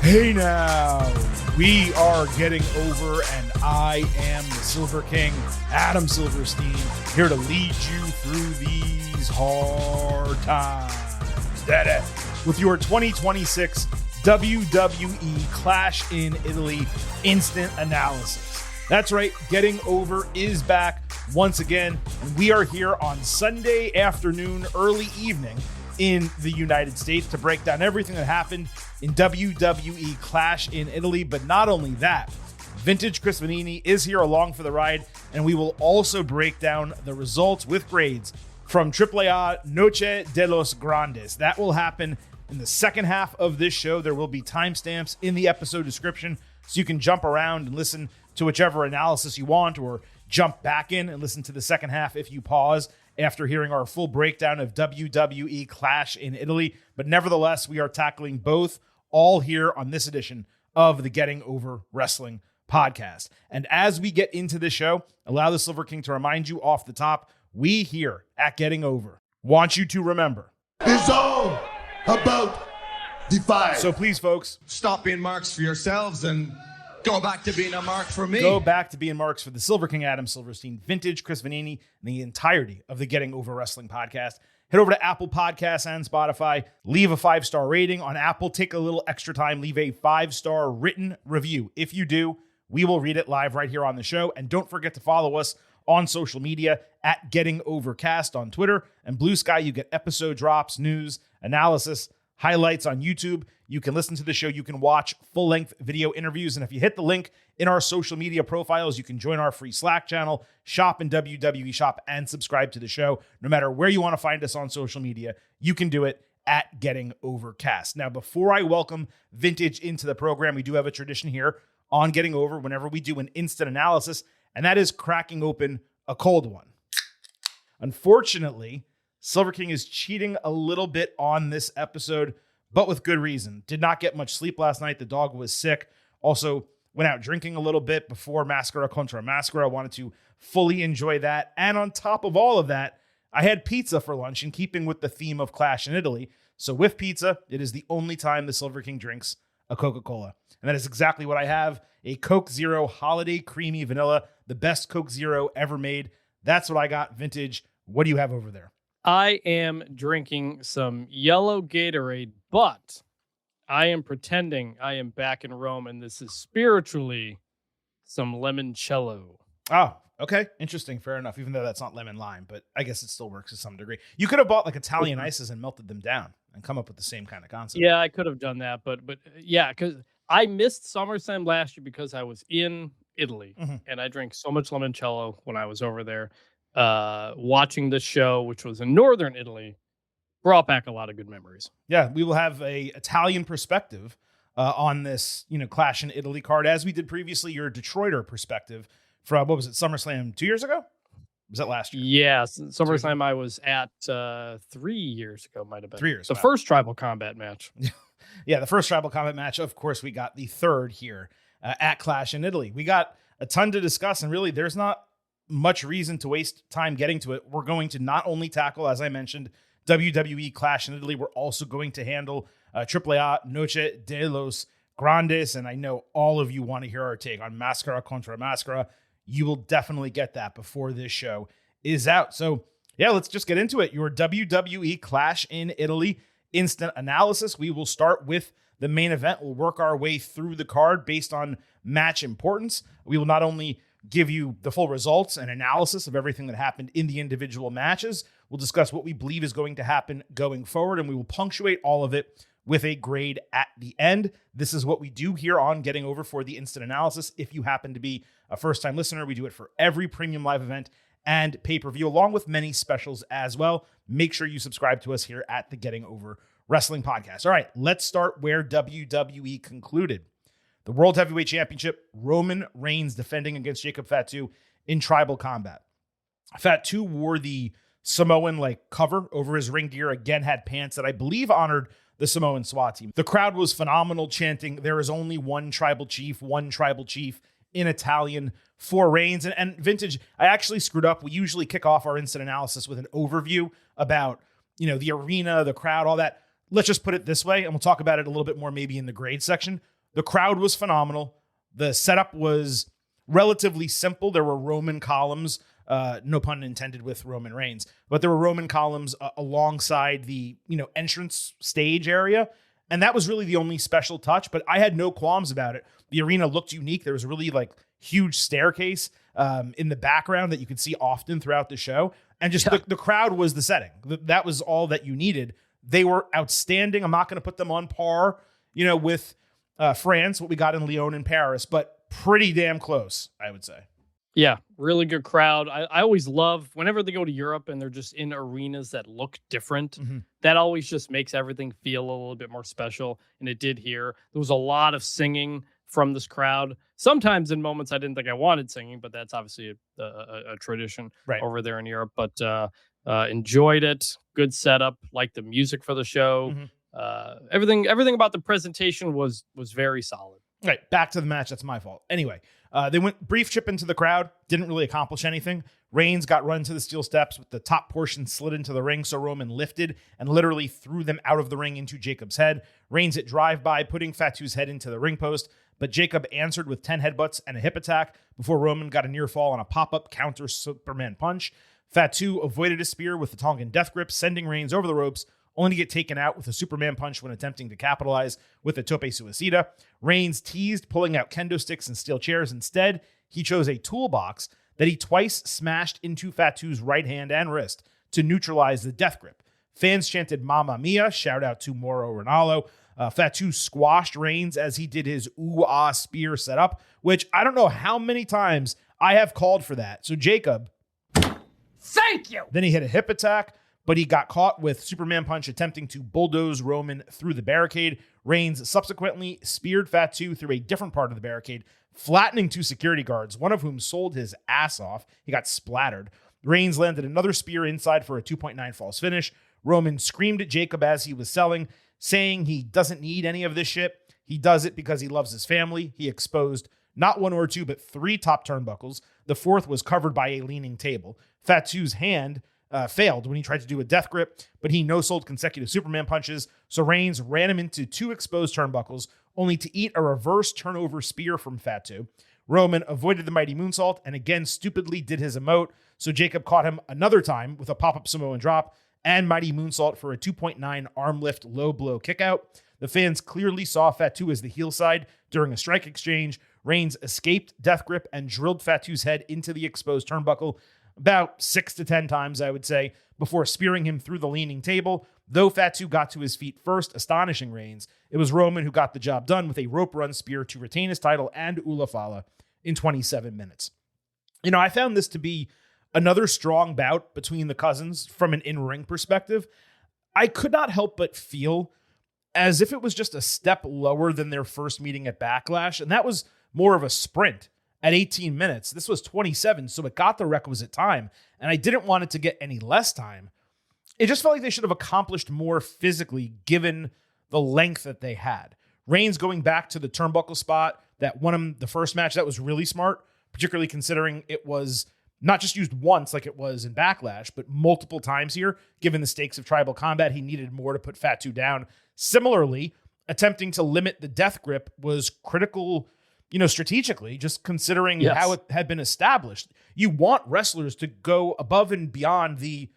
Hey now, we are getting over, and I am the Silver King, Adam Silverstein, here to lead you through these hard times. Daddy. With your 2026 WWE Clash in Italy instant analysis. That's right, Getting Over is back once again, and we are here on Sunday afternoon, early evening in the United States to break down everything that happened in WWE Clash in Italy. But not only that, Vintage Chris Vanini is here along for the ride, and we will also break down the results with grades from AAA Noche de los Grandes. That will happen in the second half of this show. There will be timestamps in the episode description, so you can jump around and listen to whichever analysis you want, or jump back in and listen to the second half if you pause after hearing our full breakdown of WWE Clash in Italy. But nevertheless, we are tackling both all here on this edition of the Getting Over Wrestling podcast. And as we get into the show, allow the Silver King to remind you off the top, we here at Getting Over want you to remember, it's all about the fight. So please, folks, stop being marks for yourselves and go back to being a mark for me. Go back to being marks for the Silver King, Adam Silverstein, Vintage Chris Vanini, and the entirety of the Getting Over Wrestling podcast. Head over to Apple Podcasts and Spotify. Leave a 5-star rating on Apple. Take a little extra time. Leave a 5-star written review. If you do, we will read it live right here on the show. And don't forget to follow us on social media at Getting Overcast on Twitter. And Blue Sky, you get episode drops, news, analysis, highlights on YouTube. You can listen to the show. You can watch full-length video interviews. And if you hit the link in our social media profiles, you can join our free Slack channel, shop in WWE Shop, and subscribe to the show. No matter where you want to find us on social media, you can do it at Getting Overcast. Now, before I welcome Vintage into the program, we do have a tradition here on Getting Over whenever we do an instant analysis, and that is cracking open a cold one. Unfortunately, Silver King is cheating a little bit on this episode, but with good reason. Did not get much sleep last night. The dog was sick. Also went out drinking a little bit before Mascara Contra Mascara. I wanted to fully enjoy that. And on top of all of that, I had pizza for lunch in keeping with the theme of Clash in Italy. So with pizza, it is the only time the Silver King drinks a Coca-Cola. And that is exactly what I have. A Coke Zero Holiday Creamy Vanilla, the best Coke Zero ever made. That's what I got. Vintage, what do you have over there? I am drinking some yellow Gatorade, but I am pretending I am back in Rome, and this is spiritually some limoncello. Oh, okay. Interesting. Fair enough. Even though that's not lemon lime, but I guess it still works to some degree. You could have bought like Italian ices and melted them down and come up with the same kind of concept. Yeah, I could have done that, but yeah, because I missed SummerSlam last year because I was in Italy, and I drank so much limoncello when I was over there. Watching the show, which was in northern Italy, brought back a lot of good memories. Yeah, we will have a Italian perspective on this, Clash in Italy card, as we did previously. Your Detroiter perspective from, what was it, SummerSlam 2 years ago? Was that last year? Yes, SummerSlam I was at 3 years ago, might have been 3 years. The first Tribal Combat match. Yeah, the first Tribal Combat match. Of course, we got the third here at Clash in Italy. We got a ton to discuss, and really, there's not much reason to waste time getting to it. We're going to not only tackle, as I mentioned, WWE Clash in Italy, we're also going to handle AAA Noche de los Grandes, and I know all of you want to hear our take on Mascara Contra Mascara. You will definitely get that before this show is out. So, yeah, let's just get into it. Your WWE Clash in Italy instant analysis. We will start with the main event. We'll work our way through the card based on match importance. We will not only give you the full results and analysis of everything that happened in the individual matches. We'll discuss what we believe is going to happen going forward, and we will punctuate all of it with a grade at the end. This is what we do here on Getting Over for the instant analysis. If you happen to be a first-time listener, we do it for every premium live event and pay-per-view, along with many specials as well. Make sure you subscribe to us here at the Getting Over Wrestling Podcast. All right, let's start where WWE concluded. The World Heavyweight Championship, Roman Reigns defending against Jacob Fatu in Tribal Combat. Fatu wore the Samoan cover over his ring gear, again had pants that I believe honored the Samoan SWAT team. The crowd was phenomenal, chanting, "There is only one tribal chief in Italian for Reigns." And Vintage, I actually screwed up. We usually kick off our instant analysis with an overview about, the arena, the crowd, all that. Let's just put it this way, and we'll talk about it a little bit more maybe in the grade section. The crowd was phenomenal. The setup was relatively simple. There were Roman columns, no pun intended with Roman Reigns, but there were Roman columns alongside the, entrance stage area. And that was really the only special touch, but I had no qualms about it. The arena looked unique. There was a really huge staircase in the background that you could see often throughout the show. And just the crowd was the setting. That was all that you needed. They were outstanding. I'm not going to put them on par, with France, what we got in Lyon and Paris, but pretty damn close, I would say. Yeah, really good crowd. I always love whenever they go to Europe and they're just in arenas that look different. Mm-hmm. That always just makes everything feel a little bit more special. And it did here. There was a lot of singing from this crowd. Sometimes in moments I didn't think I wanted singing, but that's obviously a tradition over there in Europe. But enjoyed it. Good setup. Liked the music for the show. Mm-hmm. Everything about the presentation was very solid. Right, back to the match. That's my fault. Anyway, they went brief chip into the crowd. Didn't really accomplish anything. Reigns got run to the steel steps with the top portion slid into the ring, so Roman lifted and literally threw them out of the ring into Jacob's head. Reigns hit drive-by, putting Fatu's head into the ring post, but Jacob answered with 10 headbutts and a hip attack before Roman got a near fall on a pop-up counter Superman punch. Fatu avoided a spear with the Tongan death grip, sending Reigns over the ropes, only to get taken out with a Superman punch when attempting to capitalize with a tope suicida. Reigns teased pulling out kendo sticks and steel chairs. Instead, he chose a toolbox that he twice smashed into Fatu's right hand and wrist to neutralize the death grip. Fans chanted Mamma Mia, shout out to Mauro Ranallo. Fatu squashed Reigns as he did his ooh-ah spear setup, which I don't know how many times I have called for that. So Jacob, thank you! Then he hit a hip attack, but he got caught with Superman punch attempting to bulldoze Roman through the barricade. Reigns subsequently speared Fatu through a different part of the barricade, flattening two security guards, one of whom sold his ass off. He got splattered. Reigns landed another spear inside for a 2.9 false finish. Roman screamed at Jacob as he was selling, saying he doesn't need any of this shit. He does it because he loves his family. He exposed not one or two, but 3 top turnbuckles. The 4th was covered by a leaning table. Fatu's hand failed when he tried to do a death grip, but he no-sold consecutive Superman punches, so Reigns ran him into 2 exposed turnbuckles, only to eat a reverse turnover spear from Fatu. Roman avoided the mighty moonsault and again stupidly did his emote, so Jacob caught him another time with a pop-up Samoan drop and mighty moonsault for a 2.9 arm lift low blow kickout. The fans clearly saw Fatu as the heel side during a strike exchange. Reigns escaped death grip and drilled Fatu's head into the exposed turnbuckle about 6 to 10 times, I would say, before spearing him through the leaning table. Though Fatu got to his feet first, astonishing Reigns, it was Roman who got the job done with a rope run spear to retain his title and Ula Fala in 27 minutes. I found this to be another strong bout between the cousins from an in-ring perspective. I could not help but feel as if it was just a step lower than their first meeting at Backlash, and that was more of a sprint. At 18 minutes, this was 27, so it got the requisite time, and I didn't want it to get any less time. It just felt like they should have accomplished more physically given the length that they had. Reigns going back to the turnbuckle spot that won him the first match, that was really smart, particularly considering it was not just used once like it was in Backlash, but multiple times here. Given the stakes of tribal combat, he needed more to put Fatu down. Similarly, attempting to limit the death grip was critical, strategically, just considering how it had been established. You want wrestlers to go above and beyond the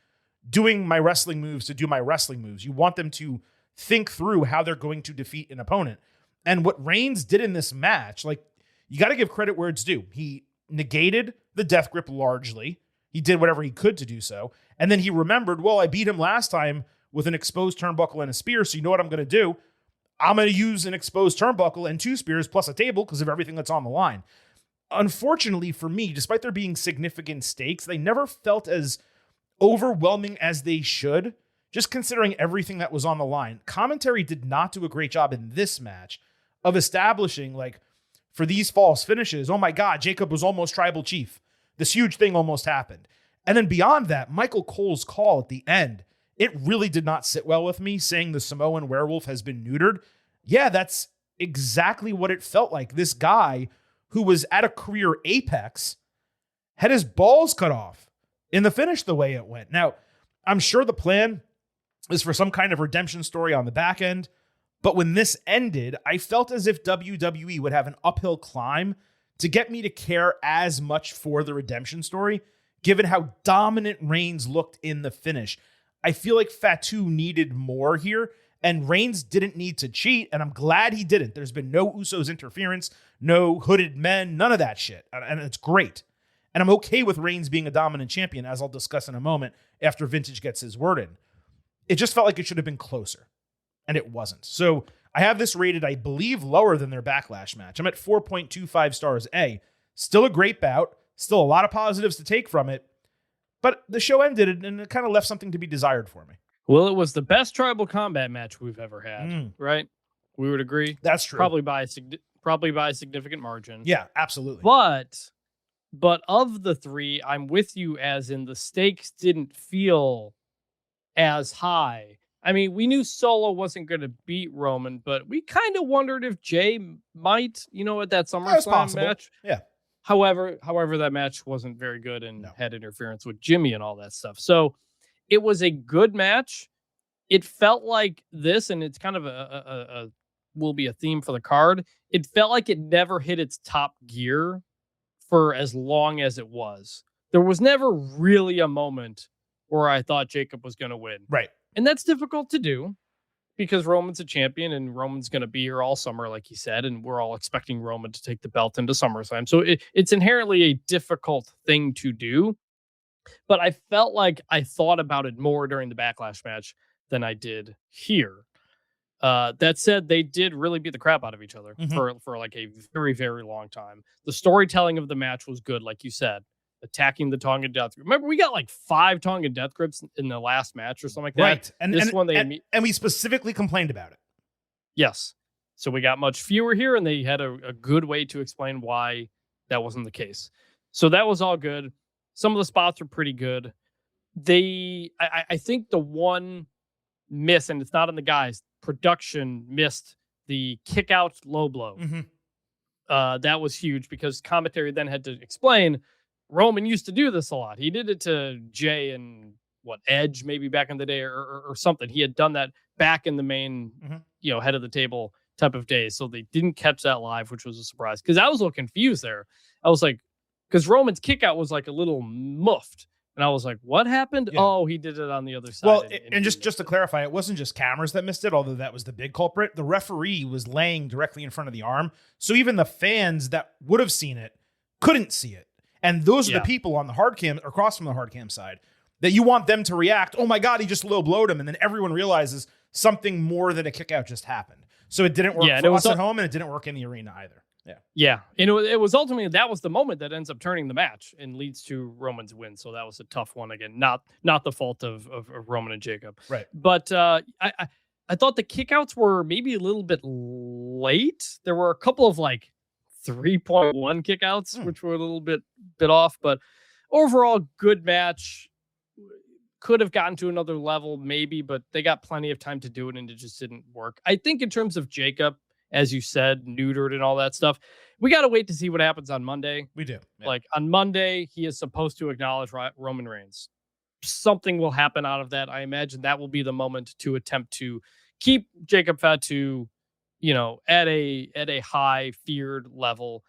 doing my wrestling moves to do my wrestling moves. You want them to think through how they're going to defeat an opponent. And what Reigns did in this match, you got to give credit where it's due. He negated the death grip largely. He did whatever he could to do so. And then he remembered, I beat him last time with an exposed turnbuckle and a spear, so you know what I'm going to do? I'm going to use an exposed turnbuckle and 2 spears plus a table because of everything that's on the line. Unfortunately for me, despite there being significant stakes, they never felt as overwhelming as they should, just considering everything that was on the line. Commentary did not do a great job in this match of establishing, for these false finishes, oh my God, Jacob was almost tribal chief. This huge thing almost happened. And then beyond that, Michael Cole's call at the end, it really did not sit well with me, saying the Samoan werewolf has been neutered. Yeah, that's exactly what it felt like. This guy who was at a career apex had his balls cut off in the finish the way it went. Now, I'm sure the plan is for some kind of redemption story on the back end. But when this ended, I felt as if WWE would have an uphill climb to get me to care as much for the redemption story, given how dominant Reigns looked in the finish. I feel like Fatu needed more here, and Reigns didn't need to cheat, and I'm glad he didn't. There's been no Usos interference, no hooded men, none of that shit, and it's great. And I'm okay with Reigns being a dominant champion, as I'll discuss in a moment after Vintage gets his word in. It just felt like it should have been closer, and it wasn't. So I have this rated, I believe, lower than their Backlash match. I'm at 4.25 stars A. Still a great bout, still a lot of positives to take from it, but the show ended, and it kind of left something to be desired for me. Well, it was the best tribal combat match we've ever had, right? We would agree. That's true. Probably by a significant margin. Yeah, absolutely. But of the three, I'm with you as in the stakes didn't feel as high. I mean, we knew Solo wasn't going to beat Roman, but we kind of wondered if Jay might, at that SummerSlam match. Yeah. However, that match wasn't very good and had interference with Jimmy and all that stuff. So it was a good match. It felt like this, and it's kind of will be a theme for the card. It felt like it never hit its top gear for as long as it was. There was never really a moment where I thought Jacob was going to win. Right. And that's difficult to do because Roman's a champion and Roman's going to be here all summer, like he said, and we're all expecting Roman to take the belt into SummerSlam. So it's inherently a difficult thing to do. But I felt like I thought about it more during the Backlash match than I did here. That said, they did really beat the crap out of each other for like a very, very long time. The storytelling of the match was good, like you said, attacking the Tongan Death Grip. Remember, we got like 5 Tongan Death Grips in the last match or something like that. Right. And we specifically complained about it. Yes. So we got much fewer here, and they had a good way to explain why that wasn't the case. So that was all good. Some of the spots were pretty good. I think the one miss, and it's not in the guys, production missed the kick out low blow. That was huge because commentary then had to explain Roman used to do this a lot. He did it to Jay and Edge maybe back in the day or something. He had done that back in the main, head of the table type of days. So they didn't catch that live, which was a surprise because I was a little confused there. I was like, because Roman's kick out was like a little muffed. And I was like, what happened? Yeah. Oh, he did it on the other side. Well, and just to clarify, it wasn't just cameras that missed it, although that was the big culprit. The referee was laying directly in front of the arm. So even the fans that would have seen it couldn't see it. And those are the people on the hard cam, across from the hard cam side, that you want them to react, oh my God, he just low blowed him. And then everyone realizes something more than a kick out just happened. So it didn't work for us at home, and it didn't work in the arena either. Yeah. And it was ultimately, that was the moment that ends up turning the match and leads to Roman's win. So that was a tough one. Again, not the fault of Roman and Jacob. Right. But I thought the kickouts were maybe a little bit late. There were a couple of 3.1 kickouts, which were a little bit off. But overall, good match. Could have gotten to another level, maybe, but they got plenty of time to do it, and it just didn't work. I think in terms of Jacob, as you said, neutered and all that stuff, we got to wait to see what happens on Monday. We do. Yeah. On Monday, he is supposed to acknowledge Roman Reigns. Something will happen out of that. I imagine that will be the moment to attempt to keep Jacob Fatu, at a high feared level.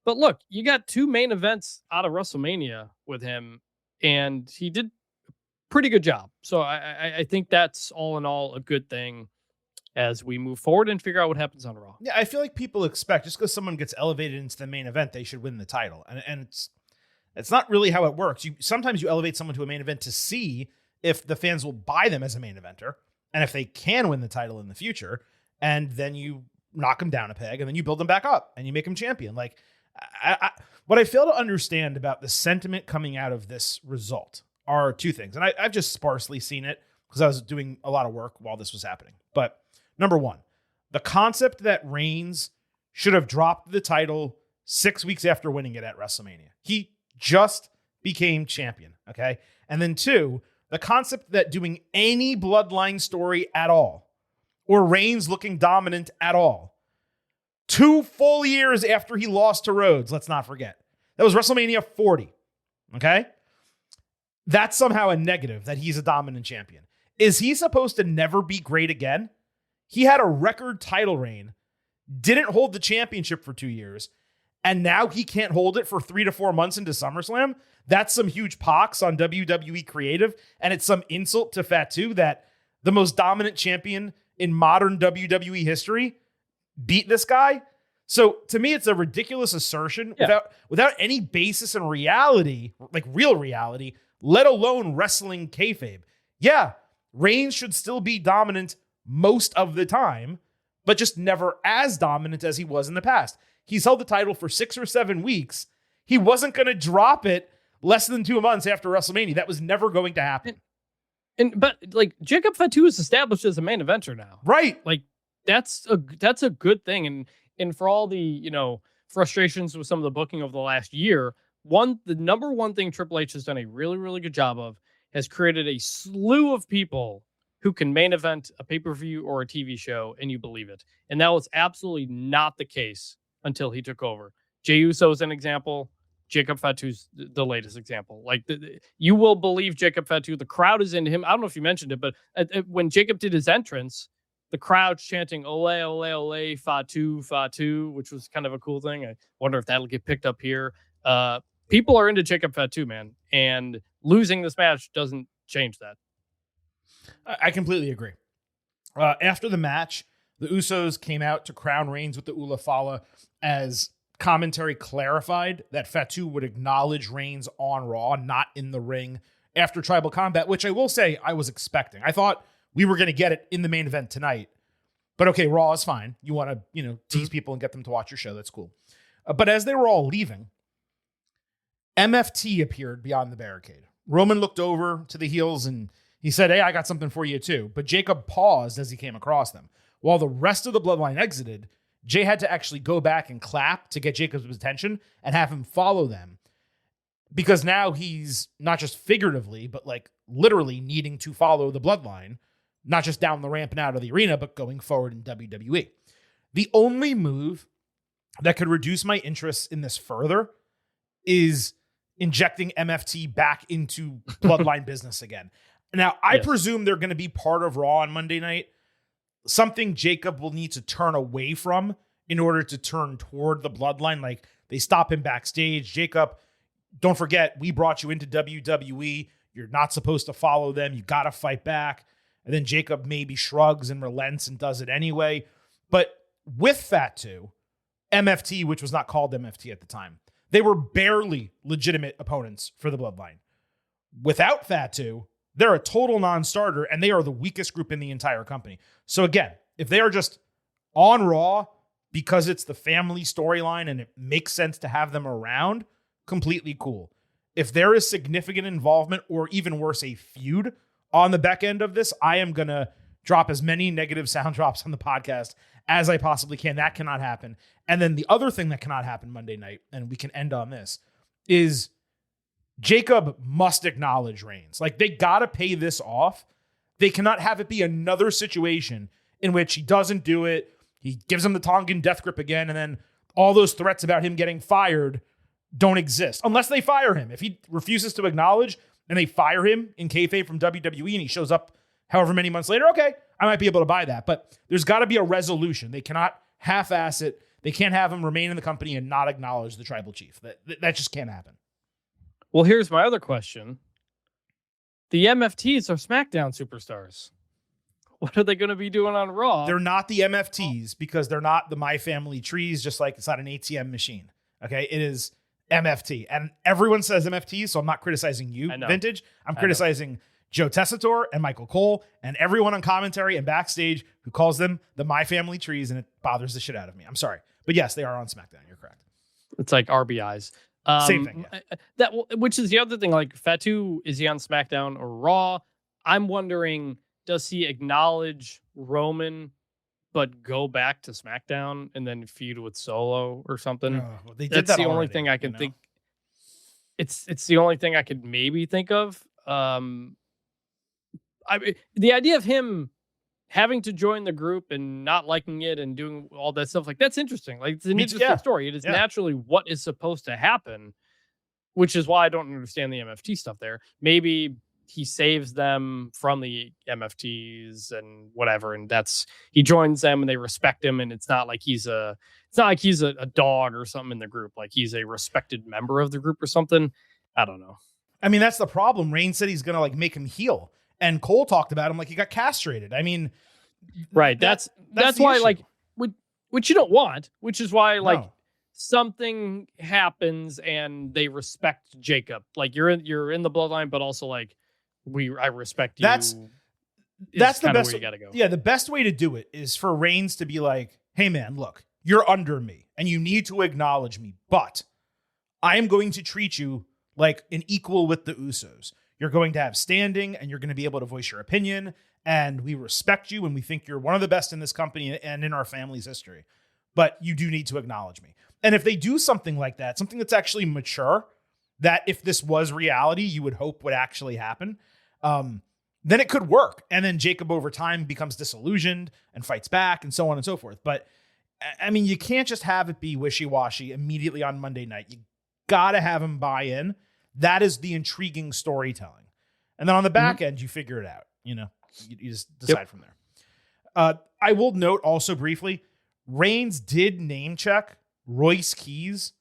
But look, you got 2 main events out of WrestleMania with him, and he did a pretty good job. So I think that's all in all a good thing as we move forward and figure out what happens on Raw. Yeah, I feel like people expect just because someone gets elevated into the main event, they should win the title. And it's not really how it works. Sometimes you elevate someone to a main event to see if the fans will buy them as a main eventer and if they can win the title in the future. And then you knock them down a peg and then you build them back up and you make them champion. What I fail to understand about the sentiment coming out of this result are 2 things. And I've just sparsely seen it because I was doing a lot of work while this was happening. But number 1, the concept that Reigns should have dropped the title 6 weeks after winning it at WrestleMania. He just became champion, okay? And then 2, the concept that doing any bloodline story at all, or Reigns looking dominant at all, 2 full years after he lost to Rhodes, let's not forget. That was WrestleMania 40, okay? That's somehow a negative that he's a dominant champion. Is he supposed to never be great again? He had a record title reign, didn't hold the championship for 2 years, and now he can't hold it for 3 to 4 months into SummerSlam. That's some huge pox on WWE creative, and it's some insult to Fatu that the most dominant champion in modern WWE history beat this guy. So to me, it's a ridiculous assertion without any basis in reality, like real reality, let alone wrestling kayfabe. Yeah, Reigns should still be dominant most of the time, but just never as dominant as he was in the past. He's held the title for 6 or 7 weeks. He wasn't going to drop it less than 2 months after WrestleMania. That was never going to happen. But like Jacob Fatu is established as a main eventer now. Right. Like that's a good thing. And for all the, frustrations with some of the booking of the last year, the number one thing Triple H has done a really, really good job of has created a slew of people who can main event a pay-per-view or a TV show, and you believe it. And that was absolutely not the case until he took over. Jey Uso is an example. Jacob Fatu's the latest example. Like you will believe Jacob Fatu. The crowd is into him. I don't know if you mentioned it, but when Jacob did his entrance, the crowd's chanting "Ole, ole, ole, Fatu, Fatu," which was kind of a cool thing. I wonder if that'll get picked up here. People are into Jacob Fatu, man, and losing this match doesn't change that. I completely agree. After the match, the Usos came out to crown Reigns with the Ula Fala as commentary clarified that Fatu would acknowledge Reigns on Raw, not in the ring after Tribal Combat, which I will say I was expecting. I thought we were going to get it in the main event tonight. But okay, Raw is fine. You want to, tease people and get them to watch your show. That's cool. But as they were all leaving, MFT appeared beyond the barricade. Roman looked over to the heels and he said, "Hey, I got something for you too." But Jacob paused as he came across them. While the rest of the bloodline exited, Jay had to actually go back and clap to get Jacob's attention and have him follow them. Because now he's not just figuratively, but like literally needing to follow the bloodline, not just down the ramp and out of the arena, but going forward in WWE. The only move that could reduce my interest in this further is injecting MFT back into bloodline business again. Now, I presume they're going to be part of Raw on Monday night. Something Jacob will need to turn away from in order to turn toward the bloodline. Like they stop him backstage. Jacob, don't forget, we brought you into WWE. You're not supposed to follow them. You got to fight back. And then Jacob maybe shrugs and relents and does it anyway. But with Fatu, MFT, which was not called MFT at the time, they were barely legitimate opponents for the bloodline. Without Fatu, they're a total non-starter, and they are the weakest group in the entire company. So again, if they are just on Raw because it's the family storyline and it makes sense to have them around, completely cool. If there is significant involvement or even worse, a feud on the back end of this, I am going to drop as many negative sound drops on the podcast as I possibly can. That cannot happen. And then the other thing that cannot happen Monday night, and we can end on this, is Jacob must acknowledge Reigns. Like, they got to pay this off. They cannot have it be another situation in which he doesn't do it. He gives him the Tongan death grip again, and then all those threats about him getting fired don't exist unless they fire him. If he refuses to acknowledge and they fire him in kayfabe from WWE and he shows up however many months later, okay, I might be able to buy that. But there's got to be a resolution. They cannot half-ass it. They can't have him remain in the company and not acknowledge the tribal chief. That just can't happen. Well, here's my other question. The MFTs are SmackDown superstars. What are they going to be doing on Raw? They're not the MFTs because they're not the My Family Trees, just like it's not an ATM machine. Okay, it is MFT. And everyone says MFT, so I'm not criticizing you, Vintage. I'm criticizing Joe Tessitore and Michael Cole and everyone on commentary and backstage who calls them the My Family Trees, and it bothers the shit out of me. I'm sorry. But yes, they are on SmackDown. You're correct. It's like RBIs. Same thing. Yeah. Which is the other thing. Like Fatu, is he on SmackDown or Raw? I'm wondering, does he acknowledge Roman, but go back to SmackDown and then feud with Solo or something? Well, they did. That's the only thing I can think. It's the only thing I could maybe think of. The idea of him having to join the group and not liking it and doing all that stuff, like, that's interesting. Like, it's an interesting story. It is naturally what is supposed to happen, which is why I don't understand the MFT stuff there. Maybe he saves them from the MFTs and whatever, and he joins them and they respect him, and it's not like he's a dog or something in the group. Like he's a respected member of the group or something. I don't know. I mean, that's the problem. Reigns said he's gonna like make him heel, and Cole talked about him like he got castrated. I mean, right? That's why issue. Like which you don't want, which is why like something happens and they respect Jacob. Like you're in the bloodline, but also like I respect you. That's the best way you gotta go. Yeah, the best way to do it is for Reigns to be like, hey man, look, you're under me and you need to acknowledge me, but I am going to treat you like an equal with the Usos. You're going to have standing and you're going to be able to voice your opinion, and we respect you and we think you're one of the best in this company and in our family's history, but you do need to acknowledge me. And if they do something like that, something that's actually mature, that if this was reality, you would hope would actually happen, then it could work. And then Jacob over time becomes disillusioned and fights back and so on and so forth. But I mean, you can't just have it be wishy-washy immediately on Monday night. You got to have him buy in. That is the intriguing storytelling. And then on the back end, you figure it out. You just decide from there. I will note also briefly, Reigns did name check Royce Keys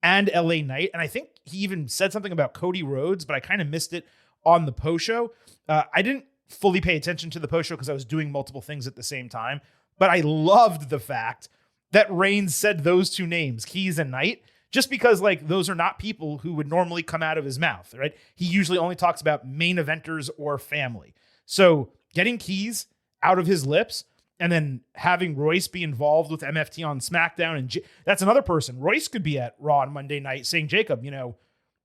and LA Knight. And I think he even said something about Cody Rhodes, but I kind of missed it on the post show. I didn't fully pay attention to the post show because I was doing multiple things at the same time. But I loved the fact that Reigns said those two names, Keys and Knight, just because like those are not people who would normally come out of his mouth, right? He usually only talks about main eventers or family. So getting Keys out of his lips and then having Royce be involved with MFT on SmackDown, and that's another person. Royce could be at Raw on Monday night saying, Jacob, we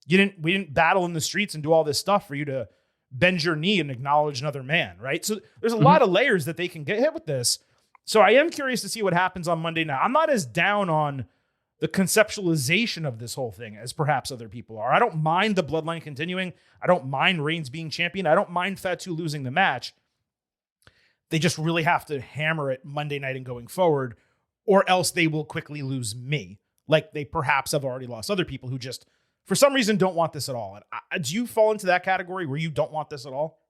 didn't battle in the streets and do all this stuff for you to bend your knee and acknowledge another man, right? So there's a lot of layers that they can get hit with this. So I am curious to see what happens on Monday night. I'm not as down on the conceptualization of this whole thing as perhaps other people are. I don't mind the bloodline continuing. I don't mind Reigns being champion. I don't mind Fatu losing the match. They just really have to hammer it Monday night and going forward, or else they will quickly lose me. Like they perhaps have already lost other people who just, for some reason, don't want this at all. And do you fall into that category where you don't want this at all?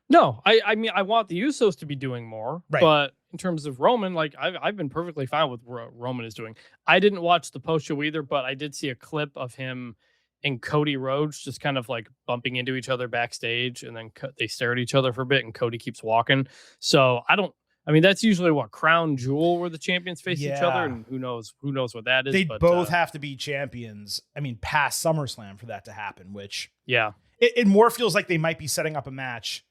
No, I mean, I want the Usos to be doing more, right. But in terms of Roman, like I've been perfectly fine with what Roman is doing. I didn't watch the post show either, but I did see a clip of him and Cody Rhodes just kind of like bumping into each other backstage, and then they stare at each other for a bit and Cody keeps walking. So I mean, that's usually what Crown Jewel where the champions face each other, and who knows what that is. They both have to be champions. I mean, past SummerSlam for that to happen, which it more feels like they might be setting up a match,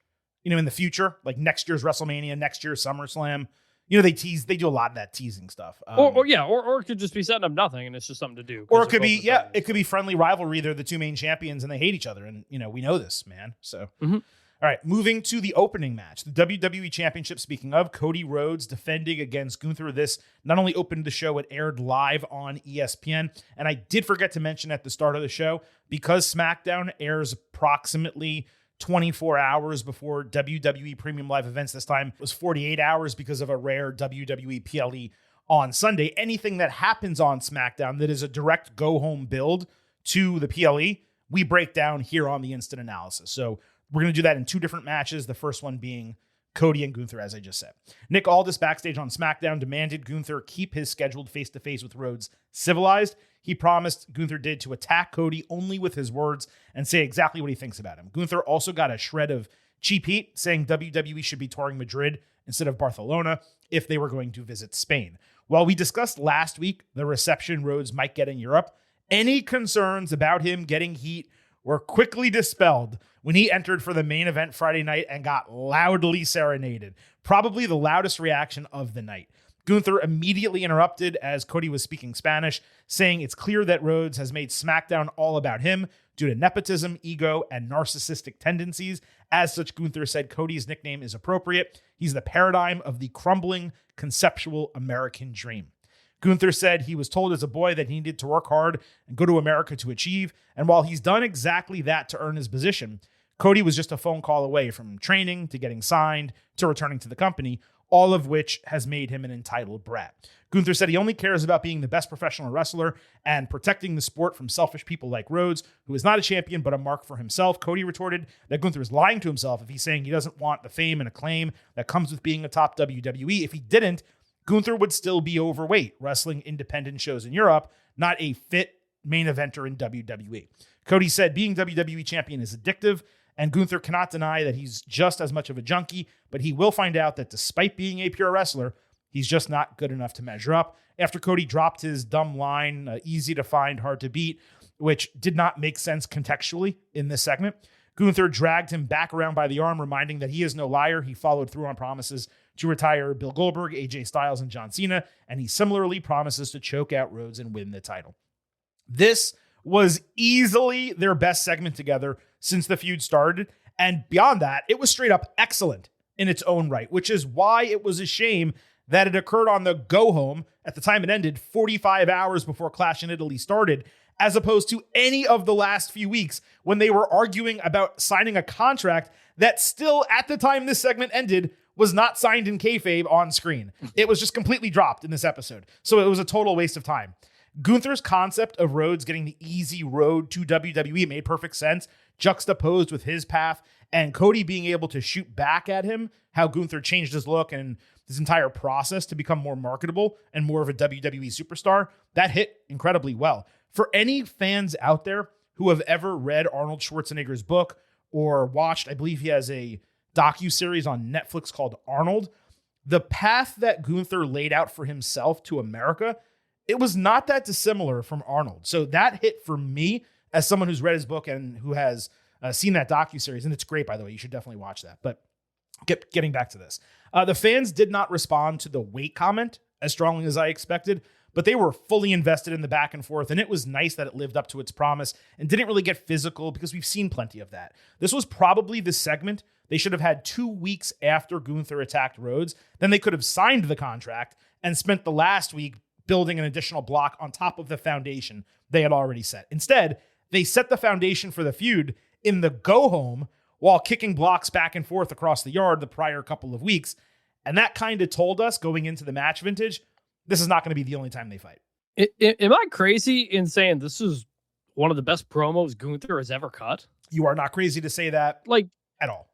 in the future, like next year's WrestleMania, next year's SummerSlam. They do a lot of that teasing stuff. Or it could just be setting up nothing and it's just something to do. Or it could be, it could be friendly rivalry. They're the two main champions and they hate each other. And, we know this, man. So, All right, moving to the opening match, the WWE Championship. Speaking of, Cody Rhodes defending against Gunther. This not only opened the show, it aired live on ESPN. And I did forget to mention at the start of the show, because SmackDown airs approximately 24 hours before WWE Premium Live Events. This time it was 48 hours because of a rare WWE PLE on Sunday. Anything that happens on SmackDown that is a direct go-home build to the PLE, we break down here on the Instant Analysis. So we're going to do that in two different matches, the first one being Cody and Gunther, as I just said. Nick Aldis backstage on SmackDown demanded Gunther keep his scheduled face-to-face with Rhodes civilized. He promised, Gunther did, to attack Cody only with his words and say exactly what he thinks about him. Gunther also got a shred of cheap heat, saying WWE should be touring Madrid instead of Barcelona if they were going to visit Spain. While we discussed last week the reception Rhodes might get in Europe, any concerns about him getting heat were quickly dispelled when he entered for the main event Friday night and got loudly serenaded. Probably the loudest reaction of the night. Gunther immediately interrupted as Cody was speaking Spanish, saying it's clear that Rhodes has made SmackDown all about him due to nepotism, ego, and narcissistic tendencies. As such, Gunther said Cody's nickname is appropriate. He's the paradigm of the crumbling, conceptual American dream. Gunther said he was told as a boy that he needed to work hard and go to America to achieve, and while he's done exactly that to earn his position, Cody was just a phone call away from training to getting signed to returning to the company, all of which has made him an entitled brat. Gunther said he only cares about being the best professional wrestler and protecting the sport from selfish people like Rhodes, who is not a champion but a mark for himself. Cody retorted that Gunther is lying to himself if he's saying he doesn't want the fame and acclaim that comes with being a top WWE. If he didn't, Gunther would still be overweight, wrestling independent shows in Europe, not a fit main eventer in WWE. Cody said being WWE champion is addictive, and Gunther cannot deny that he's just as much of a junkie, but he will find out that despite being a pure wrestler, he's just not good enough to measure up. After Cody dropped his dumb line, easy to find, hard to beat, which did not make sense contextually in this segment, Gunther dragged him back around by the arm, reminding that he is no liar. He followed through on promises to retire Bill Goldberg, AJ Styles, and John Cena, and he similarly promises to choke out Rhodes and win the title. This was easily their best segment together since the feud started. And beyond that, it was straight up excellent in its own right, which is why it was a shame that it occurred on the go home at the time it ended 45 hours before Clash in Italy started, as opposed to any of the last few weeks when they were arguing about signing a contract that still at the time this segment ended was not signed in kayfabe on screen. It was just completely dropped in this episode. So it was a total waste of time. Gunther's concept of Rhodes getting the easy road to WWE made perfect sense, juxtaposed with his path, and Cody being able to shoot back at him, how Gunther changed his look and his entire process to become more marketable and more of a WWE superstar. That hit incredibly well. For any fans out there who have ever read Arnold Schwarzenegger's book or watched, I believe he has a docuseries on Netflix called Arnold, the path that Gunther laid out for himself to America, it was not that dissimilar from Arnold. So that hit for me as someone who's read his book and who has seen that docuseries. And it's great, by the way. You should definitely watch that. But getting back to this, the fans did not respond to the weight comment as strongly as I expected, but they were fully invested in the back and forth. And it was nice that it lived up to its promise and didn't really get physical because we've seen plenty of that. This was probably the segment they should have had 2 weeks after Gunther attacked Rhodes. Then they could have signed the contract and spent the last week building an additional block on top of the foundation they had already set. Instead, they set the foundation for the feud in the go-home while kicking blocks back and forth across the yard the prior couple of weeks. And that kind of told us going into the match vintage, this is not going to be the only time they fight. Am I crazy in saying this is one of the best promos Gunther has ever cut? You are not crazy to say that, at all.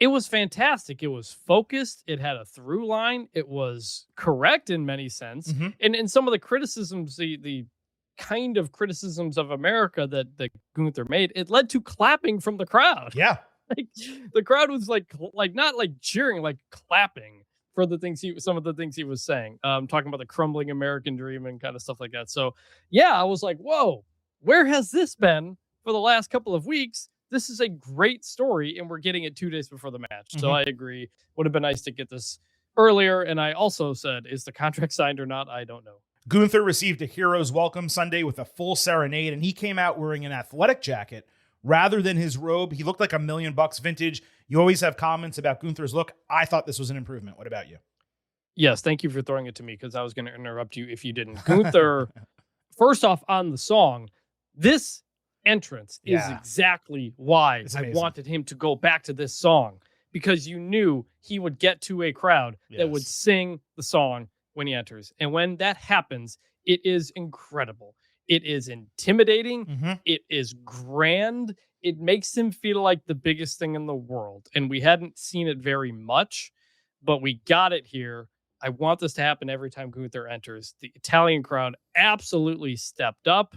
It was fantastic. It was focused. It had a through line. It was correct in many sense. Mm-hmm. And in some of the criticisms, the kind of criticisms of America that Gunther made, it led to clapping from the crowd. Yeah. Like the crowd was like not like cheering, like clapping for some of the things he was saying. Talking about the crumbling American dream and kind of stuff like that. So yeah, I was like, whoa, where has this been for the last couple of weeks? This is a great story, and we're getting it 2 days before the match. So I agree. Would have been nice to get this earlier. And I also said, is the contract signed or not? I don't know. Gunther received a hero's welcome Sunday with a full serenade, and he came out wearing an athletic jacket rather than his robe. He looked like $1 million vintage. You always have comments about Gunther's look. I thought this was an improvement. What about you? Yes, thank you for throwing it to me because I was going to interrupt you if you didn't. Gunther, first off, on the song, this entrance is exactly why I wanted him to go back to this song, because you knew he would get to a crowd that would sing the song when he enters. And when that happens, it is incredible. It is intimidating. Mm-hmm. It is grand. It makes him feel like the biggest thing in the world. And we hadn't seen it very much, but we got it here. I want this to happen every time Gunther enters. The Italian crowd absolutely stepped up.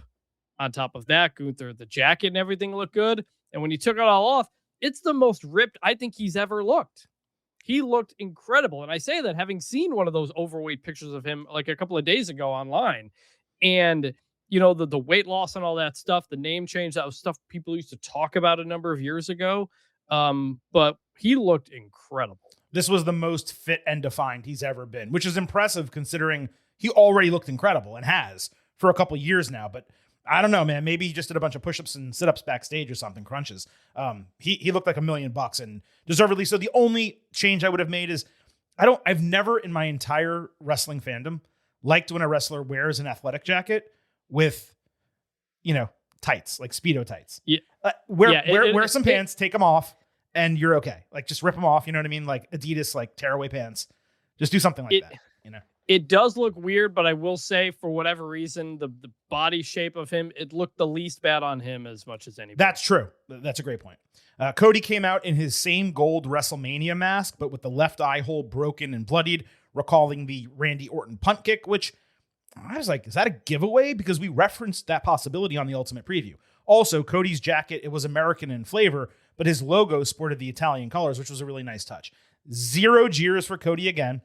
On top of that, Gunther, the jacket and everything looked good. And when he took it all off, it's the most ripped I think he's ever looked. He looked incredible. And I say that having seen one of those overweight pictures of him like a couple of days ago online. And, you know, the weight loss and all that stuff, the name change, that was stuff people used to talk about a number of years ago. But he looked incredible. This was the most fit and defined he's ever been, which is impressive considering he already looked incredible and has for a couple years now. But I don't know, man. Maybe he just did a bunch of push-ups and sit-ups backstage or something, crunches. He looked like $1 million and deservedly so. The only change I would have made is I've never in my entire wrestling fandom liked when a wrestler wears an athletic jacket with, tights, like Speedo tights. Yeah. Wear some pants, take them off, and you're okay. Like just rip them off. You know what I mean? Like Adidas, like tearaway pants. Just do something like that, you know? It does look weird, but I will say, for whatever reason, the body shape of him, it looked the least bad on him as much as anybody. That's true. That's a great point. Cody came out in his same gold WrestleMania mask, but with the left eye hole broken and bloodied, recalling the Randy Orton punt kick, which I was like, is that a giveaway? Because we referenced that possibility on the Ultimate Preview. Also, Cody's jacket, it was American in flavor, but his logo sported the Italian colors, which was a really nice touch. 0 jeers for Cody again.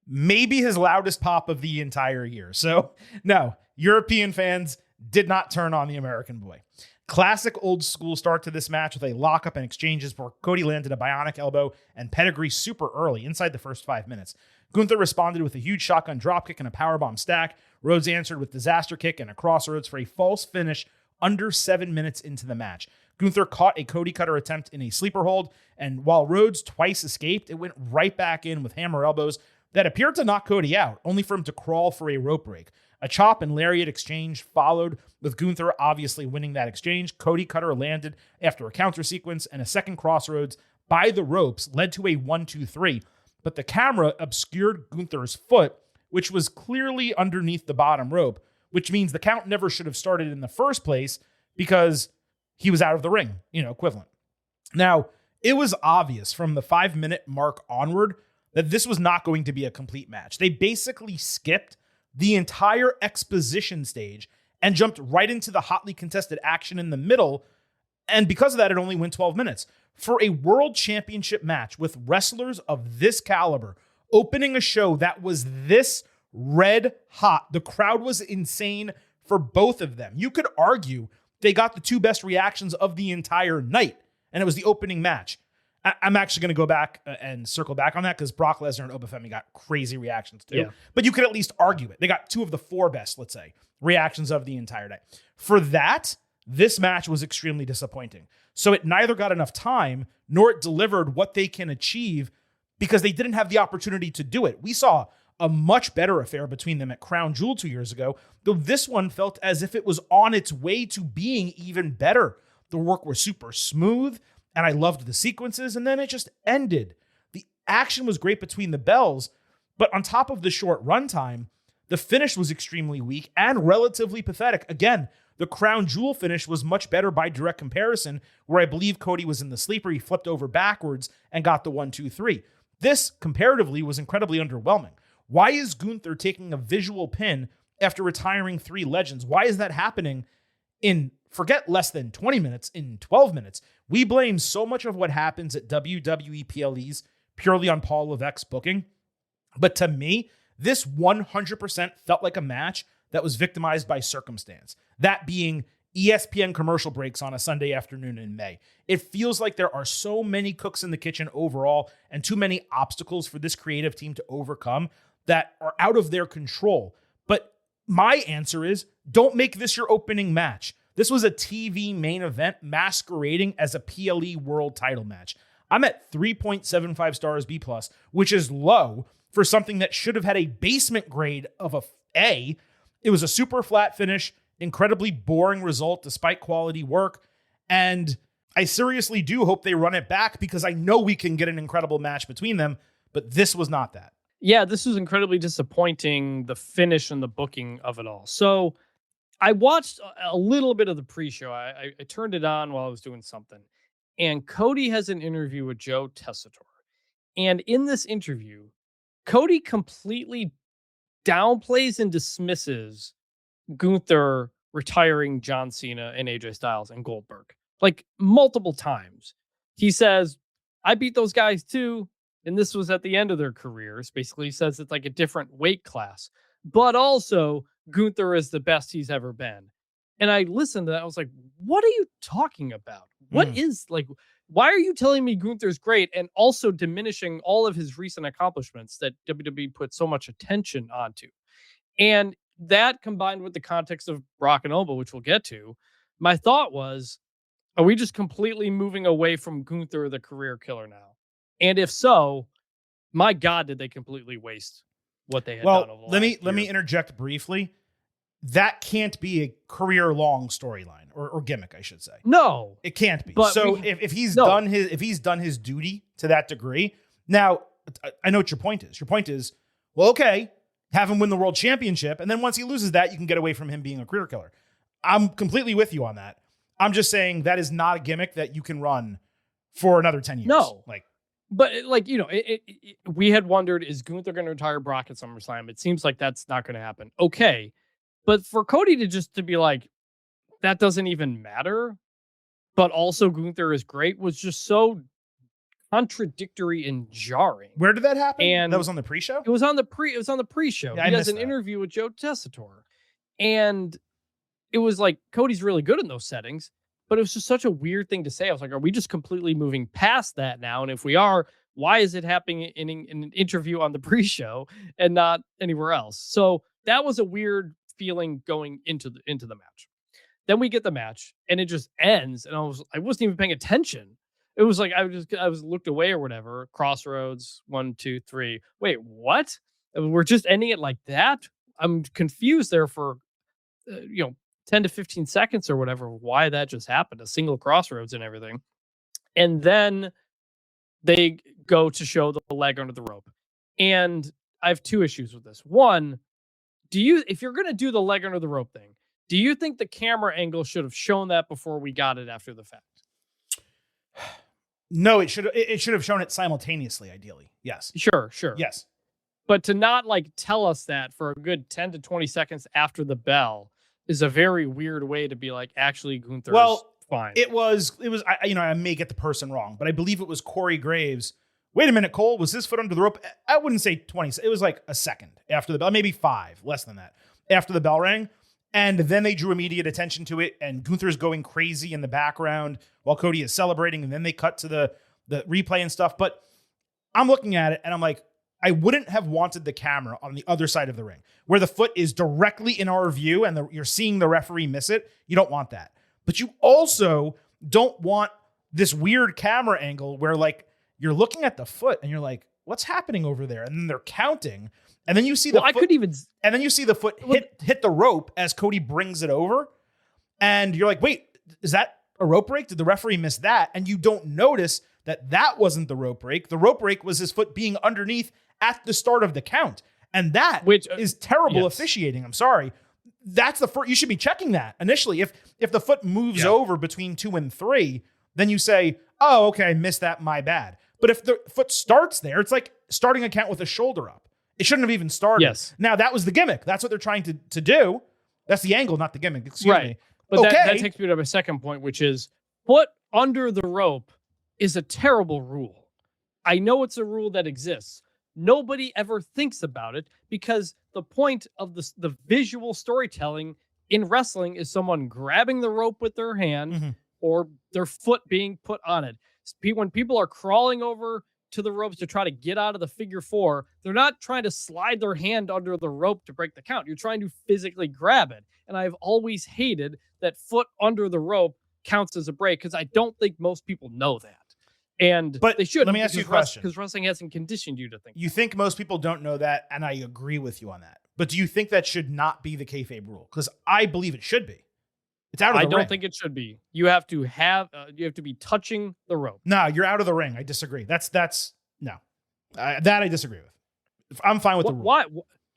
Maybe his loudest pop of the entire year. So, no, European fans did not turn on the American boy. Classic old school start to this match with a lockup and exchanges before Cody landed a bionic elbow and pedigree super early inside the first 5 minutes. Gunther responded with a huge shotgun dropkick and a powerbomb stack. Rhodes answered with disaster kick and a crossroads for a false finish under 7 minutes into the match. Gunther caught a Cody cutter attempt in a sleeper hold, and while Rhodes twice escaped, it went right back in with hammer elbows that appeared to knock Cody out, only for him to crawl for a rope break. A chop and lariat exchange followed, with Gunther obviously winning that exchange. Cody cutter landed after a counter sequence, and a second crossroads by the ropes led to a 1-2-3, but the camera obscured Gunther's foot, which was clearly underneath the bottom rope, which means the count never should have started in the first place because he was out of the ring, equivalent. Now, it was obvious from the 5-minute mark onward that this was not going to be a complete match. They basically skipped the entire exposition stage and jumped right into the hotly contested action in the middle. And because of that, it only went 12 minutes. For a world championship match with wrestlers of this caliber, opening a show that was this red hot, the crowd was insane for both of them. You could argue they got the two best reactions of the entire night, and it was the opening match. I'm actually going to go back and circle back on that because Brock Lesnar and Obafemi got crazy reactions too. Yeah. But you could at least argue it. They got 2 of the 4 best, let's say, reactions of the entire night. For that, this match was extremely disappointing. So it neither got enough time nor it delivered what they can achieve because they didn't have the opportunity to do it. We saw a much better affair between them at Crown Jewel 2 years ago, though this one felt as if it was on its way to being even better. The work was super smooth, and I loved the sequences, and then it just ended. The action was great between the bells, but on top of the short runtime, the finish was extremely weak and relatively pathetic. Again, the Crown Jewel finish was much better by direct comparison, where I believe Cody was in the sleeper, he flipped over backwards and got the 1-2-3. This, comparatively, was incredibly underwhelming. Why is Gunther taking a visual pin after retiring 3 legends? Why is that happening in, forget less than 20 minutes, in 12 minutes? We blame so much of what happens at WWE PLEs purely on Paul Levesque's booking. But to me, this 100% felt like a match that was victimized by circumstance. That being ESPN commercial breaks on a Sunday afternoon in May. It feels like there are so many cooks in the kitchen overall and too many obstacles for this creative team to overcome that are out of their control. But my answer is, don't make this your opening match. This was a TV main event masquerading as a PLE world title match. I'm at 3.75 stars B+, which is low for something that should have had a basement grade of a A. It was a super flat finish, incredibly boring result despite quality work. And I seriously do hope they run it back because I know we can get an incredible match between them, but this was not that. Yeah, this was incredibly disappointing, the finish and the booking of it all. So I watched a little bit of the pre-show. I turned it on while I was doing something. And Cody has an interview with Joe Tessitore. And in this interview, Cody completely downplays and dismisses Gunther retiring John Cena and AJ Styles and Goldberg. Like multiple times. He says, I beat those guys too. And this was at the end of their careers. Basically, he says it's like a different weight class. But also, Gunther is the best he's ever been. And I listened to that. I was like, what are you talking about? What is, like, why are you telling me Gunther's great and also diminishing all of his recent accomplishments that WWE put so much attention onto? And that combined with the context of Brock and Oba, which we'll get to, my thought was, are we just completely moving away from Gunther, the career killer now? And if so, my God, did they completely waste what they had done over the last let me interject briefly. That can't be a career-long storyline or gimmick, I should say. No, it can't be. But so if he's done his duty to that degree, now I know what your point is. Your point is, well, okay, have him win the world championship. And then once he loses that, you can get away from him being a career killer. I'm completely with you on that. I'm just saying that is not a gimmick that you can run for another 10 years. No. But we had wondered, is Gunther going to retire Brock at SummerSlam? It seems like that's not going to happen. Okay. But for Cody to be like, that doesn't even matter, but also Gunther is great, was just so contradictory and jarring. Where did that happen? And that was on the pre-show? It was on the pre-show. Yeah, he has an interview with Joe Tessitore. And it was like, Cody's really good in those settings, but it was just such a weird thing to say. I was like, are we just completely moving past that now? And if we are, why is it happening in an interview on the pre-show and not anywhere else? So that was a weird feeling going into the match. Then we get the match and it just ends. And I wasn't even paying attention. It was like, I was looked away or whatever. Crossroads, 1, 2, 3. Wait, what? We're just ending it like that? I'm confused there for, 10 to 15 seconds or whatever, why that just happened, a single Crossroads and everything. And then they go to show the leg under the rope. And I have 2 issues with this. One, if you're going to do the leg under the rope thing, do you think the camera angle should have shown that before we got it after the fact? No, it should have shown it simultaneously, ideally. Yes. Sure. Yes. But to not tell us that for a good 10 to 20 seconds after the bell is a very weird way to be like, actually, Gunther's fine. It was, I may get the person wrong, but I believe it was Corey Graves. Wait a minute, Cole, was his foot under the rope? I wouldn't say 20. It was like a second after the bell, maybe 5, less than that, after the bell rang. And then they drew immediate attention to it, and Gunther's going crazy in the background while Cody is celebrating, and then they cut to the replay and stuff. But I'm looking at it, and I'm like, I wouldn't have wanted the camera on the other side of the ring, where the foot is directly in our view, and you're seeing the referee miss it. You don't want that. But you also don't want this weird camera angle where, you're looking at the foot, and you're like, what's happening over there? And then they're counting. And then you see and then you see the foot hit the rope as Cody brings it over. And you're like, wait, is that a rope break? Did the referee miss that? And you don't notice that wasn't the rope break. The rope break was his foot being underneath at the start of the count. And that is terrible officiating. I'm sorry. That's the first. You should be checking that initially. If the foot moves over between 2 and 3, then you say, oh, okay, I missed that. My bad. But if the foot starts there, it's like starting a count with a shoulder up. It shouldn't have even started. Yes. Now, that was the gimmick. That's what they're trying to do. That's the angle, not the gimmick. Excuse me. But that takes me to my second point, which is foot under the rope is a terrible rule. I know it's a rule that exists. Nobody ever thinks about it because the point of the visual storytelling in wrestling is someone grabbing the rope with their hand or their foot being put on it. When people are crawling over to the ropes to try to get out of the figure 4, they're not trying to slide their hand under the rope to break the count. You're trying to physically grab it. And I've always hated that foot under the rope counts as a break because I don't think most people know that. But they should. Let me ask you a question. Because wrestling hasn't conditioned you to think. You think most people don't know that, and I agree with you on that. But do you think that should not be the kayfabe rule? Because I believe it should be. It's out of the ring. I don't think it should be. You have to be touching the rope. No, you're out of the ring. I disagree. That's no. That I disagree with. I'm fine with the rule. Why?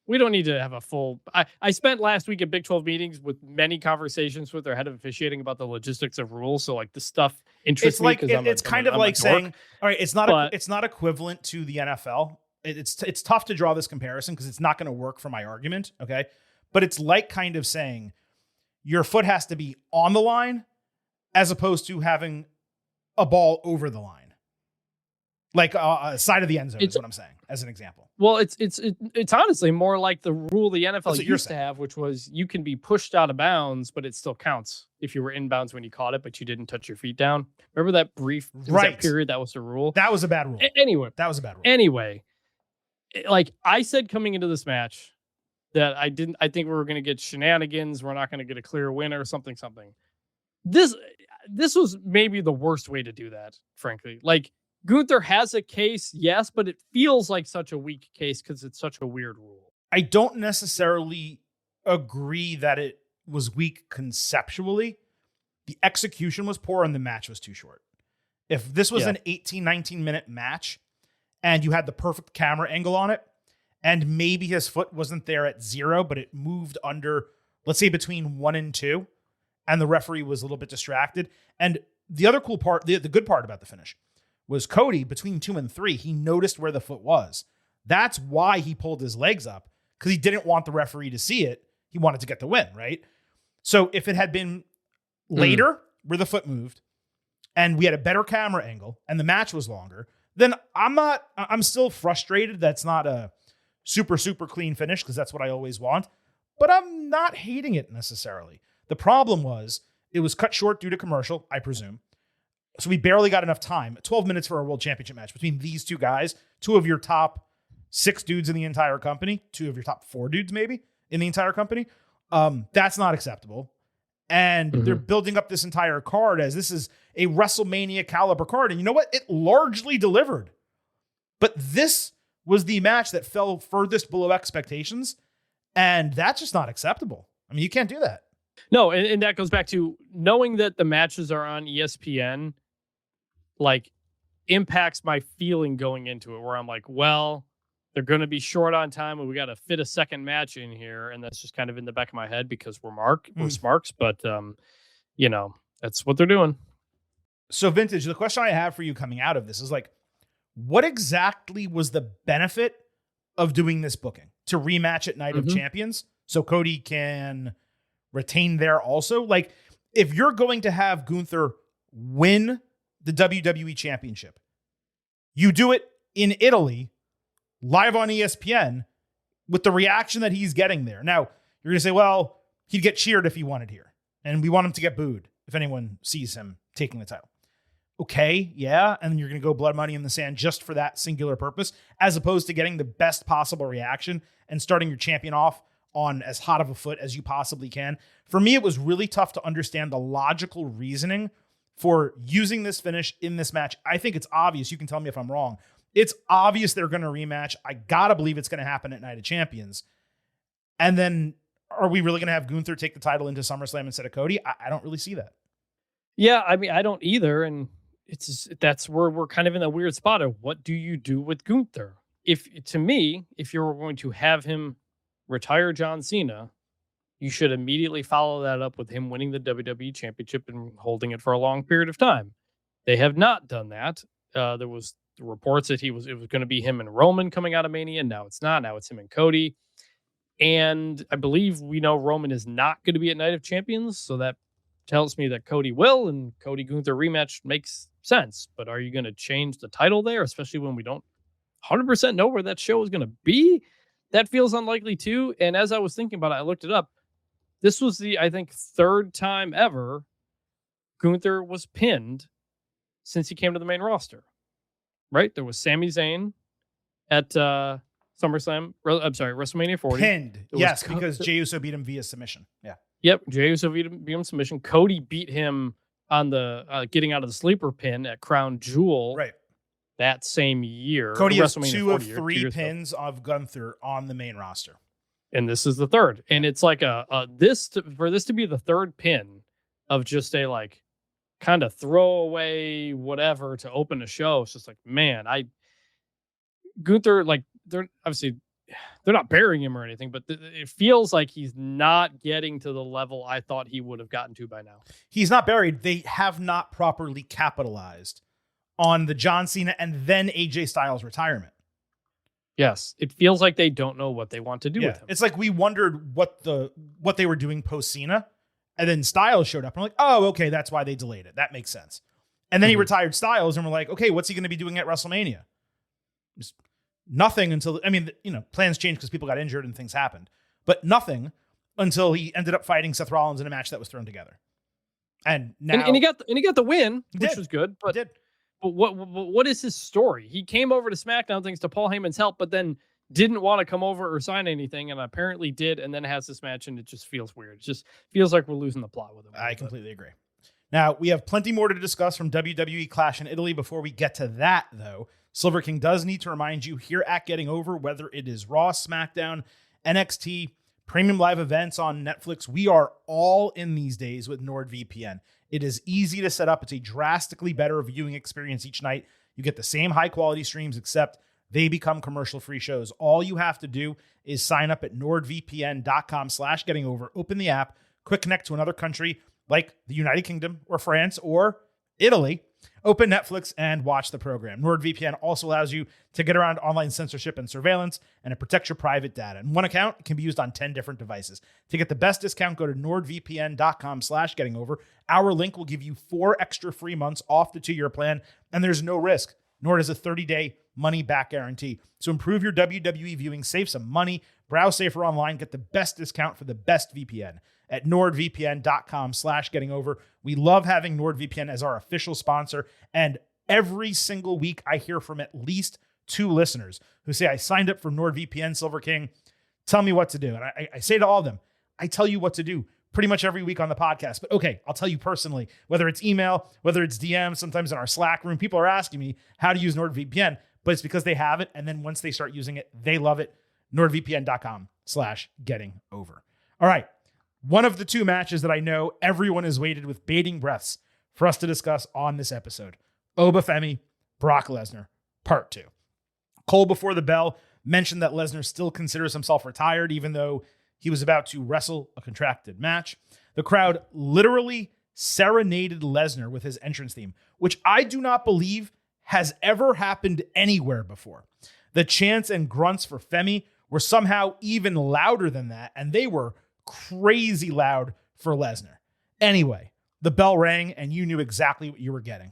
We don't need to have a full. I spent last week at Big 12 meetings with many conversations with their head of officiating about the logistics of rules. So this stuff interests me. It's kind of like saying, all right, it's not equivalent to the NFL. It's tough to draw this comparison because it's not going to work for my argument. Okay, but it's like kind of saying your foot has to be on the line as opposed to having a ball over the line. Like side of the end zone is what I'm saying, as an example. Well, it's honestly more like the rule the NFL used to have, which was you can be pushed out of bounds, but it still counts if you were inbounds when you caught it, but you didn't touch your feet down. Remember that brief that period? That was the rule. That was a bad rule. Anyway, that was a bad rule. Anyway, I said coming into this match that I think we were going to get shenanigans. We're not going to get a clear winner or something. This was maybe the worst way to do that, frankly. Gunther has a case, yes, but it feels like such a weak case because it's such a weird rule. I don't necessarily agree that it was weak conceptually. The execution was poor and the match was too short. If this was an 18, 19-minute match and you had the perfect camera angle on it, and maybe his foot wasn't there at 0, but it moved under, let's say between 1 and 2, and the referee was a little bit distracted. And the other cool part, the good part about the finish was Cody, between 2 and 3, he noticed where the foot was. That's why he pulled his legs up, because he didn't want the referee to see it. He wanted to get the win, right? So if it had been later where the foot moved and we had a better camera angle and the match was longer, then I'm still frustrated that's not a super, super clean finish, because that's what I always want, but I'm not hating it necessarily. The problem was it was cut short due to commercial, I presume. So we barely got enough time. 12 minutes for a world championship match between these two guys, 2 of your top 6 dudes in the entire company, 2 of your top 4 dudes maybe in the entire company. That's not acceptable. And they're building up this entire card as this is a WrestleMania caliber card. And you know what? It largely delivered. But this was the match that fell furthest below expectations. And that's just not acceptable. I mean, you can't do that. No, and that goes back to knowing that the matches are on ESPN, like, impacts my feeling going into it, where I'm like, well, they're going to be short on time and we got to fit a second match in here. And that's just kind of in the back of my head because we're smarks, but that's what they're doing. So Vintage, the question I have for you coming out of this is like, what exactly was the benefit of doing this booking to rematch at Night of Champions so Cody can retain there also? Like, if you're going to have Gunther win the WWE Championship, you do it in Italy, live on ESPN, with the reaction that he's getting there. Now, you're going to say, well, he'd get cheered if he wanted here, and we want him to get booed if anyone sees him taking the title. Okay, yeah, and then you're going to go blood money in the sand just for that singular purpose, as opposed to getting the best possible reaction and starting your champion off on as hot of a foot as you possibly can. For me, it was really tough to understand the logical reasoning for using this finish in this match. I think it's obvious. You can tell me if I'm wrong. It's obvious they're going to rematch. I got to believe it's going to happen at Night of Champions. And then are we really going to have Gunther take the title into SummerSlam instead of Cody? I don't really see that. Yeah, I mean, I don't either. And that's where we're kind of in a weird spot of what do you do with Gunther? If you were going to have him retire John Cena, you should immediately follow that up with him winning the WWE Championship and holding it for a long period of time. They have not done that. There was reports that it was going to be him and Roman coming out of Mania. Now it's not. Now it's him and Cody. And I believe we know Roman is not going to be at Night of Champions. So that tells me that Cody will, and Cody Gunther rematch makes sense. But are you going to change the title there, especially when we don't 100% know where that show is going to be? That feels unlikely too. And as I was thinking about it, I looked it up. This was I think, 3rd time ever Gunther was pinned since he came to the main roster. Right? There was Sami Zayn at SummerSlam. I'm sorry, WrestleMania 40. Pinned. Yes, because Jey Uso beat him via submission. Yeah. Yep. Jey Uso beat him submission. Cody beat him on the getting out of the sleeper pin at Crown Jewel. Right. That same year. Cody has 2 of 3 pins of Gunther on the main roster. And this is the 3rd. And it's like for this to be the 3rd pin of just a like kind of throwaway whatever to open a show. It's just like, man, Gunther, like, they're not burying him or anything, but it feels like he's not getting to the level I thought he would have gotten to by now. He's not buried. They have not properly capitalized on the John Cena and then AJ Styles retirement. Yes, it feels like they don't know what they want to do with him. It's like we wondered what they were doing post Cena, and then Styles showed up. And we're like, oh, okay, that's why they delayed it. That makes sense. And then he retired Styles, and we're like, okay, what's he going to be doing at WrestleMania? Just nothing until, plans changed because people got injured and things happened. But nothing until he ended up fighting Seth Rollins in a match that was thrown together. And now and he got the win, which was good. But he did. But what is his story? He came over to SmackDown thanks to Paul Heyman's help, but then didn't want to come over or sign anything, and apparently did, and then has this match, and it just feels weird. It just feels like we're losing the plot with him. I completely agree. Now, we have plenty more to discuss from WWE Clash in Italy. Before we get to that, though, Silver King does need to remind you here at Getting Over, whether it is Raw, SmackDown, NXT, premium live events on Netflix, we are all in these days with NordVPN. It is easy to set up. It's a drastically better viewing experience each night. You get the same high quality streams, except they become commercial-free shows. All you have to do is sign up at nordvpn.com/gettingover, open the app, quick connect to another country like the United Kingdom or France or Italy, open Netflix and watch the program. NordVPN also allows you to get around online censorship and surveillance, and it protects your private data. And one account can be used on 10 different devices. To get the best discount, go to nordvpn.com/gettingover. Our link will give you 4 extra free months off the 2-year plan, and there's no risk. Nord has a 30-day money-back guarantee. So improve your WWE viewing, save some money, browse safer online, get the best discount for the best VPN at nordvpn.com/gettingover. We love having NordVPN as our official sponsor, and every single week I hear from at least 2 listeners who say, I signed up for NordVPN, Silver King. Tell me what to do. And I say to all of them, I tell you what to do pretty much every week on the podcast. But okay, I'll tell you personally, whether it's email, whether it's DM, sometimes in our Slack room, people are asking me how to use NordVPN, but it's because they have it. And then once they start using it, they love it. nordvpn.com/gettingover. All right. One of the 2 matches that I know everyone has waited with bating breaths for us to discuss on this episode. Oba Femi, Brock Lesnar, Part 2. Cole before the bell mentioned that Lesnar still considers himself retired, even though he was about to wrestle a contracted match. The crowd literally serenaded Lesnar with his entrance theme, which I do not believe has ever happened anywhere before. The chants and grunts for Femi were somehow even louder than that, and they were crazy loud for Lesnar. Anyway, the bell rang, and you knew exactly what you were getting.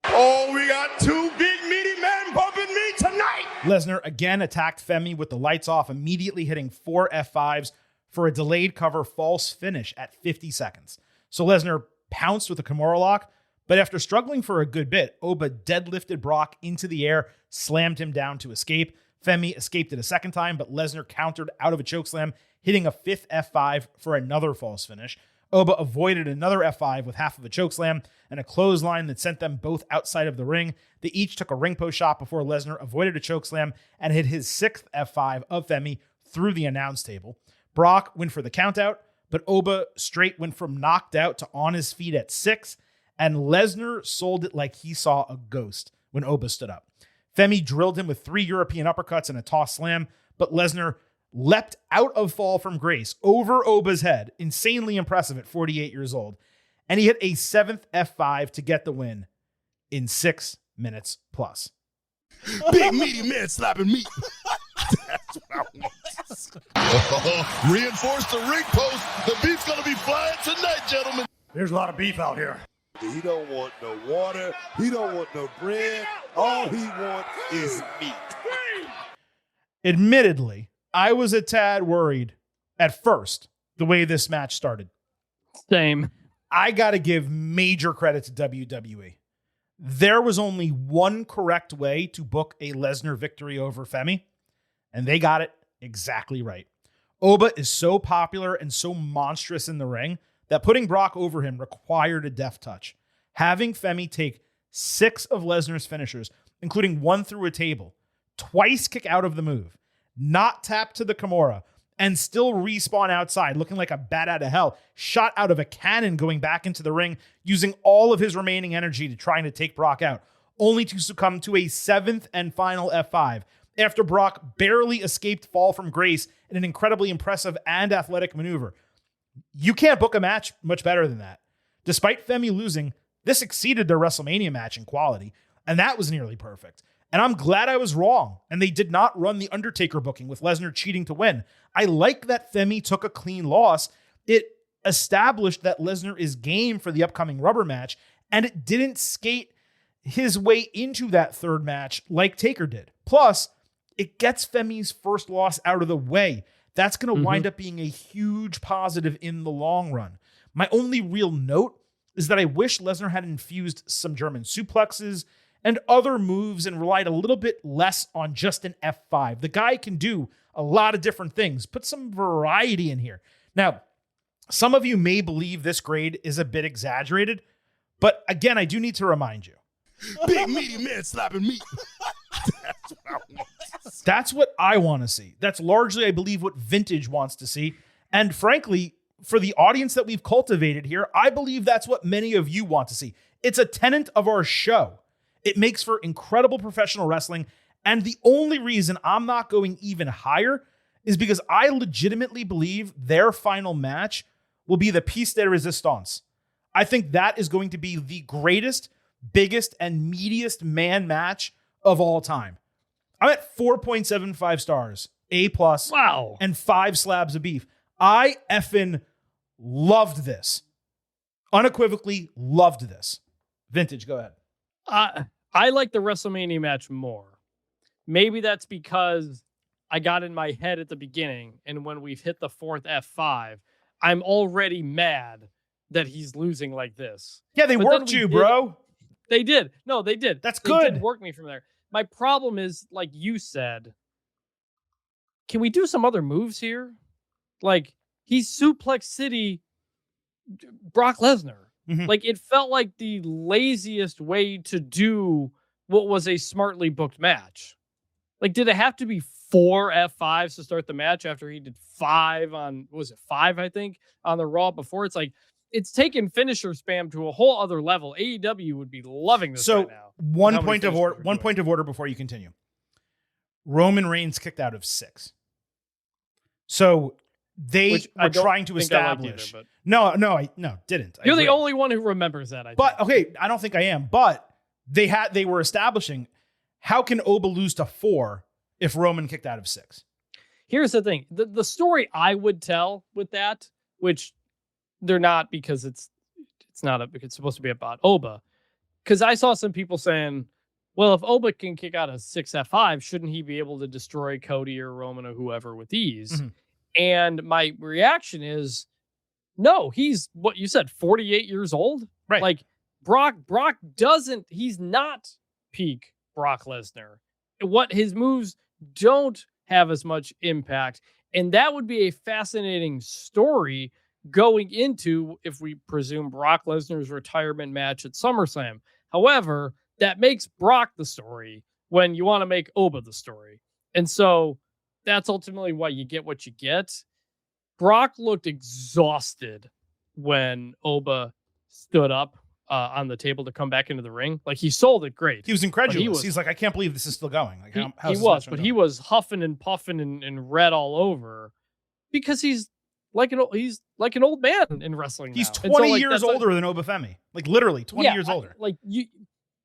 Oh, we got 2 big meaty men bumping me tonight. Lesnar again attacked Femi with the lights off, immediately hitting 4 F5s for a delayed cover false finish at 50 seconds. So Lesnar pounced with a Kimura lock, but after struggling for a good bit, Oba deadlifted Brock into the air, slammed him down to escape. Femi escaped it a second time, but Lesnar countered out of a chokeslam, hitting a 5th F5 for another false finish. Oba avoided another F5 with half of a chokeslam and a clothesline that sent them both outside of the ring. They each took a ring post shot before Lesnar avoided a chokeslam and hit his 6th F5 of Femi through the announce table. Brock went for the countout, but Oba straight went from knocked out to on his feet at 6, and Lesnar sold it like he saw a ghost when Oba stood up. Femi drilled him with 3 European uppercuts and a toss slam, but Lesnar leapt out of fall from grace over Oba's head, insanely impressive at 48 years old, and he hit a 7th F5 to get the win in 6 minutes plus. Big meaty man slapping meat. That's what I want. Reinforce the ring post. The beef's gonna be flying tonight, gentlemen. There's a lot of beef out here. He don't want no water. He don't want no bread. All he wants is meat. Admittedly, I was a tad worried at first the way this match started. Same. I got to give major credit to WWE. There was only one correct way to book a Lesnar victory over Femi, and they got it exactly right. Oba is so popular and so monstrous in the ring that putting Brock over him required a deft touch. Having Femi take 6 of Lesnar's finishers, including 1 through a table, twice kick out of the move, not tap to the Kimura, and still respawn outside, looking like a bat out of hell, shot out of a cannon going back into the ring, using all of his remaining energy to trying to take Brock out, only to succumb to a 7th and final F5 after Brock barely escaped fall from grace in an incredibly impressive and athletic maneuver. You can't book a match much better than that. Despite Femi losing, this exceeded their WrestleMania match in quality, and that was nearly perfect. And I'm glad I was wrong, and they did not run the Undertaker booking with Lesnar cheating to win. I like that Femi took a clean loss. It established that Lesnar is game for the upcoming rubber match, and it didn't skate his way into that third match like Taker did. Plus, it gets Femi's first loss out of the way. That's going to wind up being a huge positive in the long run. My only real note is that I wish Lesnar had infused some German suplexes and other moves and relied a little bit less on just an F5. The guy can do a lot of different things. Put some variety in here. Now, some of you may believe this grade is a bit exaggerated, but again, I do need to remind you. Big meaty man slapping meat. That's what I want. That's what I want to see. That's largely, I believe, what Vintage wants to see. And frankly, for the audience that we've cultivated here, I believe that's what many of you want to see. It's a tenet of our show. It makes for incredible professional wrestling, And the only reason I'm not going even higher is because I legitimately believe their final match will be the piece de resistance. I think that is going to be the greatest, biggest, and meatiest man match of all time. I'm at 4.75 stars, A+, Wow. and 5 slabs of beef. I effing loved this. Unequivocally loved this. Vintage, go ahead. I like the WrestleMania match more. Maybe that's because I got in my head at the beginning, and when we've hit the 4th F5, I'm already mad that he's losing like this. Yeah, they worked you, bro. They did. No, they did. That's They good. did work me from there. My problem is, like you said, can we do some other moves here? Like, he's Suplex City Brock Lesnar. Mhm. Like, it felt like the laziest way to do what was a smartly booked match. Like, did it have to be 4 F5s to start the match after he did 5 on, was it 5, I think, on the Raw before? It's like, it's taken finisher spam to a whole other level. AEW would be loving this right now. One point of order before you continue. Roman Reigns kicked out of 6. So they were trying to establish. Either, No, didn't. You're the only one who remembers that. But okay, I don't think I am. But they were establishing, how can Oba lose to 4 if Roman kicked out of 6? Here's the thing: the story I would tell with that, which they're not, because it's supposed to be about Oba. Because I saw some people saying, well, if Oba can kick out a 6 F5, shouldn't he be able to destroy Cody or Roman or whoever with ease? Mm-hmm. And my reaction is, no, he's, what you said, 48 years old. Right. Like, Brock he's not peak Brock Lesnar. What his moves don't have as much impact. And that would be a fascinating story going into, if we presume, Brock Lesnar's retirement match at SummerSlam. However, that makes Brock the story when you want to make Oba the story. And so that's ultimately why you get what you get. Brock looked exhausted when Oba stood up on the table to come back into the ring. Like, he sold it great. He was incredulous. He's like, I can't believe this is still going. Like, he was huffing and puffing and red all over, because he's like an old man in wrestling. He's now. 20 years older than Oba Femi. Like, literally 20 years older.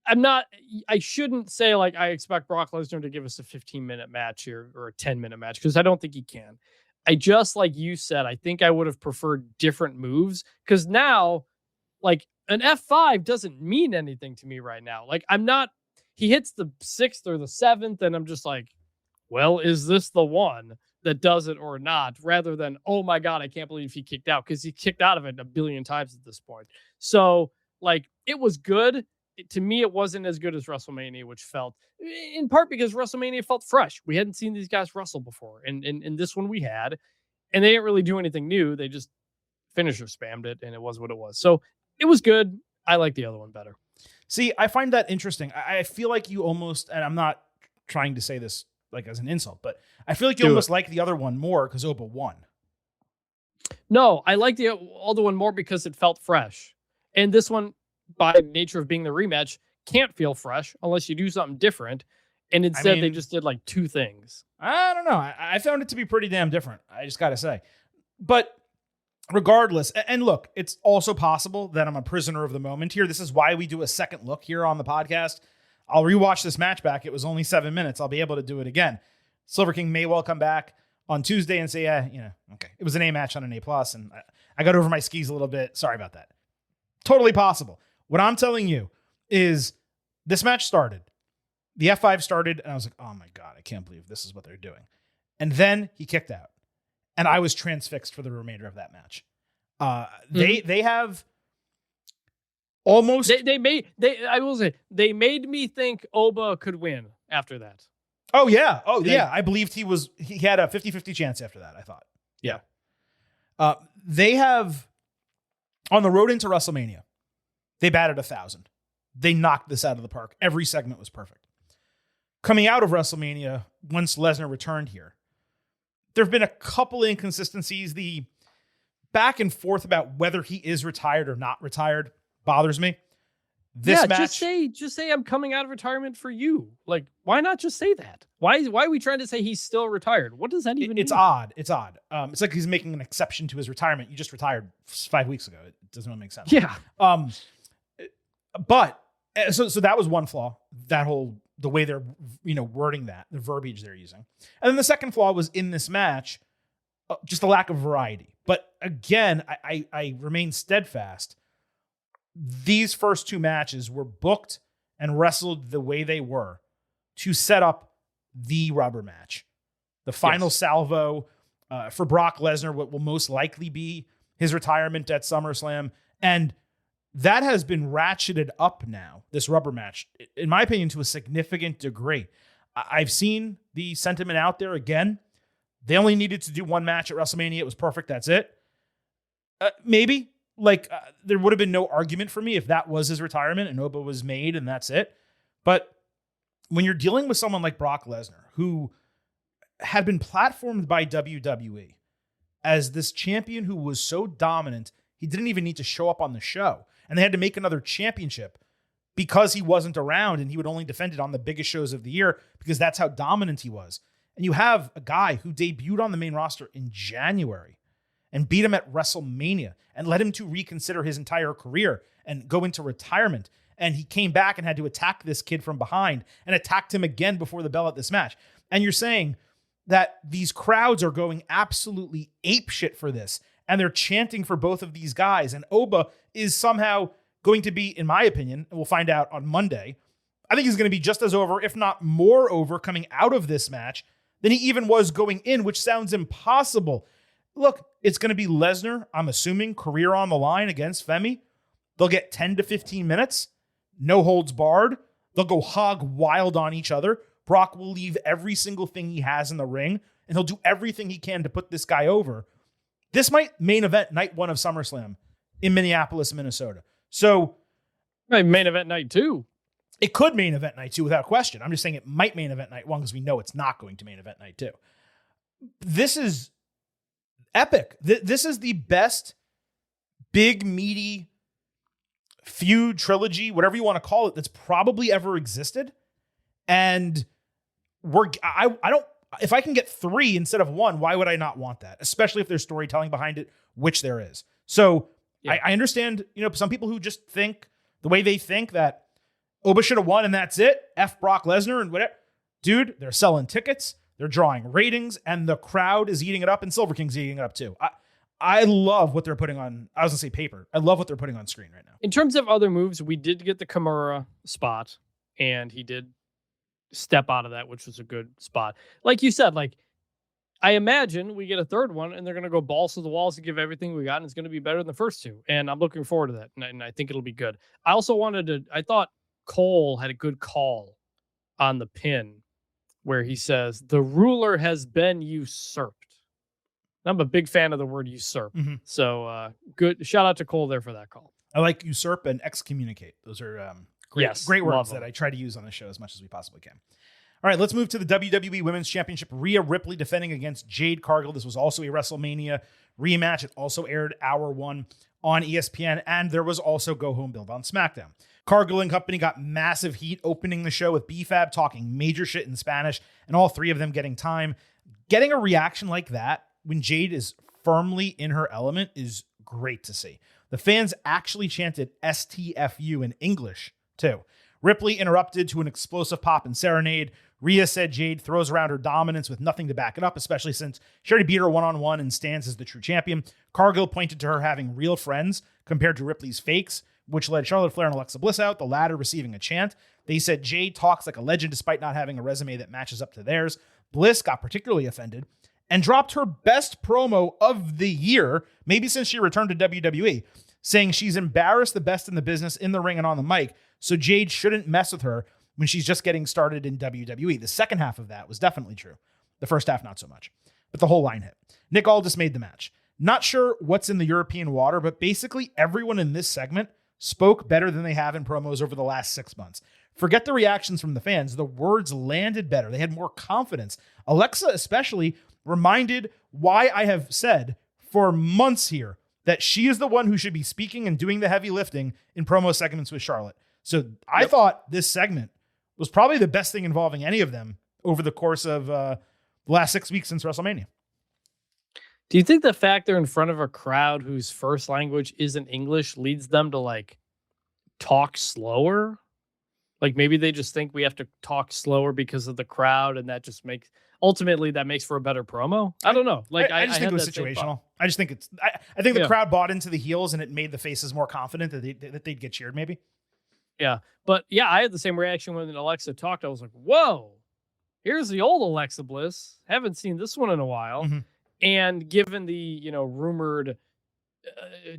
I shouldn't say, like, I expect Brock Lesnar to give us a 15-minute match here or a 10-minute match, because I don't think he can. I just, like you said, I think I would have preferred different moves, because now, like, an F5 doesn't mean anything to me right now. Like, he hits the 6th or the 7th, and I'm just like, well, is this the one that does it or not? Rather than, oh my God, I can't believe he kicked out, because he kicked out of it a billion times at this point. So, like, it was good. To me, it wasn't as good as WrestleMania, which felt, in part because WrestleMania felt fresh. We hadn't seen these guys wrestle before. And in this one we had, and they didn't really do anything new. They just finisher spammed it, and it was what it was. So it was good. I like the other one better. See, I find that interesting. I feel like you almost, and I'm not trying to say this like as an insult, but I feel like you almost like the other one more because Oba won. No, I like the other one more because it felt fresh. And this one, by nature of being the rematch, can't feel fresh unless you do something different. And instead, they just did like 2 things. I don't know. I found it to be pretty damn different, I just got to say. But regardless, and look, it's also possible that I'm a prisoner of the moment here. This is why we do a second look here on the podcast. I'll rewatch this match back. It was only 7 minutes. I'll be able to do it again. Silver King may well come back on Tuesday and say, okay, it was an A match on an A+, and I got over my skis a little bit. Sorry about that. Totally possible. What I'm telling you is this match started. The F5 started, and I was like, oh my God, I can't believe this is what they're doing. And then he kicked out, and I was transfixed for the remainder of that match. They have almost... I will say, they made me think Oba could win after that. Oh, yeah. I believed he had a 50-50 chance after that, I thought. Yeah. They have, on the road into WrestleMania, they batted 1,000. They knocked this out of the park. Every segment was perfect. Coming out of WrestleMania, once Lesnar returned here, there have been a couple inconsistencies. The back and forth about whether he is retired or not retired bothers me. This match, just say I'm coming out of retirement for you. Like, why not just say that? Why are we trying to say he's still retired? What does that even mean? It's odd. It's odd. It's like he's making an exception to his retirement. You just retired 5 weeks ago. It doesn't really make sense. Yeah. But so that was one flaw. The way they're wording that, the verbiage they're using, and then the second flaw was in this match, just a lack of variety. But again, I remain steadfast. These first two matches were booked and wrestled the way they were to set up the rubber match, the final salvo for Brock Lesnar, what will most likely be his retirement at SummerSlam. And that has been ratcheted up now, this rubber match, in my opinion, to a significant degree. I've seen the sentiment out there again. They only needed to do one match at WrestleMania. It was perfect. That's it. Maybe. There would have been no argument for me if that was his retirement and Oba was made and that's it. But when you're dealing with someone like Brock Lesnar, who had been platformed by WWE as this champion who was so dominant, he didn't even need to show up on the show. And they had to make another championship because he wasn't around and he would only defend it on the biggest shows of the year because that's how dominant he was. And you have a guy who debuted on the main roster in January and beat him at WrestleMania and led him to reconsider his entire career and go into retirement. And he came back and had to attack this kid from behind and attacked him again before the bell at this match. And you're saying that these crowds are going absolutely apeshit for this. And they're chanting for both of these guys. And Oba is somehow going to be, in my opinion, and we'll find out on Monday, I think he's going to be just as over, if not more over, coming out of this match than he even was going in, which sounds impossible. Look, it's going to be Lesnar, I'm assuming, career on the line against Femi. They'll get 10 to 15 minutes, no holds barred. They'll go hog wild on each other. Brock will leave every single thing he has in the ring, and he'll do everything he can to put this guy over. This might main event night one of SummerSlam in Minneapolis, Minnesota. So, main event night two. It could main event night two without question. I'm just saying it might main event night one because we know it's not going to main event night two. This is epic. This is the best big, meaty feud, trilogy, whatever you want to call it, that's probably ever existed. And I don't, if I can get 3 instead of 1, why would I not want that? Especially if there's storytelling behind it, which there is. So yeah. I understand, some people who just think the way they think that Oba should have won and that's it. F Brock Lesnar and whatever. Dude, they're selling tickets. They're drawing ratings and the crowd is eating it up and Silver King's eating it up too. I love what they're putting on. I was going to say paper. I love what they're putting on screen right now. In terms of other moves, we did get the Kimura spot and he did step out of that, which was a good spot. Like you said, I imagine we get a third one and they're going to go balls to the walls to give everything we got. And it's going to be better than the first two. And I'm looking forward to that. And I think it'll be good. I also I thought Cole had a good call on the pin where he says, the ruler has been usurped. I'm a big fan of the word usurp. Mm-hmm. So good. Shout out to Cole there for that call. I like usurp and excommunicate. Those are great words that I try to use on the show as much as we possibly can. All right, let's move to the WWE Women's Championship. Rhea Ripley defending against Jade Cargill. This was also a WrestleMania rematch. It also aired hour 1 on ESPN, and there was also Go Home Build on SmackDown. Cargill and company got massive heat opening the show with B-Fab talking major shit in Spanish, and all 3 of them getting time. Getting a reaction like that when Jade is firmly in her element is great to see. The fans actually chanted STFU in English, too. Ripley interrupted to an explosive pop and serenade. Rhea said Jade throws around her dominance with nothing to back it up, especially since she already beat her one-on-one and stands as the true champion. Cargill pointed to her having real friends compared to Ripley's fakes, which led Charlotte Flair and Alexa Bliss out, the latter receiving a chant. They said Jade talks like a legend despite not having a resume that matches up to theirs. Bliss got particularly offended and dropped her best promo of the year, maybe since she returned to WWE, saying she's embarrassed the best in the business in the ring and on the mic, so Jade shouldn't mess with her when she's just getting started in WWE. The second half of that was definitely true. The first half, not so much. But the whole line hit. Nick Aldis made the match. Not sure what's in the European water, but basically everyone in this segment spoke better than they have in promos over the last 6 months. Forget the reactions from the fans. The words landed better. They had more confidence. Alexa especially reminded why I have said for months here that she is the one who should be speaking and doing the heavy lifting in promo segments with Charlotte. So I thought this segment was probably the best thing involving any of them over the course of the last 6 weeks since WrestleMania. Do you think the fact they're in front of a crowd whose first language isn't English leads them to like talk slower? Like maybe they just think we have to talk slower because of the crowd, and that just makes for a better promo. I don't know. Like I just think it was situational. I just think I think the crowd bought into the heels, and it made the faces more confident that they'd get cheered. Maybe. Yeah, but yeah, I had the same reaction when Alexa talked. I was like, "Whoa, here's the old Alexa Bliss. Haven't seen this one in a while." Mm-hmm. And given the rumored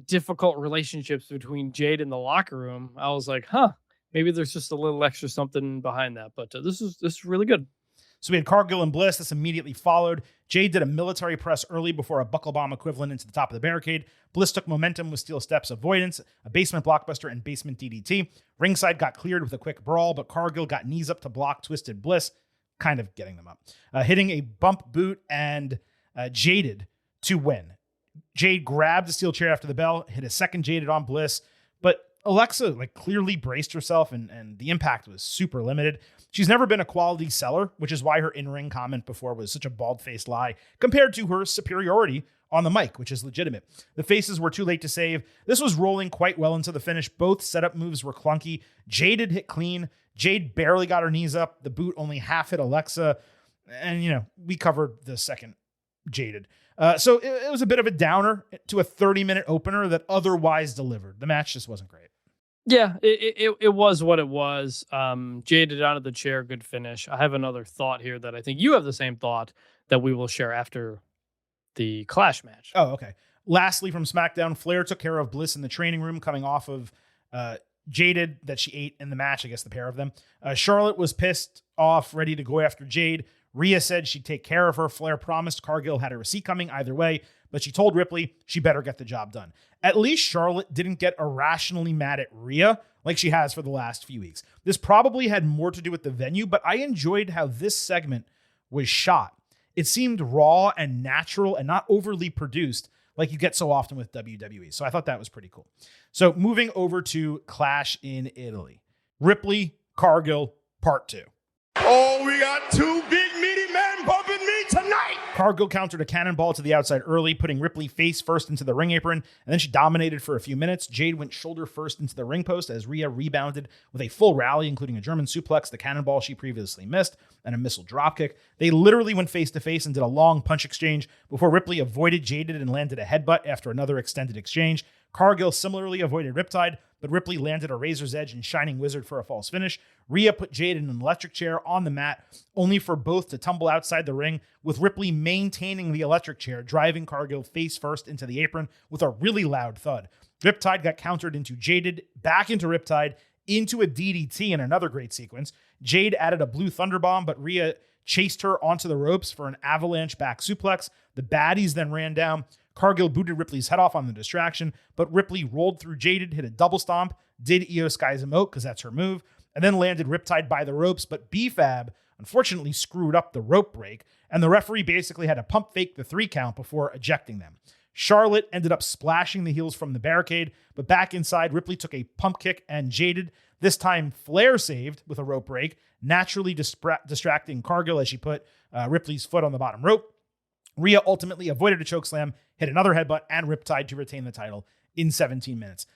difficult relationships between Jade and the locker room, I was like, "Huh, maybe there's just a little extra something behind that." But this is really good. So we had Cargill and Bliss. This immediately followed. Jade did a military press early before a buckle bomb equivalent into the top of the barricade. Bliss took momentum with steel steps avoidance, a basement blockbuster, and basement DDT. Ringside got cleared with a quick brawl, but Cargill got knees up to block twisted Bliss, kind of getting them up. Hitting a bump boot and Jaded to win. Jade grabbed a steel chair after the bell, hit a second Jaded on Bliss, but Alexa clearly braced herself, and the impact was super limited. She's never been a quality seller, which is why her in-ring comment before was such a bald-faced lie compared to her superiority on the mic, which is legitimate. The faces were too late to save. This was rolling quite well into the finish. Both setup moves were clunky. Jaded hit clean. Jade barely got her knees up. The boot only half hit Alexa. And, we covered the second Jaded. So it was a bit of a downer to a 30-minute opener that otherwise delivered. The match just wasn't great. Yeah, it was what it was. Jaded onto the chair, good finish. I have another thought here that I think you have the same thought that we will share after the Clash match. Oh, okay. Lastly, from SmackDown, Flair took care of Bliss in the training room coming off of Jaded that she ate in the match, I guess the pair of them. Charlotte was pissed off, ready to go after Jade. Rhea said she'd take care of her. Flair promised Cargill had a receipt coming either way, but she told Ripley she better get the job done. At least Charlotte didn't get irrationally mad at Rhea like she has for the last few weeks. This probably had more to do with the venue, but I enjoyed how this segment was shot. It seemed raw and natural and not overly produced like you get so often with WWE. So I thought that was pretty cool. So moving over to Clash in Italy. Ripley, Cargill, part 2. Oh, we got two big meaty men bumping me tonight. Cargill countered a cannonball to the outside early, putting Ripley face first into the ring apron, and then she dominated for a few minutes. Jade went shoulder first into the ring post as Rhea rebounded with a full rally, including a German suplex, the cannonball she previously missed, and a missile dropkick. They literally went face to face and did a long punch exchange before Ripley avoided Jaded and landed a headbutt after another extended exchange. Cargill similarly avoided Riptide, but Ripley landed a Razor's Edge and Shining Wizard for a false finish. Rhea put Jade in an electric chair on the mat, only for both to tumble outside the ring, with Ripley maintaining the electric chair, driving Cargill face first into the apron with a really loud thud. Riptide got countered into Jaded, back into Riptide, into a DDT in another great sequence. Jade added a blue thunderbomb, but Rhea chased her onto the ropes for an avalanche back suplex. The baddies then ran down. Cargill booted Ripley's head off on the distraction, but Ripley rolled through Jaded, hit a double stomp, did Io Sky's emote because that's her move, and then landed Riptide by the ropes, but B-Fab unfortunately screwed up the rope break, and the referee basically had to pump fake the 3 count before ejecting them. Charlotte ended up splashing the heels from the barricade, but back inside, Ripley took a pump kick and Jaded. This time, Flair saved with a rope break, naturally distracting Cargill as she put Ripley's foot on the bottom rope. Rhea ultimately avoided a chokeslam, hit another headbutt, and Riptide to retain the title in 17 minutes.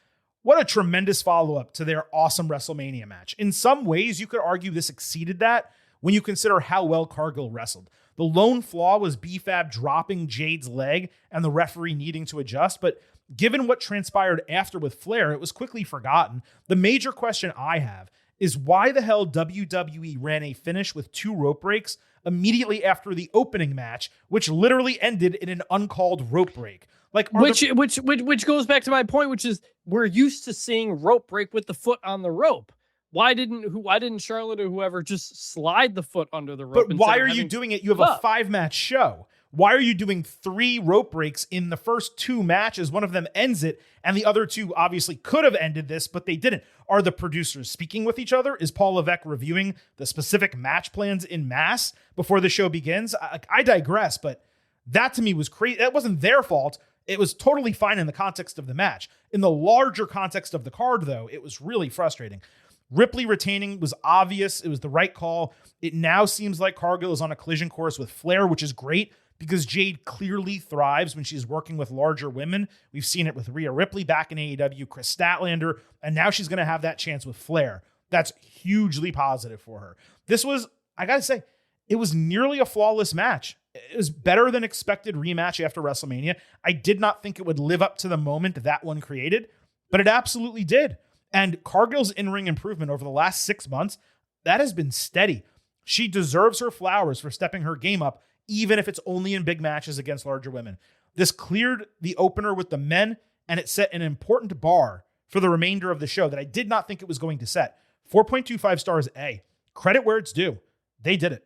What a tremendous follow-up to their awesome WrestleMania match. In some ways, you could argue this exceeded that when you consider how well Cargill wrestled. The lone flaw was B-Fab dropping Jade's leg and the referee needing to adjust, but given what transpired after with Flair, it was quickly forgotten. The major question I have is why the hell WWE ran a finish with 2 rope breaks immediately after the opening match, which literally ended in an uncalled rope break. Which goes back to my point, which is we're used to seeing rope break with the foot on the rope. Why didn't Charlotte or whoever just slide the foot under the rope? But why are you doing it? You have a 5-match show. Why are you doing 3 rope breaks in the first 2 matches? One of them ends it, and the other 2 obviously could have ended this, but they didn't. Are the producers speaking with each other? Is Paul Levesque reviewing the specific match plans in mass before the show begins? I digress, but that to me was crazy. That wasn't their fault. It was totally fine in the context of the match. In the larger context of the card, though, it was really frustrating. Ripley retaining was obvious. It was the right call. It now seems like Cargill is on a collision course with Flair, which is great because Jade clearly thrives when she's working with larger women. We've seen it with Rhea Ripley back in AEW, Chris Statlander, and now she's going to have that chance with Flair. That's hugely positive for her. This was, I got to say, it was nearly a flawless match. It was better than expected rematch after WrestleMania. I did not think it would live up to the moment that one created, but it absolutely did. And Cargill's in-ring improvement over the last 6 months, that has been steady. She deserves her flowers for stepping her game up, even if it's only in big matches against larger women. This cleared the opener with the men, and it set an important bar for the remainder of the show that I did not think it was going to set. 4.25 stars A. Credit where it's due. They did it.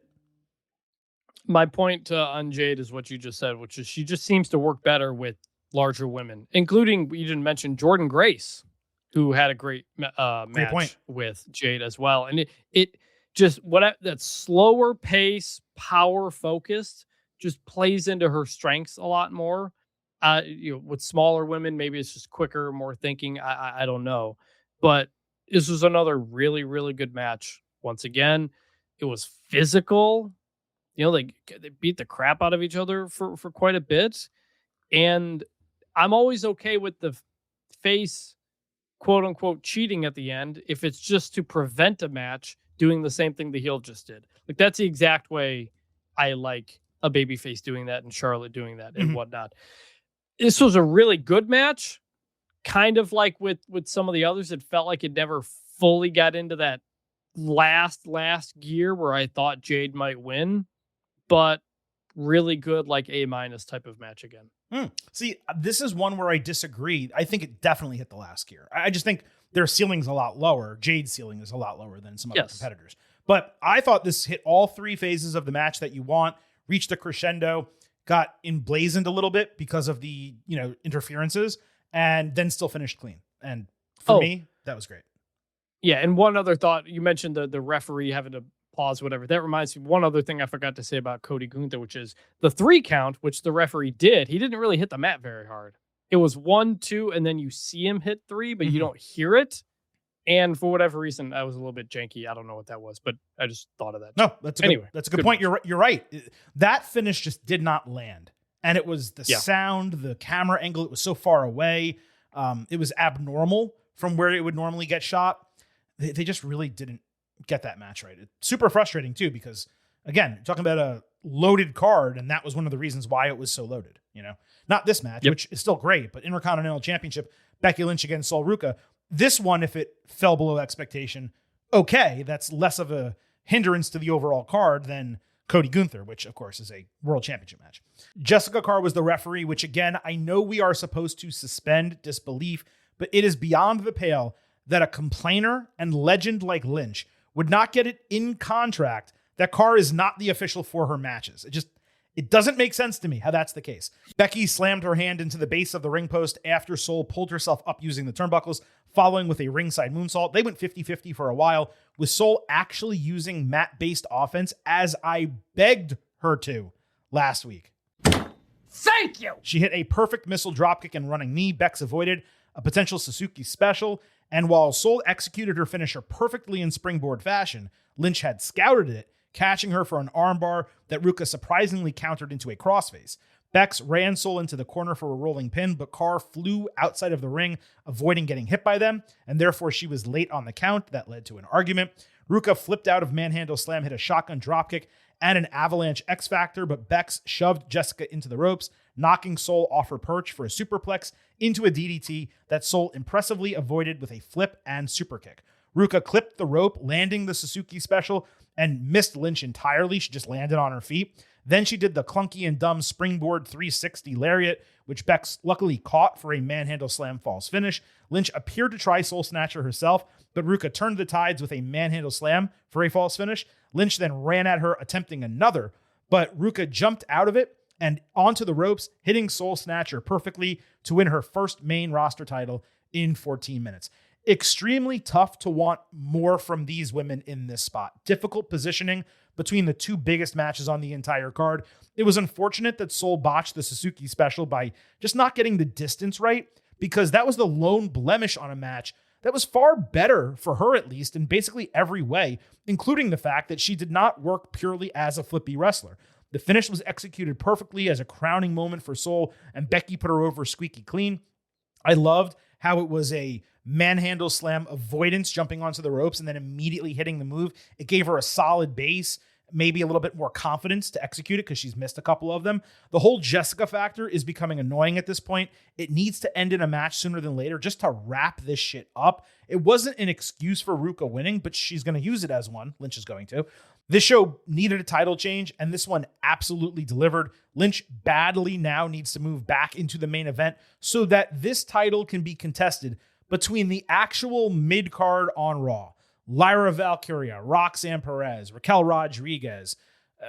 My point on Jade is what you just said, which is she just seems to work better with larger women, including, you didn't mention, Jordan Grace, who had a great match with Jade as well. And it just, that slower pace, power focused, just plays into her strengths a lot more. With smaller women, maybe it's just quicker, more thinking. I don't know. But this was another really, really good match. Once again, it was physical. They beat the crap out of each other for quite a bit. And I'm always okay with the face, quote unquote, cheating at the end if it's just to prevent a match doing the same thing the heel just did. Like, that's the exact way I like a babyface doing that and Charlotte doing that and whatnot. This was a really good match. Kind of like with some of the others, it felt like it never fully got into that last gear where I thought Jade might win, but really good, like A- type of match again. See, this is one where I disagree. I think it definitely hit the last gear. I just think their ceiling's a lot lower. Jade's ceiling is a lot lower than some other competitors. But I thought this hit all three phases of the match that you want, reached a crescendo, got emblazoned a little bit because of the, interferences, and then still finished clean. And for me, that was great. Yeah, and one other thought, you mentioned the referee having to pause, whatever. That reminds me of one other thing I forgot to say about Cody Gunther, which is the 3 count, which the referee did. He didn't really hit the mat very hard. It was 1, 2, and then you see him hit 3, but you don't hear it. And for whatever reason, I was a little bit janky. I don't know what that was, but I just thought of that. No, that's a good point. You're right. That finish just did not land. And it was the sound, the camera angle. It was so far away. It was abnormal from where it would normally get shot. They just really didn't get that match right. It's super frustrating too, because again, you're talking about a loaded card, and that was one of the reasons why it was so loaded. Not this match, which is still great, but Intercontinental Championship, Becky Lynch against Sol Ruca. This one, if it fell below expectation, okay, that's less of a hindrance to the overall card than Cody Gunther, which of course is a world championship match. Jessica Carr was the referee, which again, I know we are supposed to suspend disbelief, but it is beyond the pale that a complainer and legend like Lynch would not get it in contract that Carr is not the official for her matches. It doesn't make sense to me how that's the case. Becky slammed her hand into the base of the ring post after Sol pulled herself up using the turnbuckles, following with a ringside moonsault. They went 50-50 for a while, with Sol actually using mat-based offense as I begged her to last week. Thank you! She hit a perfect missile dropkick and running knee. Bex avoided a potential Suzuki special, and while Sol executed her finisher perfectly in springboard fashion, Lynch had scouted it, catching her for an armbar that Ruca surprisingly countered into a crossface. Bex ran Sol into the corner for a rolling pin, but Carr flew outside of the ring, avoiding getting hit by them, and therefore she was late on the count. That led to an argument. Ruca flipped out of manhandle slam, hit a shotgun dropkick and an avalanche X-Factor, but Bex shoved Jessica into the ropes, knocking Sol off her perch for a superplex into a DDT that Sol impressively avoided with a flip and superkick. Ruca clipped the rope, landing the Suzuki special, and missed Lynch entirely. She just landed on her feet. Then she did the clunky and dumb springboard 360 lariat, which Bex luckily caught for a manhandle slam falls finish. Lynch appeared to try Soul Snatcher herself, but Ruca turned the tides with a manhandle slam for a false finish. Lynch then ran at her, attempting another, but Ruca jumped out of it and onto the ropes, hitting Soul Snatcher perfectly to win her first main roster title in 14 minutes. Extremely tough to want more from these women in this spot. Difficult positioning between the two biggest matches on the entire card. It was unfortunate that Sol botched the Suzuki special by just not getting the distance right, because that was the lone blemish on a match that was far better for her, at least in basically every way, including the fact that she did not work purely as a flippy wrestler. The finish was executed perfectly as a crowning moment for Sol, and Becky put her over squeaky clean. I loved how it was a manhandle slam avoidance, jumping onto the ropes and then immediately hitting the move. It gave her a solid base, maybe a little bit more confidence to execute it because she's missed a couple of them. The whole Jessica factor is becoming annoying at this point. It needs to end in a match sooner than later just to wrap this shit up. It wasn't an excuse for Ruka winning, but she's going to use it as one. Lynch is going to. This show needed a title change, and this one absolutely delivered. Lynch badly now needs to move back into the main event so that this title can be contested between the actual mid-card on Raw. Lyra Valkyria, Roxanne Perez, Raquel Rodriguez,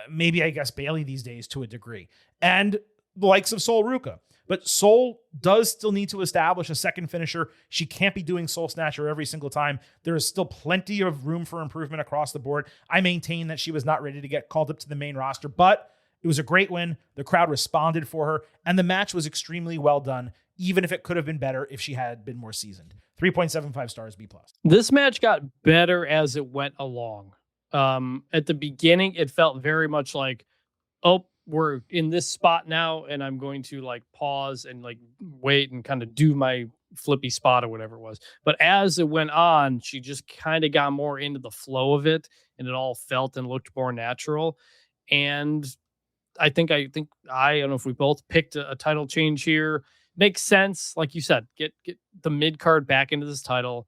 maybe I guess Bayley these days to a degree, and the likes of Sol Ruka. But Sol does still need to establish a second finisher. She can't be doing Soul Snatcher every single time. There is still plenty of room for improvement across the board. I maintain that she was not ready to get called up to the main roster, but it was a great win. The crowd responded for her, and the match was extremely well done, even if it could have been better if she had been more seasoned. 3.75 stars, B+. This match got better as it went along. At the beginning, it felt very much like, oh, we're in this spot now, and I'm going to like pause and like wait and kind of do my flippy spot or whatever it was. But as it went on, she just kind of got more into the flow of it, and it all felt and looked more natural. And I think I don't know if we both picked a title change here. Makes sense. Like you said, get the mid card back into this title.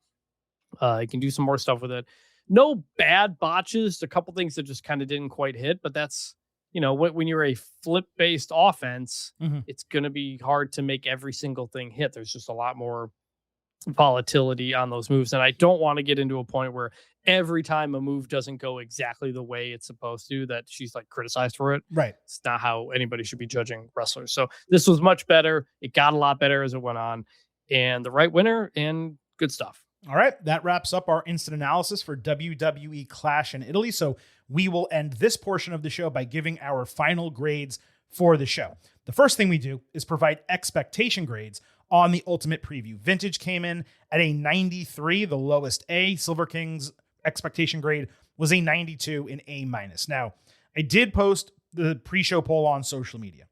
You can do some more stuff with it. No bad botches. A couple things that just kind of didn't quite hit, but that's, you know, when you're a flip based offense, it's going to be hard to make every single thing hit. There's just a lot more volatility on those moves. And I don't want to get into a point where every time a move doesn't go exactly the way it's supposed to, that she's like criticized for it. Right. It's not how anybody should be judging wrestlers. So this was much better. It got a lot better as it went on, and the right winner and good stuff. All right. That wraps up our instant analysis for WWE Clash in Italy. So we will end this portion of the show by giving our final grades for the show. The first thing we do is provide expectation grades on the Ultimate Preview. Vintage came in at a 93, the lowest A. Silver King's expectation grade was a 92 in A-. Now, I did post the pre-show poll on social media.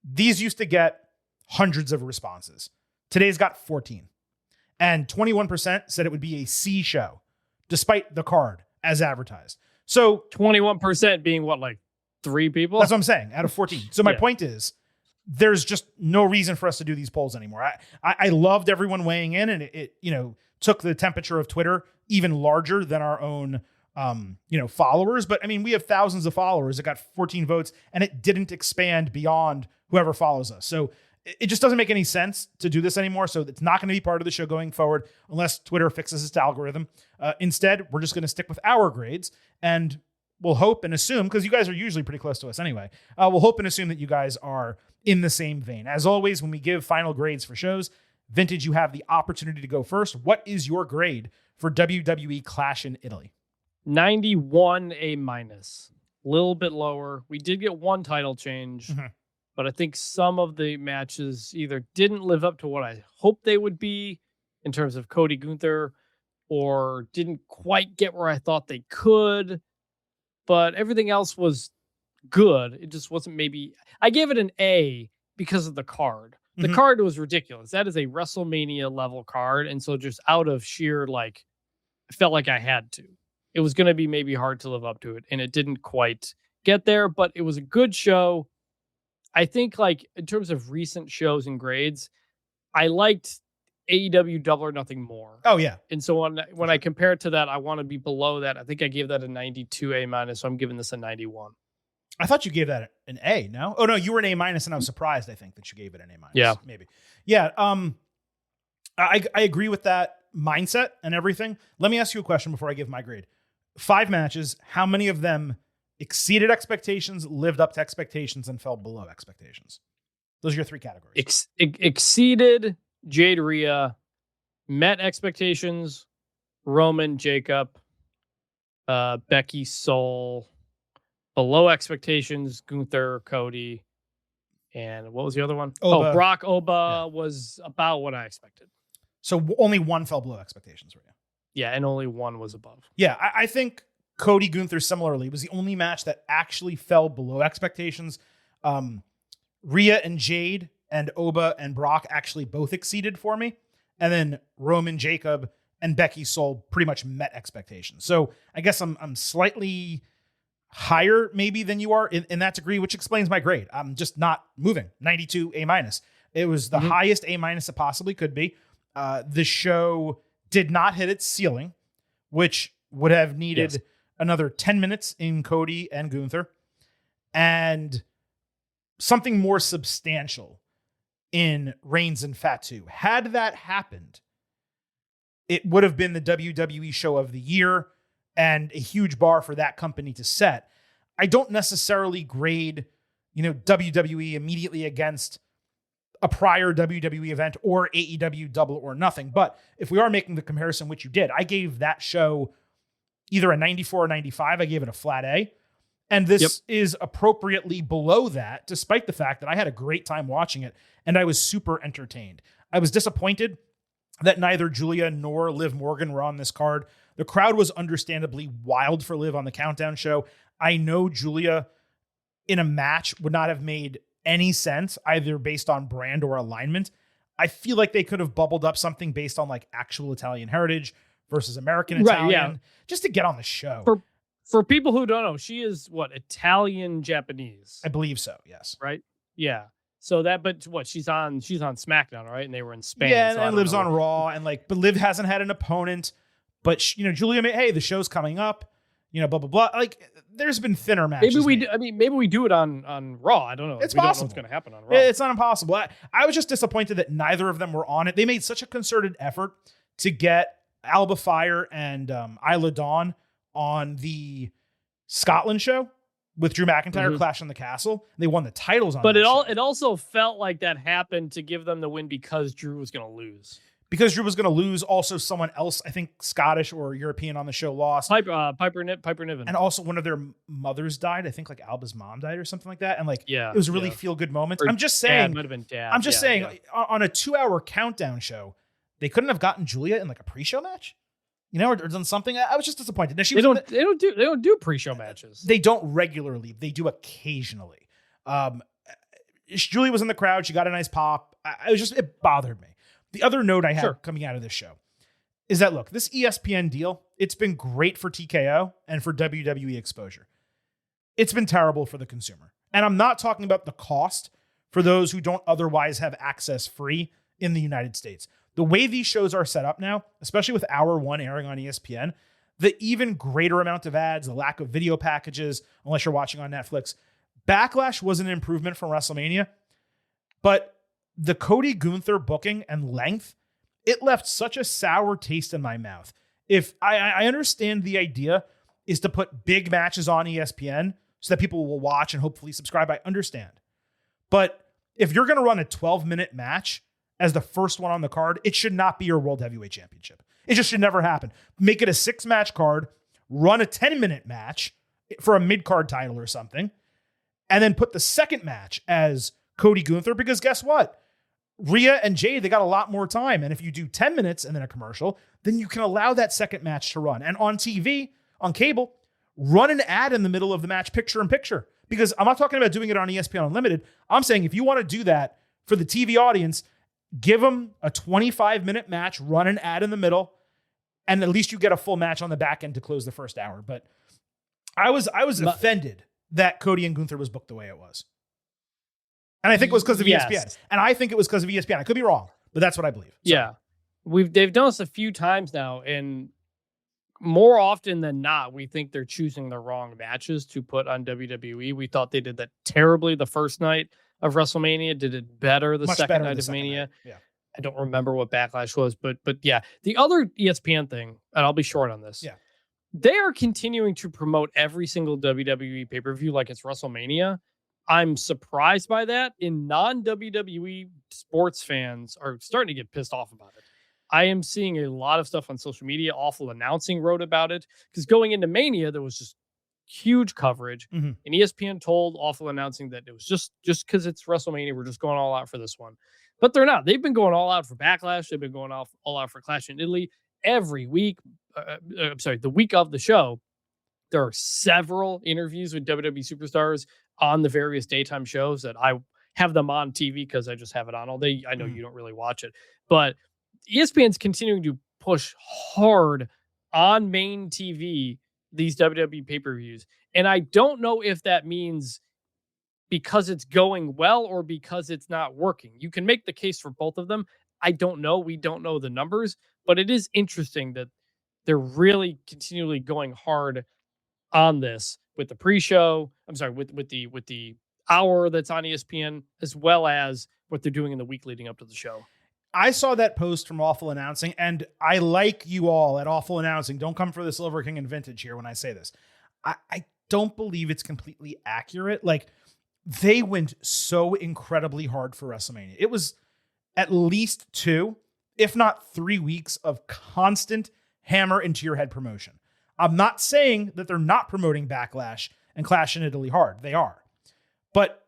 These used to get hundreds of responses. Today's got 14. And 21% said it would be a C show, despite the card as advertised. So 21% being what, like 3 people? That's what I'm saying, out of 14. So my point is, there's just no reason for us to do these polls anymore. I loved everyone weighing in, and it took the temperature of Twitter even larger than our own followers. But I mean, we have thousands of followers. It got 14 votes, and it didn't expand beyond whoever follows us. So it just doesn't make any sense to do this anymore. So it's not going to be part of the show going forward unless Twitter fixes its algorithm. Instead, we're just going to stick with our grades, and we'll hope and assume, because you guys are usually pretty close to us anyway, we'll hope and assume that you guys are in the same vein. As always, when we give final grades for shows, Vintage, you have the opportunity to go first. What is your grade for WWE Clash in Italy? 91 A-. Little bit lower. We did get one title change, but I think some of the matches either didn't live up to what I hoped they would be in terms of Cody Gunther, or didn't quite get where I thought they could. But everything else was good. It just wasn't maybe... I gave it an A because of the card. The card was ridiculous. That is a WrestleMania level card. And so just out of sheer, like, I felt like I had to. It was going to be maybe hard to live up to it. And it didn't quite get there, but it was a good show. I think, like, in terms of recent shows and grades, I liked AEW Double or Nothing more. Oh, yeah. And so when I compare it to that, I want to be below that. I think I gave that a 92 A-, so I'm giving this a 91. I thought you gave that an A, no? Oh, no, you were an A-, and I was surprised, I think, that you gave it an A-. Yeah. Maybe. Yeah, I agree with that mindset and everything. Let me ask you a question before I give my grade. 5 matches, how many of them exceeded expectations, lived up to expectations, and fell below expectations? Those are your 3 categories. Exceeded, Jade Rhea, met expectations, Roman, Jacob, Becky, Sol, below expectations, Gunther, Cody, and what was the other one? Oba. Brock Oba was about what I expected. So only one fell below expectations for you. Yeah, and only one was above. Yeah, I think Cody Gunther similarly was the only match that actually fell below expectations. Rhea and Jade and Oba and Brock actually both exceeded for me. And then Roman, Jacob, and Becky Soul pretty much met expectations. So I guess I'm slightly higher maybe than you are in that degree, which explains my grade. I'm just not moving. 92 A-. It was the highest A- it possibly could be. The show did not hit its ceiling, which would have needed another 10 minutes in Cody and Gunther, and something more substantial in Reigns and Fatu. Had that happened, it would have been the WWE show of the year and a huge bar for that company to set. I don't necessarily grade, WWE immediately against a prior WWE event or AEW Double or Nothing. But if we are making the comparison, which you did, I gave that show either a 94 or 95. I gave it a flat A. And this is appropriately below that, despite the fact that I had a great time watching it and I was super entertained. I was disappointed that neither Julia nor Liv Morgan were on this card. The crowd was understandably wild for Liv on the Countdown show. I know Julia in a match would not have made any sense, either based on brand or alignment. I feel like they could have bubbled up something based on like actual Italian heritage versus American Italian, just to get on the show. For people who don't know, she is Italian Japanese. I believe so. Yes. Right. Yeah. So that, but she's on SmackDown, right? And they were in Spain. Yeah, so and Liv's on Raw, and but Liv hasn't had an opponent. But Julia, hey, the show's coming up. Blah blah blah. Like, there's been thinner matches. Maybe we do it on Raw. I don't know. It's possible. possible. Don't know what's going to happen on Raw. It's not impossible. I was just disappointed that neither of them were on it. They made such a concerted effort to get Alba Fire and Isla Dawn on the Scotland show with Drew McIntyre, Clash in the Castle. They won the titles on. But it also felt like that happened to give them the win because Drew was going to lose. Because Drew was going to lose, also someone else, I think Scottish or European on the show lost. Piper Niven. And also one of their mothers died. I think like Alba's mom died or something like that. And it was a really feel-good moment. I'm just saying. Might have been dad. I'm just saying, on a 2-hour Countdown show, they couldn't have gotten Julia in like a pre-show match, or done something. I was just disappointed. Now, they don't do pre-show matches. They don't regularly. They do occasionally. Julia was in the crowd. She got a nice pop. It bothered me. The other note I had coming out of this show is that, look, this ESPN deal, it's been great for TKO and for WWE exposure. It's been terrible for the consumer. And I'm not talking about the cost for those who don't otherwise have access free in the United States. The way these shows are set up now, especially with Hour 1 airing on ESPN, the even greater amount of ads, the lack of video packages, unless you're watching on Netflix, Backlash was an improvement from WrestleMania, but the Cody Gunther booking and length, it left such a sour taste in my mouth. If I understand the idea is to put big matches on ESPN so that people will watch and hopefully subscribe, I understand. But if you're going to run a 12-minute match as the first one on the card, it should not be your World Heavyweight Championship. It just should never happen. Make it a 6-match card, run a 10-minute match for a mid-card title or something, and then put the second match as Cody Gunther, because guess what? Rhea and Jade, they got a lot more time. And if you do 10 minutes and then a commercial, then you can allow that second match to run. And on TV, on cable, run an ad in the middle of the match, picture in picture. Because I'm not talking about doing it on ESPN Unlimited. I'm saying if you want to do that for the TV audience, give them a 25-minute match, run an ad in the middle, and at least you get a full match on the back end to close the first hour. But I was offended that Cody and Gunther was booked the way it was. And I think it was because of ESPN. And I think it was because of ESPN. I could be wrong, but that's what I believe. So. Yeah. They've done this a few times now, and more often than not, we think they're choosing the wrong matches to put on WWE. We thought they did that terribly the first night of WrestleMania, did it better the second night of Mania. Yeah. I don't remember what Backlash was, but yeah. The other ESPN thing, and I'll be short on this. Yeah. They are continuing to promote every single WWE pay-per-view like it's WrestleMania. I'm surprised by that. And non-WWE sports fans are starting to get pissed off about it. I am seeing a lot of stuff on social media. Awful Announcing wrote about it because going into Mania, there was just huge coverage. Mm-hmm. And ESPN told Awful Announcing that it was just because it's WrestleMania, we're just going all out for this one. but they're not. They've been going all out for Backlash. They've been going all out for Clash in Italy every week. The week of the show, there are several interviews with WWE superstars on the various daytime shows that I have them on TV because I just have it on all day. I know you don't really watch it, but ESPN's continuing to push hard on main TV these WWE pay-per-views. And I don't know if that means because it's going well or because it's not working. You can make the case for both of them. I don't know. We don't know the numbers, but it is interesting that they're really continually going hard on this with the pre-show. I'm sorry, with the hour that's on ESPN, as well as what they're doing in the week leading up to the show. I saw that post from Awful Announcing, and I like you all at Awful Announcing. Don't come for the Silver King and Vintage here when I say this. I don't believe it's completely accurate. Like, they went so incredibly hard for WrestleMania. It was at least 2, if not 3 weeks of constant hammer into your head promotion. I'm not saying that they're not promoting Backlash and Clash in Italy hard. They are. But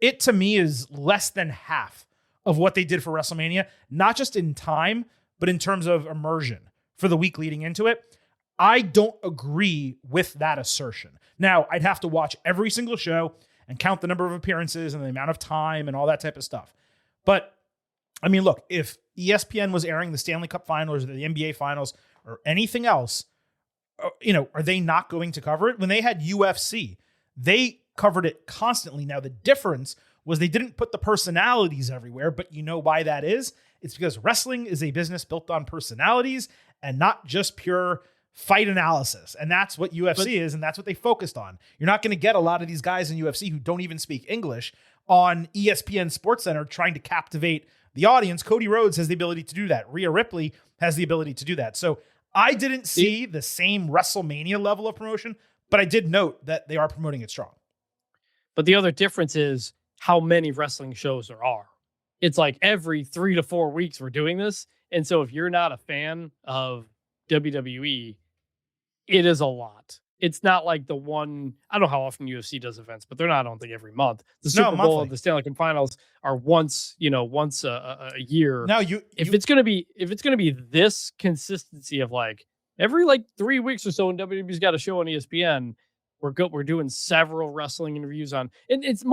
it, to me, is less than half of what they did for WrestleMania, not just in time, but in terms of immersion for the week leading into it. I don't agree with that assertion. Now, I'd have to watch every single show and count the number of appearances and the amount of time and all that type of stuff. But, I mean, look, if ESPN was airing the Stanley Cup Finals or the NBA Finals or anything else, are they not going to cover it? When they had UFC, they covered it constantly. Now, the difference was they didn't put the personalities everywhere, but you know why that is? It's because wrestling is a business built on personalities and not just pure fight analysis. And that's what UFC is, and that's what they focused on. You're not going to get a lot of these guys in UFC who don't even speak English on ESPN SportsCenter trying to captivate the audience. Cody Rhodes has the ability to do that. Rhea Ripley has the ability to do that. So I didn't see the same WrestleMania level of promotion, but I did note that they are promoting it strong. But the other difference is how many wrestling shows there are. It's like every 3 to 4 weeks we're doing this. And so if you're not a fan of WWE, it is a lot. It's not like the one, I don't know how often UFC does events, but they're not, I don't think, every month. The Super Bowl and the Stanley Cup Finals are once a year. Now if it's gonna be this consistency of like every 3 weeks or so, and WWE's got a show on ESPN, we're doing several wrestling interviews on, and it's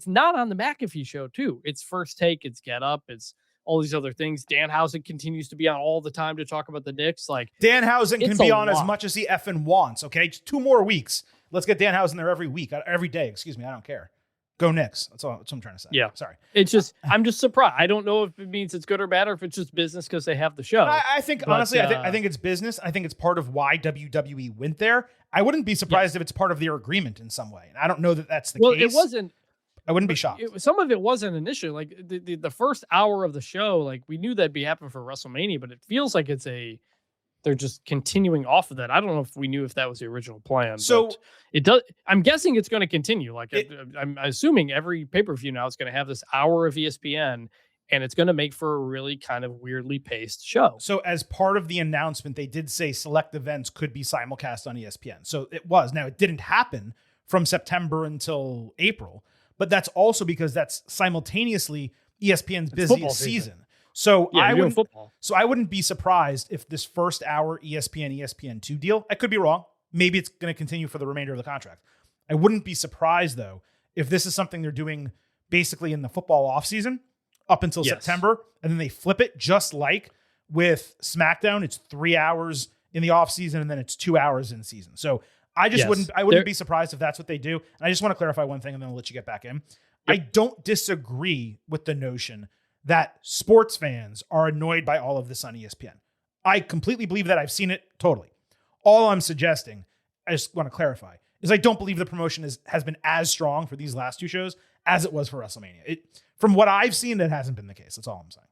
not on the McAfee show too. It's First Take, it's Get Up, it's all these other things. Danhausen continues to be on all the time to talk about the Knicks. Like, Danhausen can be on as much as he effing wants. Okay, just 2 more weeks. Let's get Danhausen there every week, every day. Excuse me, I don't care. Go Knicks. That's what I'm trying to say. Yeah, sorry. It's just I'm just surprised. I don't know if it means it's good or bad, or if it's just business because they have the show. I think honestly, I think it's business. I think it's part of why WWE went there. I wouldn't be surprised if it's part of their agreement in some way. And I don't know that that's the case. Well, it wasn't. I wouldn't be shocked. Some of it wasn't initially. Like the first hour of the show, like we knew that'd be happening for WrestleMania, but it feels like they're just continuing off of that. I don't know if we knew if that was the original plan. So but it does. I'm guessing it's going to continue. Like I'm assuming every pay-per-view now is going to have this hour of ESPN, and it's going to make for a really kind of weirdly paced show. So as part of the announcement, they did say select events could be simulcast on ESPN. So it was. Now, it didn't happen from September until April, but that's also because that's simultaneously ESPN's busiest season. So yeah, I wouldn't be surprised if this first hour ESPN2 deal, I could be wrong. Maybe it's going to continue for the remainder of the contract. I wouldn't be surprised though, if this is something they're doing basically in the football offseason up until September, and then they flip it just like with SmackDown. It's 3 hours in the offseason and then it's 2 hours in season. So I wouldn't be surprised if that's what they do. And I just want to clarify one thing and then I'll let you get back in. Yep. I don't disagree with the notion that sports fans are annoyed by all of this on ESPN. I completely believe that. I've seen it totally. All I'm suggesting, I just want to clarify, is I don't believe the promotion has been as strong for these last 2 shows as it was for WrestleMania. From what I've seen, that hasn't been the case. That's all I'm saying.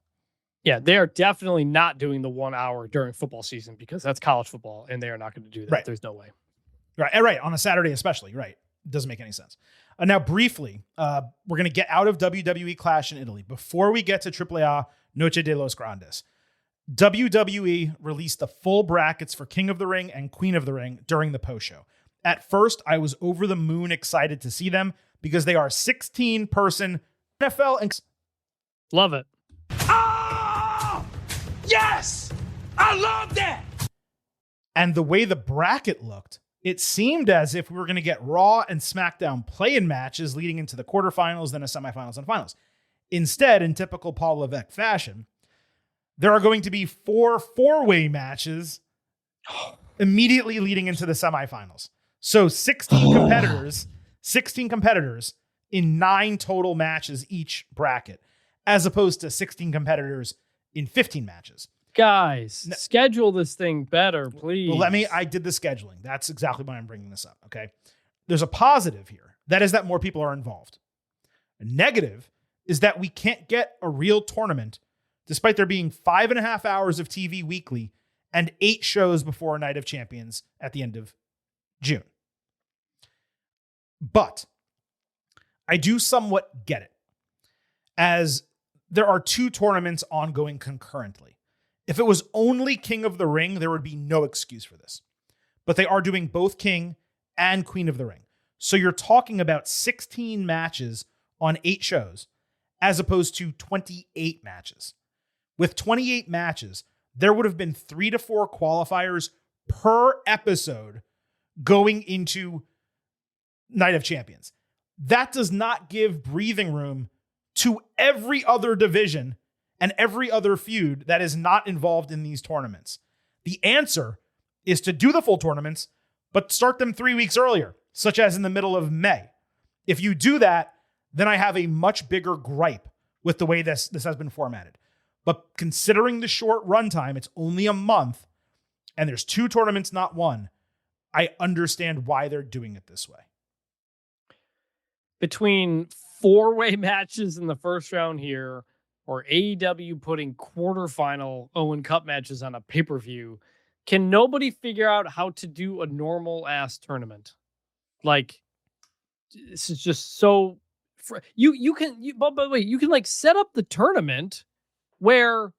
Yeah, they are definitely not doing the 1 hour during football season because that's college football and they are not going to do that. Right. There's no way. Right. On a Saturday, especially. Right. Doesn't make any sense. Now, briefly, we're going to get out of WWE Clash in Italy. Before we get to AAA Noche de los Grandes, WWE released the full brackets for King of the Ring and Queen of the Ring during the post-show. At first, I was over the moon excited to see them because they are 16-person NFL and love it. Yes! I love that! And the way the bracket looked, it seemed as if we were going to get Raw and SmackDown play-in matches leading into the quarterfinals, then a semifinals and finals. Instead, in typical Paul Levesque fashion, there are going to be 4 four-way matches immediately leading into the semifinals. So 16 competitors in 9 total matches each bracket, as opposed to 16 competitors in 15 matches. Guys, schedule this thing better, please. Well, I did the scheduling. That's exactly why I'm bringing this up, okay? There's a positive here. That is that more people are involved. A negative is that we can't get a real tournament despite there being 5.5 hours of TV weekly and 8 shows before Night of Champions at the end of June. But I do somewhat get it, as there are 2 tournaments ongoing concurrently. If it was only King of the Ring, there would be no excuse for this. But they are doing both King and Queen of the Ring. So you're talking about 16 matches on 8 shows, as opposed to 28 matches. With 28 matches, there would have been 3 to 4 qualifiers per episode going into Night of Champions. That does not give breathing room to every other division and every other feud that is not involved in these tournaments. The answer is to do the full tournaments, but start them 3 weeks earlier, such as in the middle of May. If you do that, then I have a much bigger gripe with the way this has been formatted. But considering the short runtime, it's only a month, and there's 2 tournaments, not 1, I understand why they're doing it this way. Between 4-way matches in the first round here, or AEW putting quarterfinal Owen Cup matches on a pay-per-view, can nobody figure out how to do a normal ass tournament? Like, this is just so you can like set up the tournament where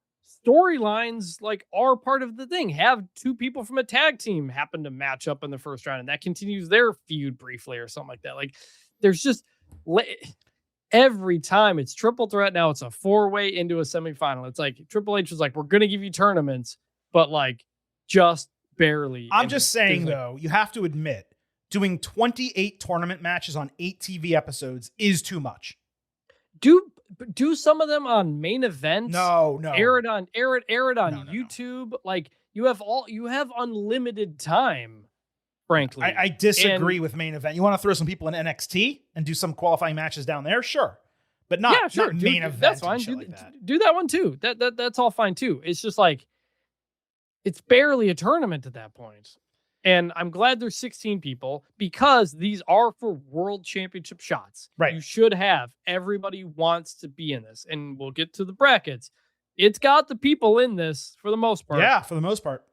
storylines like are part of the thing. Have 2 people from a tag team happen to match up in the first round, and that continues their feud briefly or something like that. Like, there's just every time it's triple threat. Now it's a 4-way into a semifinal. It's like Triple H was like, we're going to give you tournaments, but like just barely. I'm just saying, though, you have to admit doing 28 tournament matches on 8 TV episodes is too much. Do some of them on main event. No. Air it on YouTube. No. Like, you have unlimited time. Frankly, I disagree with main event. You want to throw some people in NXT and do some qualifying matches down there? Sure. But not main event. That's fine. Do that one too. That's all fine too. It's just like, it's barely a tournament at that point. And I'm glad there's 16 people, because these are for world championship shots. Right. You should have. Everybody wants to be in this. And we'll get to the brackets. It's got the people in this for the most part. Yeah, for the most part.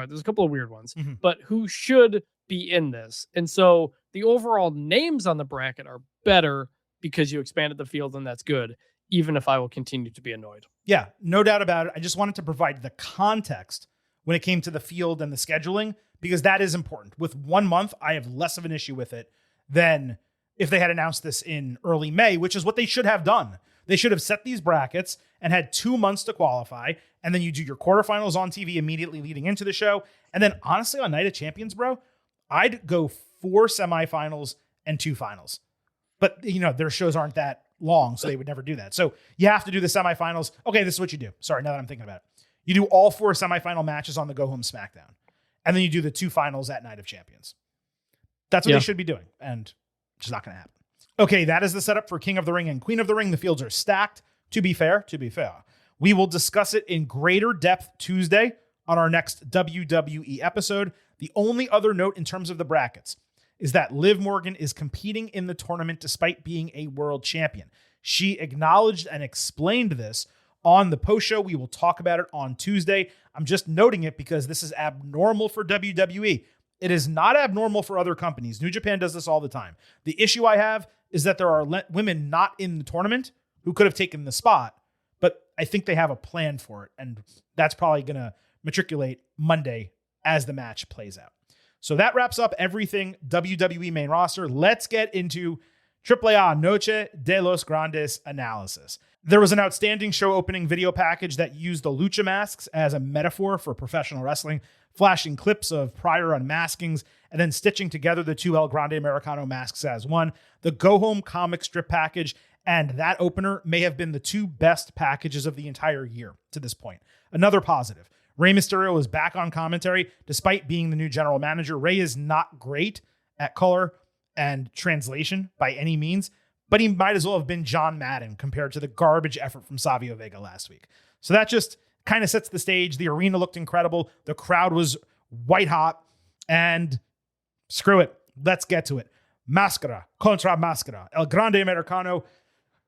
There's a couple of weird ones, but who should be in this. And so the overall names on the bracket are better because you expanded the field, and that's good, even if I will continue to be annoyed. Yeah, no doubt about it. I just wanted to provide the context when it came to the field and the scheduling, because that is important. With 1 month, I have less of an issue with it than if they had announced this in early May, which is what they should have done. They should have set these brackets and had 2 months to qualify, and then you do your quarterfinals on TV immediately leading into the show. And then honestly, on Night of Champions, bro, I'd go 4 semifinals and 2 finals. But, their shows aren't that long, so they would never do that. So you have to do the semifinals. Okay, this is what you do. Sorry, now that I'm thinking about it. You do all 4 semifinal matches on the Go Home SmackDown, and then you do the 2 finals at Night of Champions. That's what they should be doing, and it's just not going to happen. Okay, that is the setup for King of the Ring and Queen of the Ring. The fields are stacked. To be fair, we will discuss it in greater depth Tuesday on our next WWE episode. The only other note in terms of the brackets is that Liv Morgan is competing in the tournament despite being a world champion. She acknowledged and explained this on the post show. We will talk about it on Tuesday. I'm just noting it because this is abnormal for WWE. It is not abnormal for other companies. New Japan does this all the time. The issue I have is that there are women not in the tournament who could have taken the spot, but I think they have a plan for it, and that's probably going to matriculate Monday as the match plays out. So that wraps up everything WWE main roster. Let's get into AAA Noche de los Grandes analysis. There was an outstanding show opening video package that used the lucha masks as a metaphor for professional wrestling, flashing clips of prior unmaskings and then stitching together the two El Grande Americano masks as one. The Go Home comic strip package and that opener may have been the two best packages of the entire year to this point. Another positive. Rey Mysterio is back on commentary despite being the new general manager. Rey is not great at color and translation by any means, but he might as well have been John Madden compared to the garbage effort from Savio Vega last week. So that just kind of sets the stage. The arena looked incredible. The crowd was white hot, and screw it. Let's get to it. Máscara contra Máscara. El Grande Americano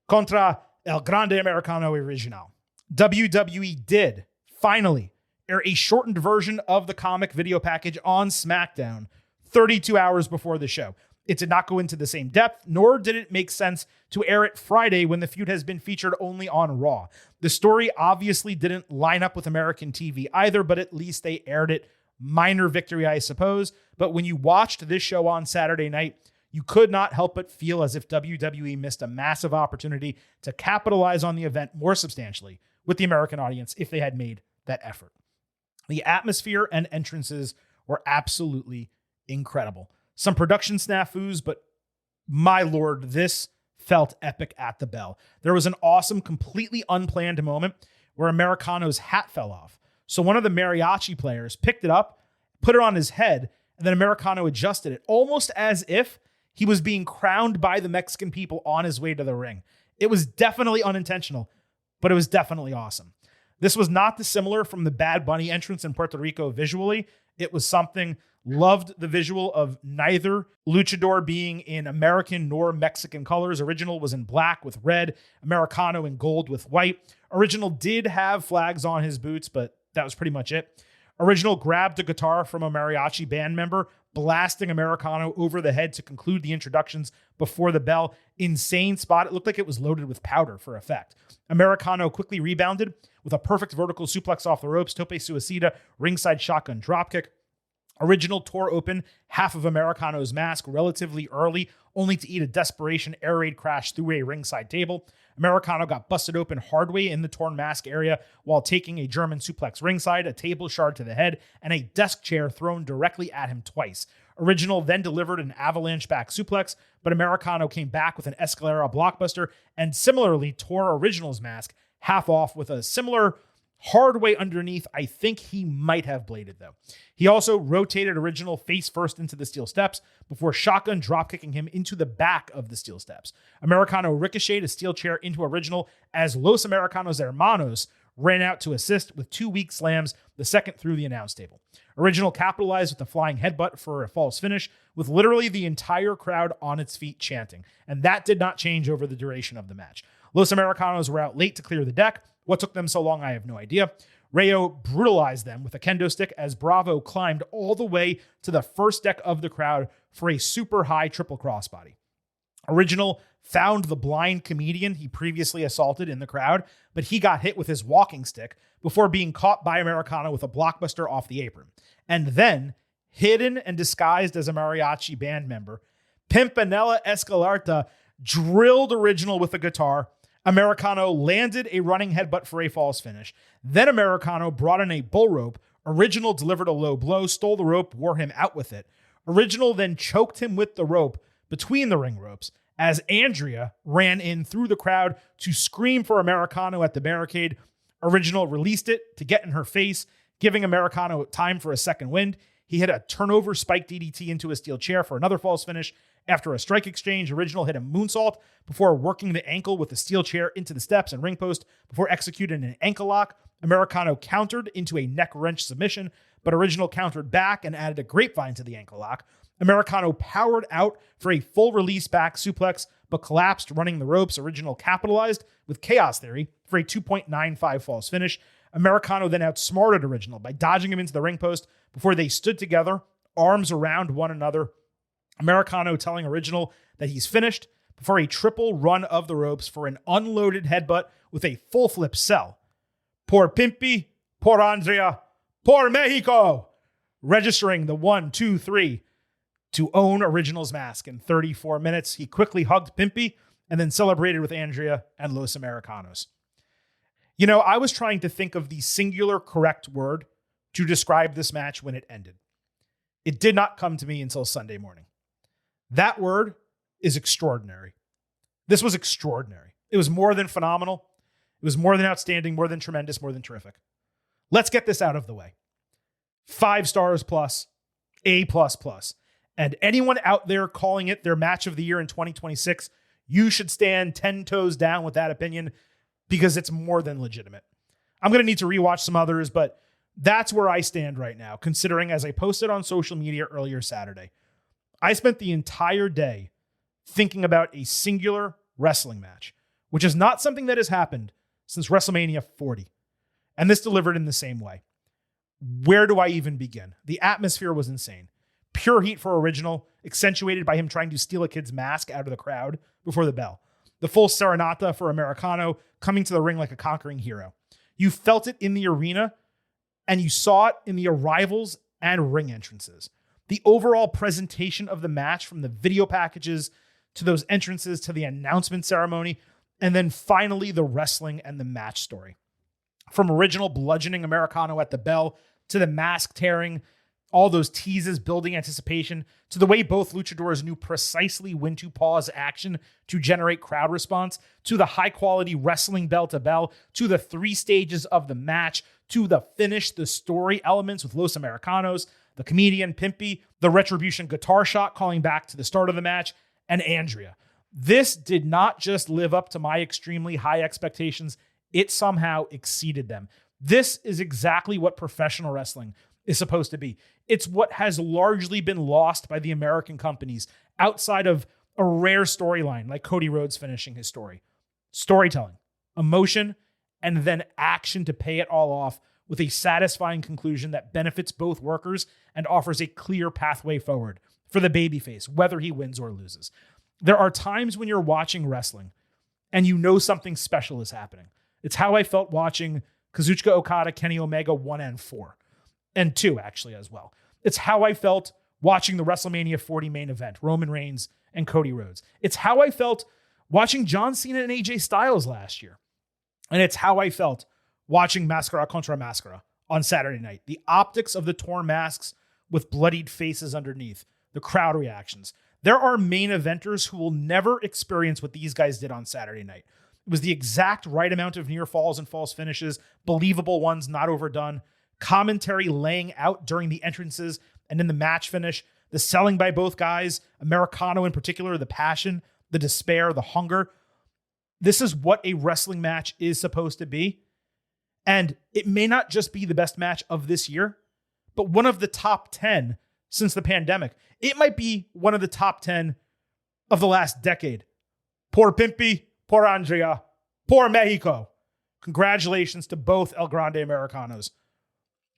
contra El Grande Americano Original. WWE did finally air a shortened version of the comic video package on SmackDown 32 hours before the show. It did not go into the same depth, nor did it make sense to air it Friday when the feud has been featured only on Raw. The story obviously didn't line up with American TV either, but at least they aired it. Minor victory, I suppose. But when you watched this show on Saturday night, you could not help but feel as if WWE missed a massive opportunity to capitalize on the event more substantially with the American audience if they had made that effort. The atmosphere and entrances were absolutely incredible. Some production snafus, but my lord, this felt epic at the bell. There was an awesome, completely unplanned moment where Americano's hat fell off. So one of the mariachi players picked it up, put it on his head, and then Americano adjusted it, almost as if he was being crowned by the Mexican people on his way to the ring. It was definitely unintentional, but it was definitely awesome. This was not dissimilar from the Bad Bunny entrance in Puerto Rico visually. It was something. Loved the visual of neither luchador being in American nor Mexican colors. Original was in black with red, Americano in gold with white. Original did have flags on his boots, but that was pretty much it. Original grabbed a guitar from a mariachi band member, blasting Americano over the head to conclude the introductions before the bell. Insane spot. It looked like it was loaded with powder for effect. Americano quickly rebounded with a perfect vertical suplex off the ropes, tope suicida, ringside shotgun dropkick. Original tore open half of Americano's mask relatively early, only to eat a desperation air raid crash through a ringside table. Americano got busted open hard way in the torn mask area while taking a German suplex ringside, a table shard to the head, and a desk chair thrown directly at him twice. Original then delivered an avalanche back suplex, but Americano came back with an Escalera blockbuster and similarly tore Original's mask half off with a similar hard way underneath. I think he might have bladed though. He also rotated Original face first into the steel steps before shotgun dropkicking him into the back of the steel steps. Americano ricocheted a steel chair into Original as Los Americanos Hermanos ran out to assist with 2 weak slams, the second through the announce table. Original capitalized with a flying headbutt for a false finish, with literally the entire crowd on its feet chanting, and that did not change over the duration of the match. Los Americanos were out late to clear the deck. What took them so long, I have no idea. Rayo brutalized them with a kendo stick as Bravo climbed all the way to the first deck of the crowd for a super high triple crossbody. Original found the blind comedian he previously assaulted in the crowd, but he got hit with his walking stick before being caught by Americano with a blockbuster off the apron. And then, hidden and disguised as a mariachi band member, Pimpinella Escalarta drilled Original with a guitar. Americano landed a running headbutt for a false finish. Then Americano brought in a bull rope. Original delivered a low blow, stole the rope, wore him out with it. Original then choked him with the rope between the ring ropes as Andrea ran in through the crowd to scream for Americano at the barricade. Original released it to get in her face, giving Americano time for a second wind. He hit a turnover spike DDT into a steel chair for another false finish. After a strike exchange, Original hit a moonsault before working the ankle with the steel chair into the steps and ring post before executing an ankle lock. Americano countered into a neck wrench submission, but Original countered back and added a grapevine to the ankle lock. Americano powered out for a full release back suplex, but collapsed running the ropes. Original capitalized with Chaos Theory for a 2.95 false finish. Americano then outsmarted Original by dodging him into the ring post before they stood together, arms around one another. Americano telling Original that he's finished before a triple run of the ropes for an unloaded headbutt with a full flip sell. Por Pimpy, por Andrea, por Mexico, registering the 1, 2, 3 to own Original's mask in 34 minutes. He quickly hugged Pimpy and then celebrated with Andrea and Los Americanos. You know, I was trying to think of the singular correct word to describe this match when it ended. It did not come to me until Sunday morning. That word is extraordinary. This was extraordinary. It was more than phenomenal. It was more than outstanding, more than tremendous, more than terrific. Let's get this out of the way. 5 stars plus, A++. And anyone out there calling it their match of the year in 2026, you should stand 10 toes down with that opinion because it's more than legitimate. I'm going to need to rewatch some others, but that's where I stand right now, considering, as I posted on social media earlier Saturday, I spent the entire day thinking about a singular wrestling match, which is not something that has happened since WrestleMania 40. And this delivered in the same way. Where do I even begin? The atmosphere was insane. Pure heat for Original, accentuated by him trying to steal a kid's mask out of the crowd before the bell. The full serenata for Americano, coming to the ring like a conquering hero. You felt it in the arena, and you saw it in the arrivals and ring entrances. The overall presentation of the match, from the video packages to those entrances to the announcement ceremony, and then finally the wrestling and the match story. From Original bludgeoning Americano at the bell to the mask tearing, all those teases building anticipation, to the way both luchadors knew precisely when to pause action to generate crowd response, to the high quality wrestling bell to bell, to the 3 stages of the match, to the finish, the story elements with Los Americanos, the comedian Pimpy, the Retribution guitar shot calling back to the start of the match, and Andrea. This did not just live up to my extremely high expectations, it somehow exceeded them. This is exactly what professional wrestling is supposed to be. It's what has largely been lost by the American companies outside of a rare storyline like Cody Rhodes finishing his story. Storytelling, emotion, and then action to pay it all off with a satisfying conclusion that benefits both workers and offers a clear pathway forward for the babyface, whether he wins or loses. There are times when you're watching wrestling and you know something special is happening. It's how I felt watching Kazuchika Okada, Kenny Omega 1 and 4. And 2, actually, as well. It's how I felt watching the WrestleMania 40 main event, Roman Reigns and Cody Rhodes. It's how I felt watching John Cena and AJ Styles last year. And it's how I felt watching Mascara contra Mascara on Saturday night. The optics of the torn masks with bloodied faces underneath, the crowd reactions. There are main eventers who will never experience what these guys did on Saturday night. It was the exact right amount of near falls and false finishes, believable ones, not overdone. Commentary laying out during the entrances and in the match finish, the selling by both guys, Americano in particular, the passion, the despair, the hunger. This is what a wrestling match is supposed to be. And it may not just be the best match of this year, but one of the top 10 since the pandemic. It might be one of the top 10 of the last decade. Poor Pimpy, poor Andrea, poor Mexico. Congratulations to both El Grande Americanos.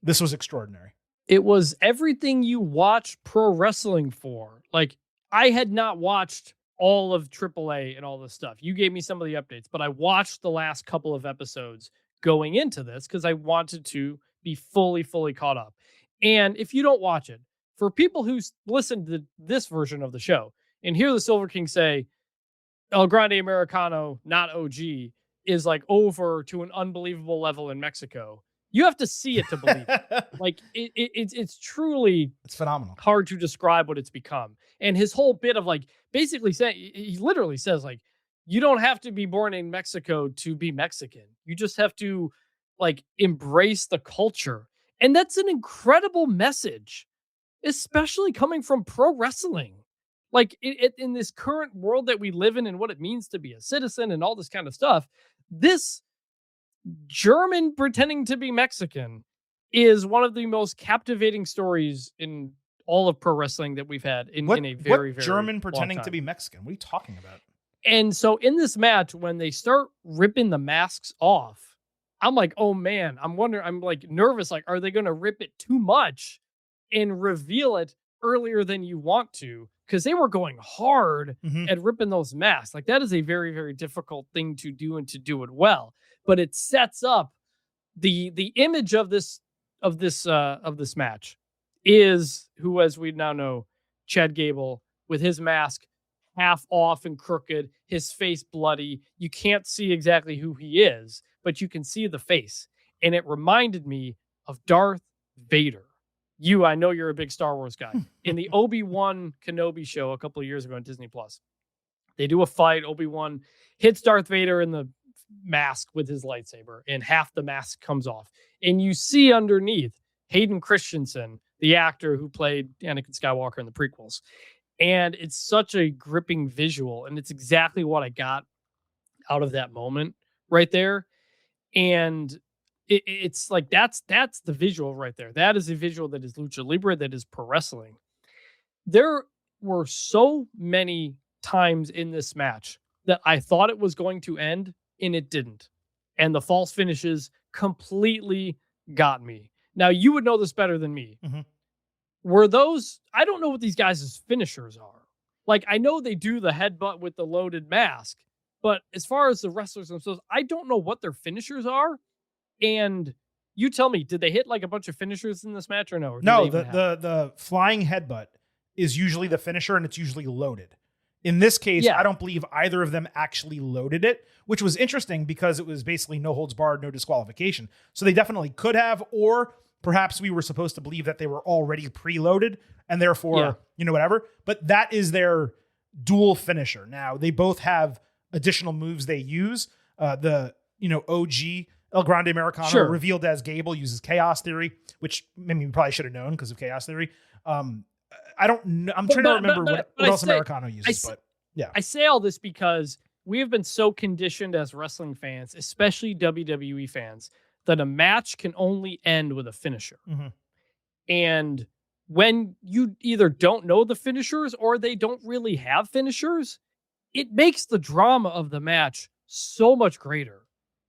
This was extraordinary. It was everything you watch pro wrestling for. Like, I had not watched all of AAA and all this stuff. You gave me some of the updates, but I watched the last couple of episodes going into this because I wanted to be fully caught up. And if you don't watch it, for people who listen to this version of the show and hear the Silver King say, El Grande Americano, not OG, is like over to an unbelievable level in Mexico. You have to see it to believe it. Like it's truly, it's phenomenal. Hard to describe what it's become. And his whole bit of like basically saying, he literally says like, you don't have to be born in Mexico to be Mexican. You just have to like embrace the culture. And that's an incredible message, especially coming from pro wrestling. Like in this current world that we live in and what it means to be a citizen and all this kind of stuff, this German pretending to be Mexican is one of the most captivating stories in all of pro wrestling that we've had in a very German pretending to be Mexican? What are you talking about? And so in this match, when they start ripping the masks off, I'm like, oh man, I'm like nervous. Like, are they going to rip it too much and reveal it earlier than you want to? Because they were going hard at ripping those masks. Like, that is a very, very difficult thing to do and to do it well. But it sets up the image of this match is who, as we now know, Chad Gable with his mask half off and crooked, his face bloody. You can't see exactly who he is, but you can see the face. And it reminded me of Darth Vader. I know you're a big Star Wars guy. In the Obi-Wan Kenobi show a couple of years ago on Disney Plus, they do a fight. Obi-Wan hits Darth Vader in the mask with his lightsaber, and half the mask comes off. And you see underneath Hayden Christensen, the actor who played Anakin Skywalker in the prequels. And it's such a gripping visual. And it's exactly what I got out of that moment right there. And it's like, that's the visual right there. That is a visual that is lucha libre, that is pro wrestling. There were so many times in this match that I thought it was going to end, and it didn't. And the false finishes completely got me. Now, you would know this better than me. Mm-hmm. Were those, I don't know what these guys' finishers are. Like, I know they do the headbutt with the loaded mask, but as far as the wrestlers themselves, I don't know what their finishers are. And you tell me, did they hit like a bunch of finishers in this match or no? Or no, the flying headbutt is usually the finisher, and it's usually loaded. In this case, I don't believe either of them actually loaded it, which was interesting because it was basically no holds barred, no disqualification. So they definitely could have, or perhaps we were supposed to believe that they were already preloaded and therefore, whatever. But that is their dual finisher. Now, they both have additional moves they use. OG El Grande Americano, revealed as Gable, uses Chaos Theory, which maybe we probably should have known because of Chaos Theory. I don't know. I'm trying to remember what else Americano uses, but yeah. I say all this because we have been so conditioned as wrestling fans, especially WWE fans, that a match can only end with a finisher. Mm-hmm. And when you either don't know the finishers or they don't really have finishers, it makes the drama of the match so much greater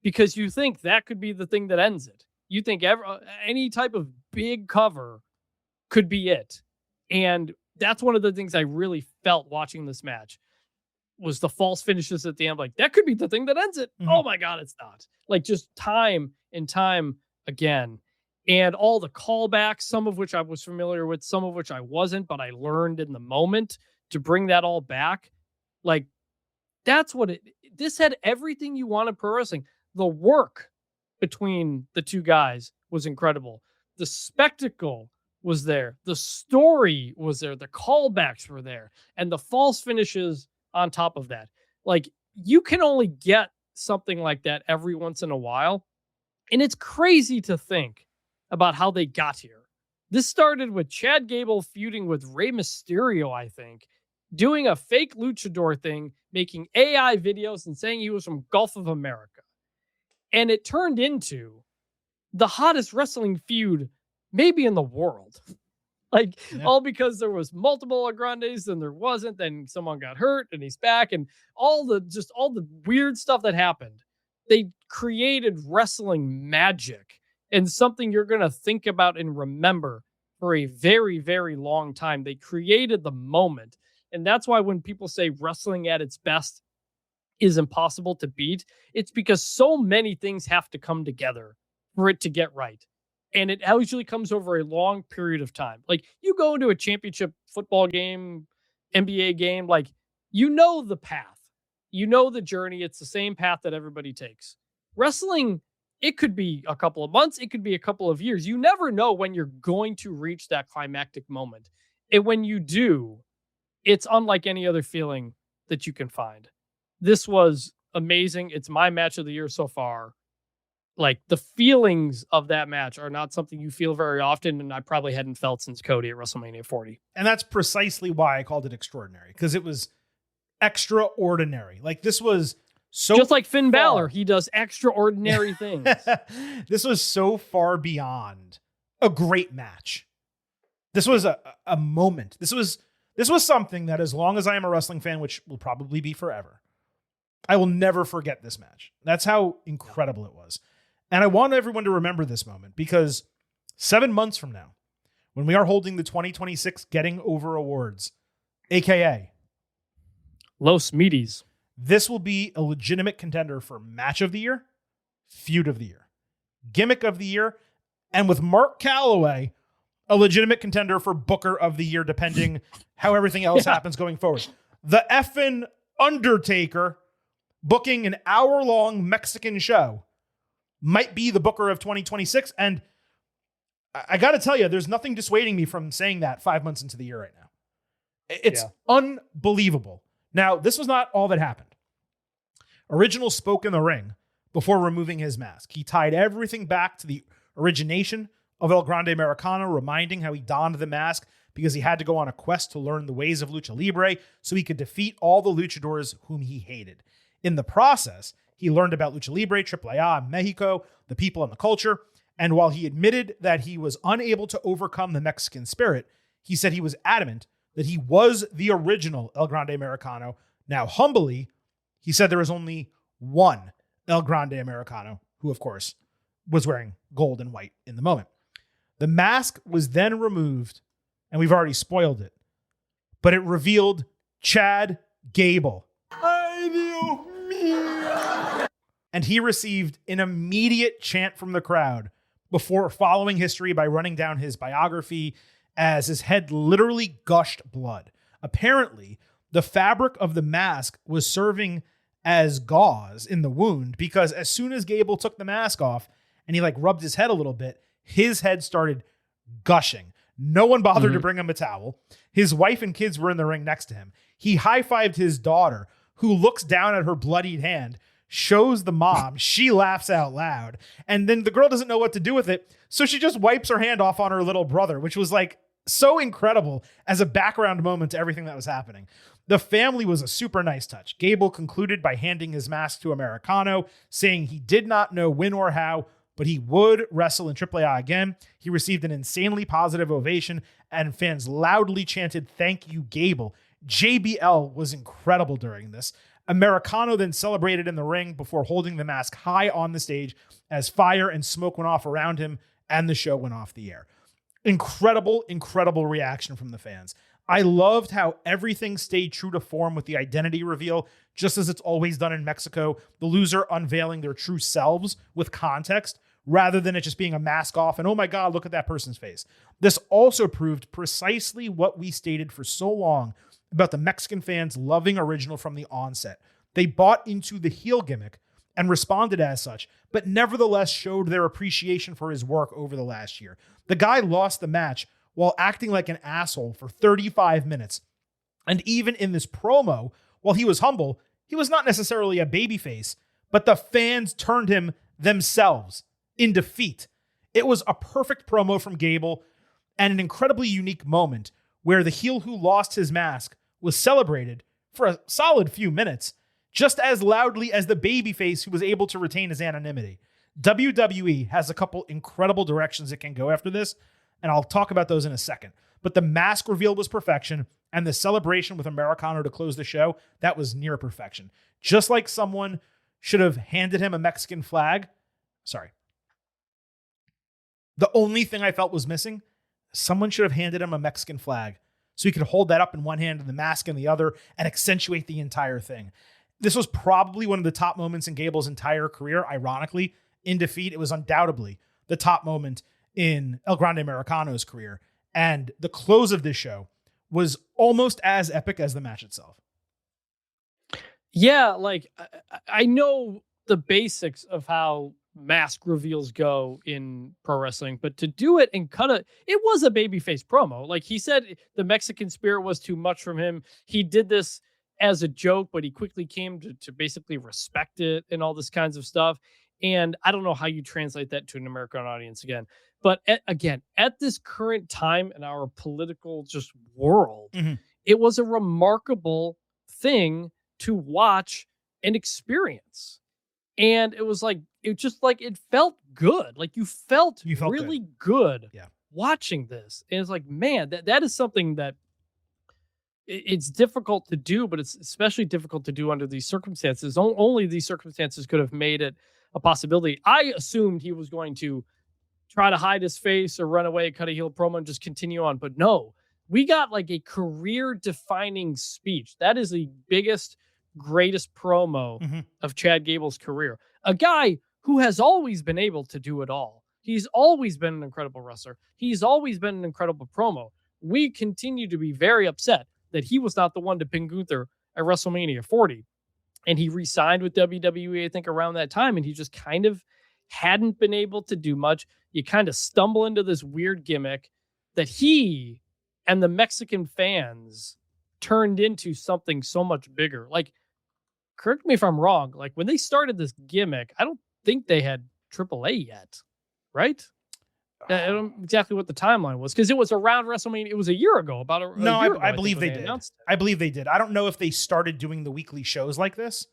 because you think that could be the thing that ends it. You think any type of big cover could be it. And that's one of the things I really felt watching this match was the false finishes at the end. Like, that could be the thing that ends it. Mm-hmm. Oh my God, it's not. Like, just time and time again. And all the callbacks, some of which I was familiar with, some of which I wasn't, but I learned in the moment to bring that all back. Like, that's what this had everything you wanted pro wrestling. The work between the two guys was incredible. The spectacle was there. The story was there. The callbacks were there. And the false finishes on top of that. Like, you can only get something like that every once in a while. And it's crazy to think about how they got here. This started with Chad Gable feuding with Rey Mysterio, I think, doing a fake luchador thing, making AI videos and saying he was from Gulf of America. And it turned into the hottest wrestling feud maybe in the world. All because there was multiple Grandes and there wasn't, then someone got hurt and he's back, and all the weird stuff that happened. They created wrestling magic and something you're going to think about and remember for a very, very long time. They created the moment. And that's why when people say wrestling at its best is impossible to beat, it's because so many things have to come together for it to get right. And it usually comes over a long period of time. Like, you go into a championship football game, NBA game, like, you know the path. You know the journey. It's the same path that everybody takes. Wrestling, it could be a couple of months. It could be a couple of years. You never know when you're going to reach that climactic moment. And when you do, it's unlike any other feeling that you can find. This was amazing. It's my match of the year so far. Like, the feelings of that match are not something you feel very often, and I probably hadn't felt since Cody at WrestleMania 40. And that's precisely why I called it extraordinary, because it was extraordinary. Like, this was so just like Finn Balor, he does extraordinary things. This was so far beyond a great match. This was a moment. This was something that, as long as I am a wrestling fan, which will probably be forever, I will never forget this match. That's how incredible it was. And I want everyone to remember this moment, because 7 months from now, when we are holding the 2026 Getting Over Awards, aka Los Meaties, this will be a legitimate contender for Match of the Year, Feud of the Year, Gimmick of the Year, and with Mark Calloway a legitimate contender for Booker of the Year, depending how everything else happens going forward. The effing Undertaker booking an hour-long Mexican show might be the Booker of 2026. And I got to tell you, there's nothing dissuading me from saying that 5 months into the year right now. It's unbelievable. Now, this was not all that happened. Original spoke in the ring before removing his mask. He tied everything back to the origination of El Grande Americano, reminding how he donned the mask because he had to go on a quest to learn the ways of Lucha Libre so he could defeat all the luchadors whom he hated. In the process, he learned about Lucha Libre, AAA, Mexico, the people and the culture, and while he admitted that he was unable to overcome the Mexican spirit, he said he was adamant that he was the original El Grande Americano. Now, humbly, he said there was only one El Grande Americano, who, of course, was wearing gold and white in the moment. The mask was then removed, and we've already spoiled it, but it revealed Chad Gable. And he received an immediate chant from the crowd before following history by running down his biography as his head literally gushed blood. Apparently, the fabric of the mask was serving as gauze in the wound because as soon as Gable took the mask off and he rubbed his head a little bit, his head started gushing. No one bothered to bring him a towel. His wife and kids were in the ring next to him. He high-fived his daughter, who looks down at her bloodied hand, shows the mom. She laughs out loud. And then the girl doesn't know what to do with it. So she just wipes her hand off on her little brother, which was so incredible as a background moment to everything that was happening. The family was a super nice touch. Gable concluded by handing his mask to Americano, saying he did not know when or how, but he would wrestle in AAA again. He received an insanely positive ovation, and fans loudly chanted, "Thank you, Gable." JBL was incredible during this. Americano then celebrated in the ring before holding the mask high on the stage as fire and smoke went off around him and the show went off the air. Incredible, incredible reaction from the fans. I loved how everything stayed true to form with the identity reveal, just as it's always done in Mexico, the loser unveiling their true selves with context, rather than it just being a mask off and, oh my God, look at that person's face. This also proved precisely what we stated for so long about the Mexican fans loving Original from the onset. They bought into the heel gimmick and responded as such, but nevertheless showed their appreciation for his work over the last year. The guy lost the match while acting like an asshole for 35 minutes. And even in this promo, while he was humble, he was not necessarily a babyface, but the fans turned him themselves in defeat. It was a perfect promo from Gable and an incredibly unique moment where the heel who lost his mask was celebrated for a solid few minutes, just as loudly as the babyface who was able to retain his anonymity. WWE has a couple incredible directions it can go after this, and I'll talk about those in a second. But the mask reveal was perfection, and the celebration with Americano to close the show, that was near perfection. Just like someone should have handed him a Mexican flag. Sorry. The only thing I felt was missing, someone should have handed him a Mexican flag so he could hold that up in one hand and the mask in the other and accentuate the entire thing. This was probably one of the top moments in Gable's entire career. Ironically, in defeat, it was undoubtedly the top moment in El Grande Americano's career. And the close of this show was almost as epic as the match itself. Yeah, I know the basics of how mask reveals go in pro wrestling, but to do it and it was a babyface promo. Like he said, the Mexican spirit was too much from him. He did this as a joke, but he quickly came to basically respect it and all this kinds of stuff. And I don't know how you translate that to an American audience again. But at this current time in our political world, it was a remarkable thing to watch and experience. And it was it felt good. You felt really good watching this. And it's man, that is something that it's difficult to do, but it's especially difficult to do under these circumstances. Only these circumstances could have made it a possibility. I assumed he was going to try to hide his face or run away, cut a heel promo, and just continue on. But no, we got a career-defining speech. That is the biggest, greatest promo of Chad Gable's career. A guy who has always been able to do it all. He's always been an incredible wrestler. He's always been an incredible promo. We continue to be very upset that he was not the one to pin Gunther at WrestleMania 40. And he re-signed with WWE, I think, around that time. And he just kind of hadn't been able to do much. You kind of stumble into this weird gimmick that he and the Mexican fans turned into something so much bigger. Like, correct me if I'm wrong. Like, when they started this gimmick, I don't think they had AAA yet, right? I don't know exactly what the timeline was, because it was around WrestleMania. It was a year ago. I believe they did. I believe they did. I don't know if they started doing the weekly shows like this,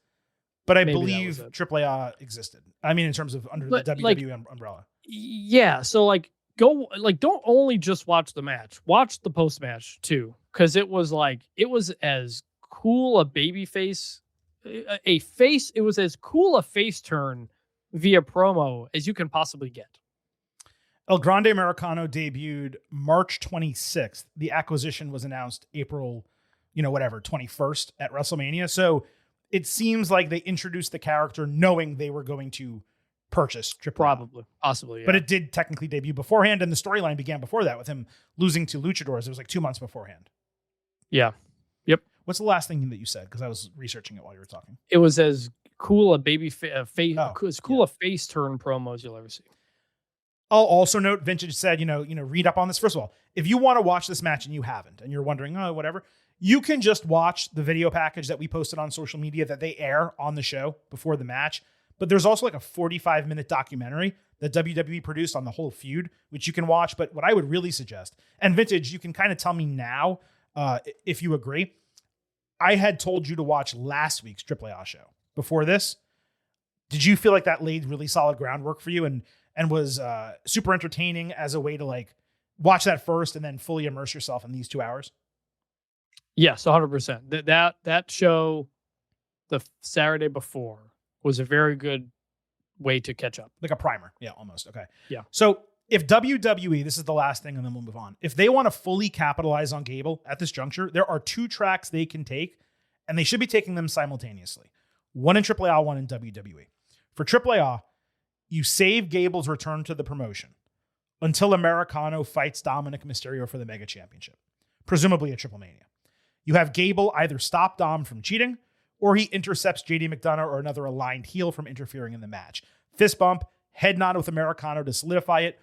but I believe AAA existed. I mean, in terms of under the WWE umbrella. Yeah. So don't only just watch the match, watch the post match too, because it was as cool a babyface, it was as cool a face turn via promo as you can possibly get. El Grande Americano debuted March 26th. The acquisition was announced April, 21st at WrestleMania. So it seems like they introduced the character knowing they were going to purchase AAA. Possibly, yeah. But it did technically debut beforehand, and the storyline began before that with him losing to Luchadors. It was like 2 months beforehand. Yeah. Yep. What's the last thing that you said? Because I was researching it while you were talking. It was as cool a face turn promo as you'll ever see. I'll also note, Vintage said, read up on this. First of all, if you want to watch this match and you haven't, and you're wondering, whatever, you can just watch the video package that we posted on social media that they air on the show before the match. But there's also like a 45-minute documentary that WWE produced on the whole feud, which you can watch. But what I would really suggest, and Vintage, you can kind of tell me now if you agree. I had told you to watch last week's AAA show before this. Did you feel like that laid really solid groundwork for you and was super entertaining as a way to watch that first and then fully immerse yourself in these 2 hours? Yes, 100%. That show, the Saturday before, was a very good way to catch up. Like a primer. Yeah, almost. Okay. Yeah. So if WWE, this is the last thing and then we'll move on. If they want to fully capitalize on Gable at this juncture, there are 2 tracks they can take, and they should be taking them simultaneously. One in AAA, one in WWE. For AAA, you save Gable's return to the promotion until Americano fights Dominic Mysterio for the Mega Championship, presumably at Triple Mania. You have Gable either stop Dom from cheating, or he intercepts JD McDonough or another aligned heel from interfering in the match. Fist bump, head nod with Americano to solidify it.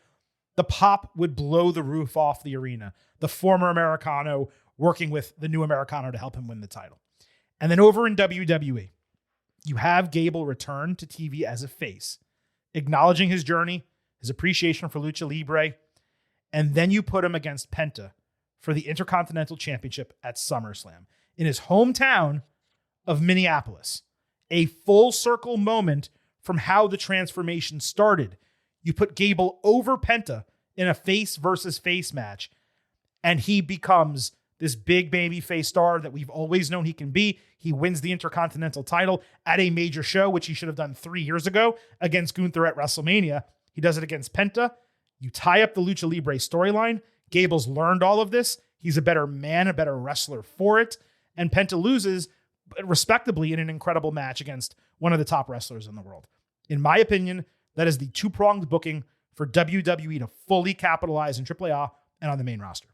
The pop would blow the roof off the arena. The former Americano working with the new Americano to help him win the title. And then over in WWE, you have Gable return to TV as a face, acknowledging his journey, his appreciation for Lucha Libre, and then you put him against Penta for the Intercontinental Championship at SummerSlam in his hometown of Minneapolis. A full circle moment from how the transformation started. You put Gable over Penta in a face versus face match, and he becomes this big baby face star that we've always known he can be. He wins the Intercontinental title at a major show, which he should have done 3 years ago against Gunther at WrestleMania. He does it against Penta. You tie up the Lucha Libre storyline. Gable's learned all of this. He's a better man, a better wrestler for it. And Penta loses respectably in an incredible match against one of the top wrestlers in the world. In my opinion, that is the 2-pronged booking for WWE to fully capitalize in AAA and on the main roster.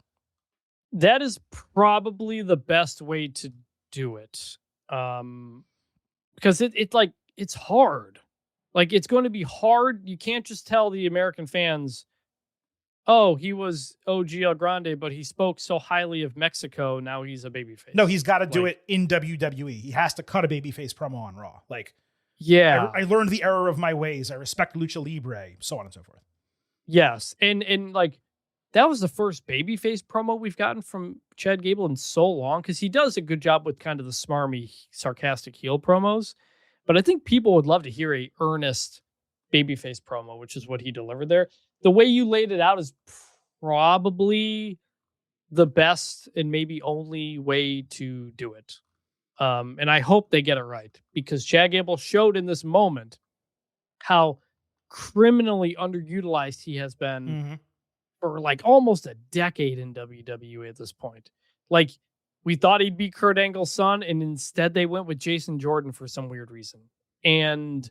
That is probably the best way to do it. Because it's hard. It's going to be hard. You can't just tell the American fans, oh, he was OG El Grande, but he spoke so highly of Mexico. Now he's a babyface. No, he's got to do it in WWE. He has to cut a babyface promo on Raw. Yeah, I learned the error of my ways. I respect Lucha Libre, so on and so forth. Yes. And that was the first babyface promo we've gotten from Chad Gable in so long, because he does a good job with kind of the smarmy, sarcastic heel promos. But I think people would love to hear a earnest babyface promo, which is what he delivered there. The way you laid it out is probably the best and maybe only way to do it. And I hope they get it right, because Chad Gable showed in this moment how criminally underutilized he has been for almost a decade in WWE at this point. We thought he'd be Kurt Angle's son, and instead they went with Jason Jordan for some weird reason. And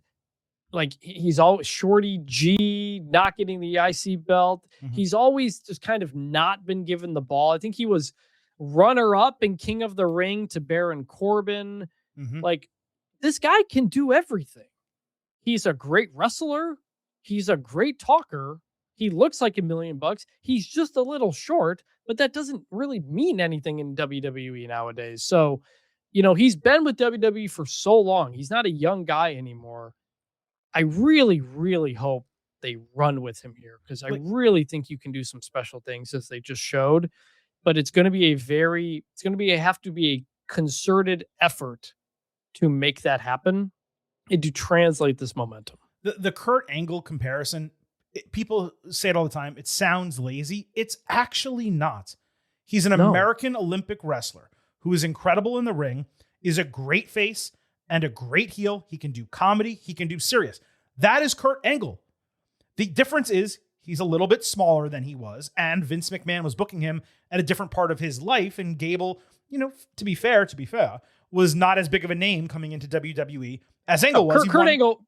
like he's always Shorty G, not getting the IC belt. Mhm. He's always just kind of not been given the ball. I think he was runner up in King of the Ring to Baron Corbin. Mhm. Like, this guy can do everything. He's a great wrestler. He's a great talker. He looks like $1 million. He's just a little short, but that doesn't really mean anything in WWE nowadays. So, he's been with WWE for so long. He's not a young guy anymore. I really, really hope they run with him here because I really think you can do some special things as they just showed. But it's going to be have to be a concerted effort to make that happen and to translate this momentum. The Kurt Angle comparison, people say it all the time. It sounds lazy. It's actually not. He's an American Olympic wrestler who is incredible in the ring, is a great face and a great heel. He can do comedy. He can do serious. That is Kurt Angle. The difference is he's a little bit smaller than he was, and Vince McMahon was booking him at a different part of his life. And Gable, to be fair, was not as big of a name coming into WWE as Angle was. Kurt Angle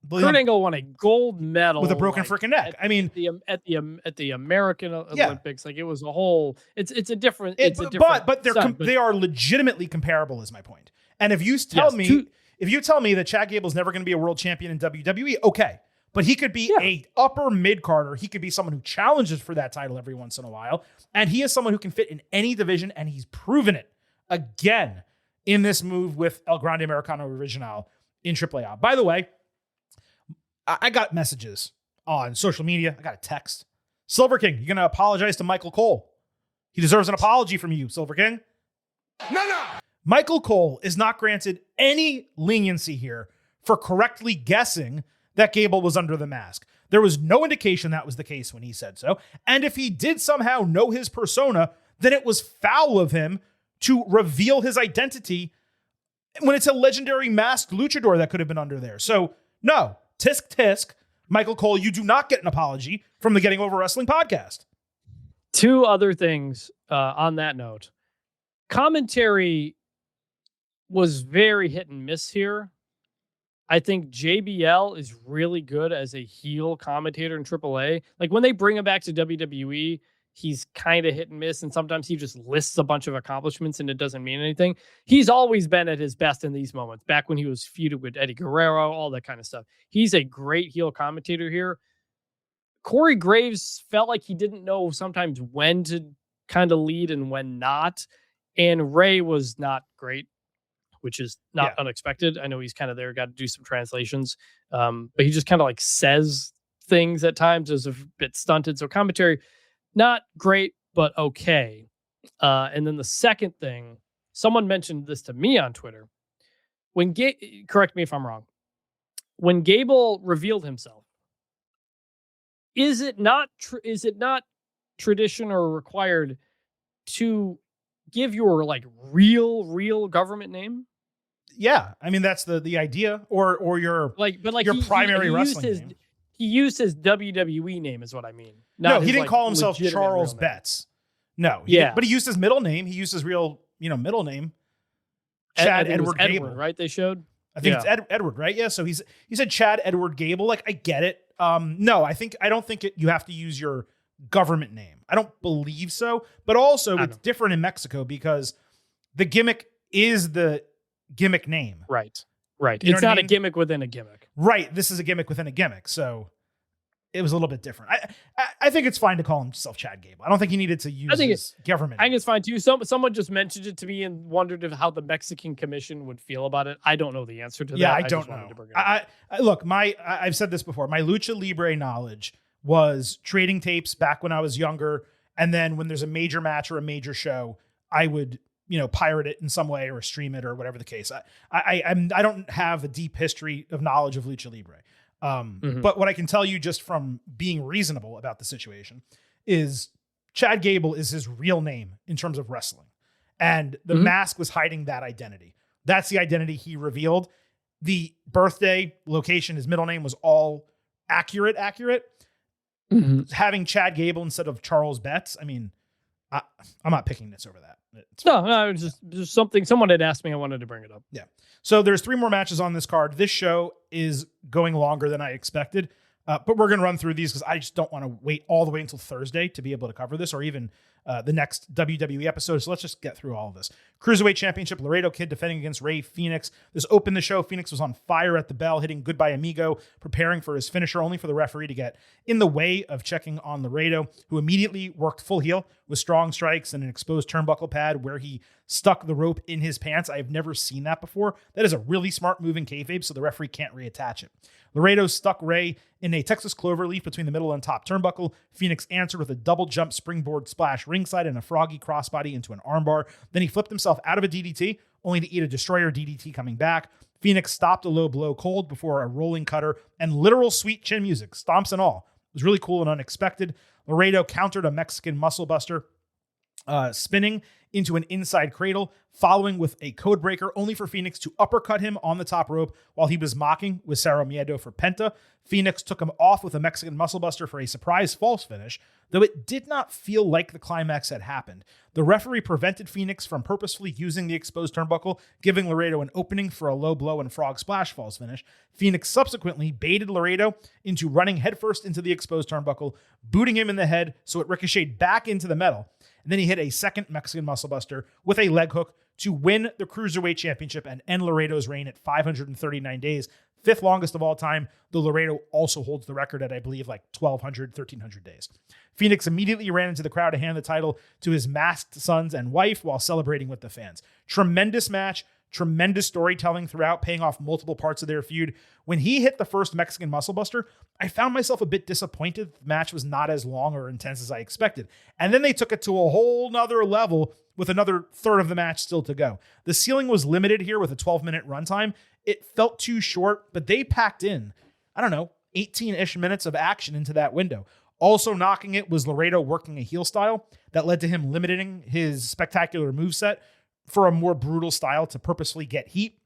won a gold medal with a broken freaking neck. At the American Olympics, like it was a whole. It's a different. But they are legitimately comparable. Is my point. And if you tell me that Chad Gable's never going to be a world champion in WWE, okay. But he could be a upper mid-carder. He could be someone who challenges for that title every once in a while. And he is someone who can fit in any division, and he's proven it again in this move with El Grande Americano Original in AAA. By the way, I got messages on social media. I got a text. Silver King, you're going to apologize to Michael Cole. He deserves an apology from you, Silver King. No. Michael Cole is not granted any leniency here for correctly guessing that Gable was under the mask. There was no indication that was the case when he said so. And if he did somehow know his persona, then it was foul of him to reveal his identity when it's a legendary masked luchador that could have been under there. So no, tisk, Michael Cole, you do not get an apology from the Getting Over Wrestling podcast. Two other things on that note. Commentary was very hit and miss here. I think JBL is really good as a heel commentator in AAA. Like when they bring him back to WWE, he's kind of hit and miss, and sometimes he just lists a bunch of accomplishments and it doesn't mean anything. He's always been at his best in these moments, back when he was feuded with Eddie Guerrero, all that kind of stuff. He's a great heel commentator here. Corey Graves felt like he didn't know sometimes when to kind of lead and when not. And Ray was not great, which is not unexpected. I know he's kind of there, got to do some translations. But he just kind of like says things at times as a bit stunted. So commentary, not great, but okay. And then the second thing, someone mentioned this to me on Twitter. Correct me if I'm wrong. When Gable revealed himself, is it not tradition or required to give your like real government name? Yeah, I mean that's the idea, or your your primary wrestling name. He used his WWE name, is what I mean. No, he didn't call himself Charles Betts. No, but he used his middle name. He used his real, middle name. Chad Edward Gable, right? They showed. I think it's Edward, right? Yeah. So he said Chad Edward Gable. Like I get it. No, I don't think you have to use your government name. I don't believe so. But also it's different in Mexico because the gimmick is the gimmick name. Right. It's not a gimmick within a gimmick. Right. This is a gimmick within a gimmick. So it was a little bit different. I think it's fine to call himself Chad Gable. I don't think he needed to use his government name. I think it's fine too. Someone just mentioned it to me and wondered how the Mexican Commission would feel about it. I don't know the answer to that. Yeah, I don't know. Look, I've said this before. My Lucha Libre knowledge was trading tapes back when I was younger. And then when there's a major match or a major show, I would, pirate it in some way or stream it or whatever the case. I don't have a deep history of knowledge of Lucha Libre. But what I can tell you just from being reasonable about the situation is Chad Gable is his real name in terms of wrestling. And the mask was hiding that identity. That's the identity he revealed. The birthday, location, his middle name was all accurate. Having Chad Gable instead of Charles Betts, I mean, I'm not picking this over that. No, it's just something someone had asked me. I wanted to bring it up. Yeah. So there's 3 more matches on this card. This show is going longer than I expected, but we're going to run through these because I just don't want to wait all the way until Thursday to be able to cover this, or even the next WWE episode. So let's just get through all of this. Cruiserweight Championship, Laredo Kid defending against Rey Fenix. This opened the show. Phoenix was on fire at the bell, hitting Goodbye Amigo, preparing for his finisher, only for the referee to get in the way of checking on Laredo, who immediately worked full heel with strong strikes and an exposed turnbuckle pad where he stuck the rope in his pants. I have never seen that before. That is a really smart move in kayfabe, so the referee can't reattach it. Laredo stuck Rey in a Texas cloverleaf between the middle and top turnbuckle. Phoenix answered with a double jump springboard splash ringside and a froggy crossbody into an armbar. Then he flipped himself out of a DDT, only to eat a destroyer DDT coming back. Phoenix stopped a low blow cold before a rolling cutter and literal sweet chin music, stomps and all. It was really cool and unexpected. Laredo countered a Mexican muscle buster, spinning into an inside cradle, following with a code breaker, only for Phoenix to uppercut him on the top rope while he was mocking with Cerro Miedo for Penta. Phoenix took him off with a Mexican muscle buster for a surprise false finish, though it did not feel like the climax had happened. The referee prevented Phoenix from purposefully using the exposed turnbuckle, giving Laredo an opening for a low blow and frog splash false finish. Phoenix subsequently baited Laredo into running headfirst into the exposed turnbuckle, booting him in the head so it ricocheted back into the metal. And then he hit a second Mexican muscle buster with a leg hook to win the Cruiserweight Championship and end Laredo's reign at 539 days, 5th longest of all time, though Laredo also holds the record at, I believe, like 1,200, 1,300 days. Phoenix immediately ran into the crowd to hand the title to his masked sons and wife while celebrating with the fans. Tremendous match, tremendous storytelling throughout, paying off multiple parts of their feud. When he hit the first Mexican muscle buster, I found myself a bit disappointed. The match was not as long or intense as I expected. And then they took it to a whole nother level with another third of the match still to go. The ceiling was limited here with a 12-minute runtime. It felt too short, but they packed in, 18-ish minutes of action into that window. Also knocking it was Laredo working a heel style that led to him limiting his spectacular moveset for a more brutal style to purposefully get heat.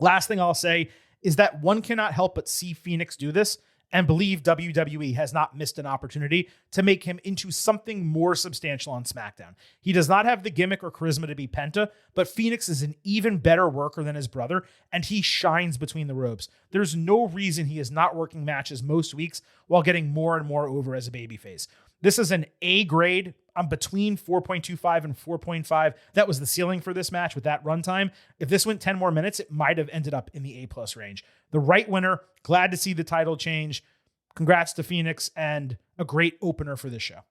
Last thing I'll say is that one cannot help but see Phoenix do this and believe WWE has not missed an opportunity to make him into something more substantial on SmackDown. He does not have the gimmick or charisma to be Penta, but Phoenix is an even better worker than his brother, and he shines between the ropes. There's no reason he is not working matches most weeks while getting more and more over as a babyface. This is an A grade. I'm between 4.25 and 4.5. That was the ceiling for this match with that runtime. If this went 10 more minutes, it might have ended up in the A+ range. The right winner. Glad to see the title change. Congrats to Phoenix and a great opener for this show.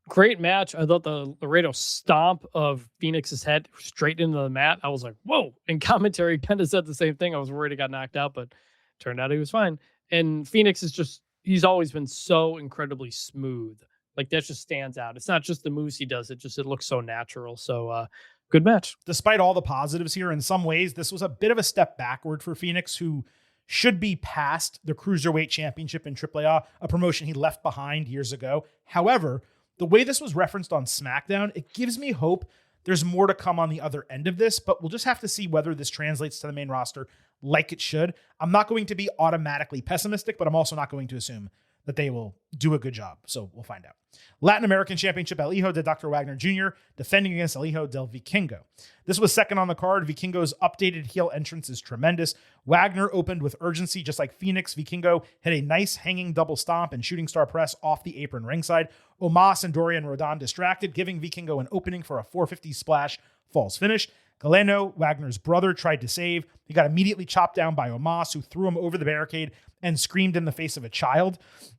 Great match. I thought the Laredo stomp of Phoenix's head straight into the mat. I was like, whoa. And commentary kind of said the same thing. I was worried he got knocked out, but turned out he was fine. And Phoenix is just, he's always been so incredibly smooth. Like that just stands out. It's not just the moves he does. It looks so natural. So good match. Despite all the positives here, in some ways, this was a bit of a step backward for Phoenix, who should be past the Cruiserweight Championship in AAA, a promotion he left behind years ago. However, the way this was referenced on SmackDown, it gives me hope there's more to come on the other end of this, but we'll just have to see whether this translates to the main roster like it should. I'm not going to be automatically pessimistic, but I'm also not going to assume that they will do a good job. So we'll find out. Latin American Championship, El Hijo de Dr. Wagner Jr. defending against El Hijo del Vikingo. This was second on the card. Vikingo's updated heel entrance is tremendous. Wagner opened with urgency, just like Phoenix. Vikingo hit a nice hanging double stomp and shooting star press off the apron ringside. Omos and Dorian Rodon distracted, giving Vikingo an opening for a 450 splash false finish. Galeno, Wagner's brother, tried to save. He got immediately chopped down by Omos, who threw him over the barricade and screamed in the face of a child.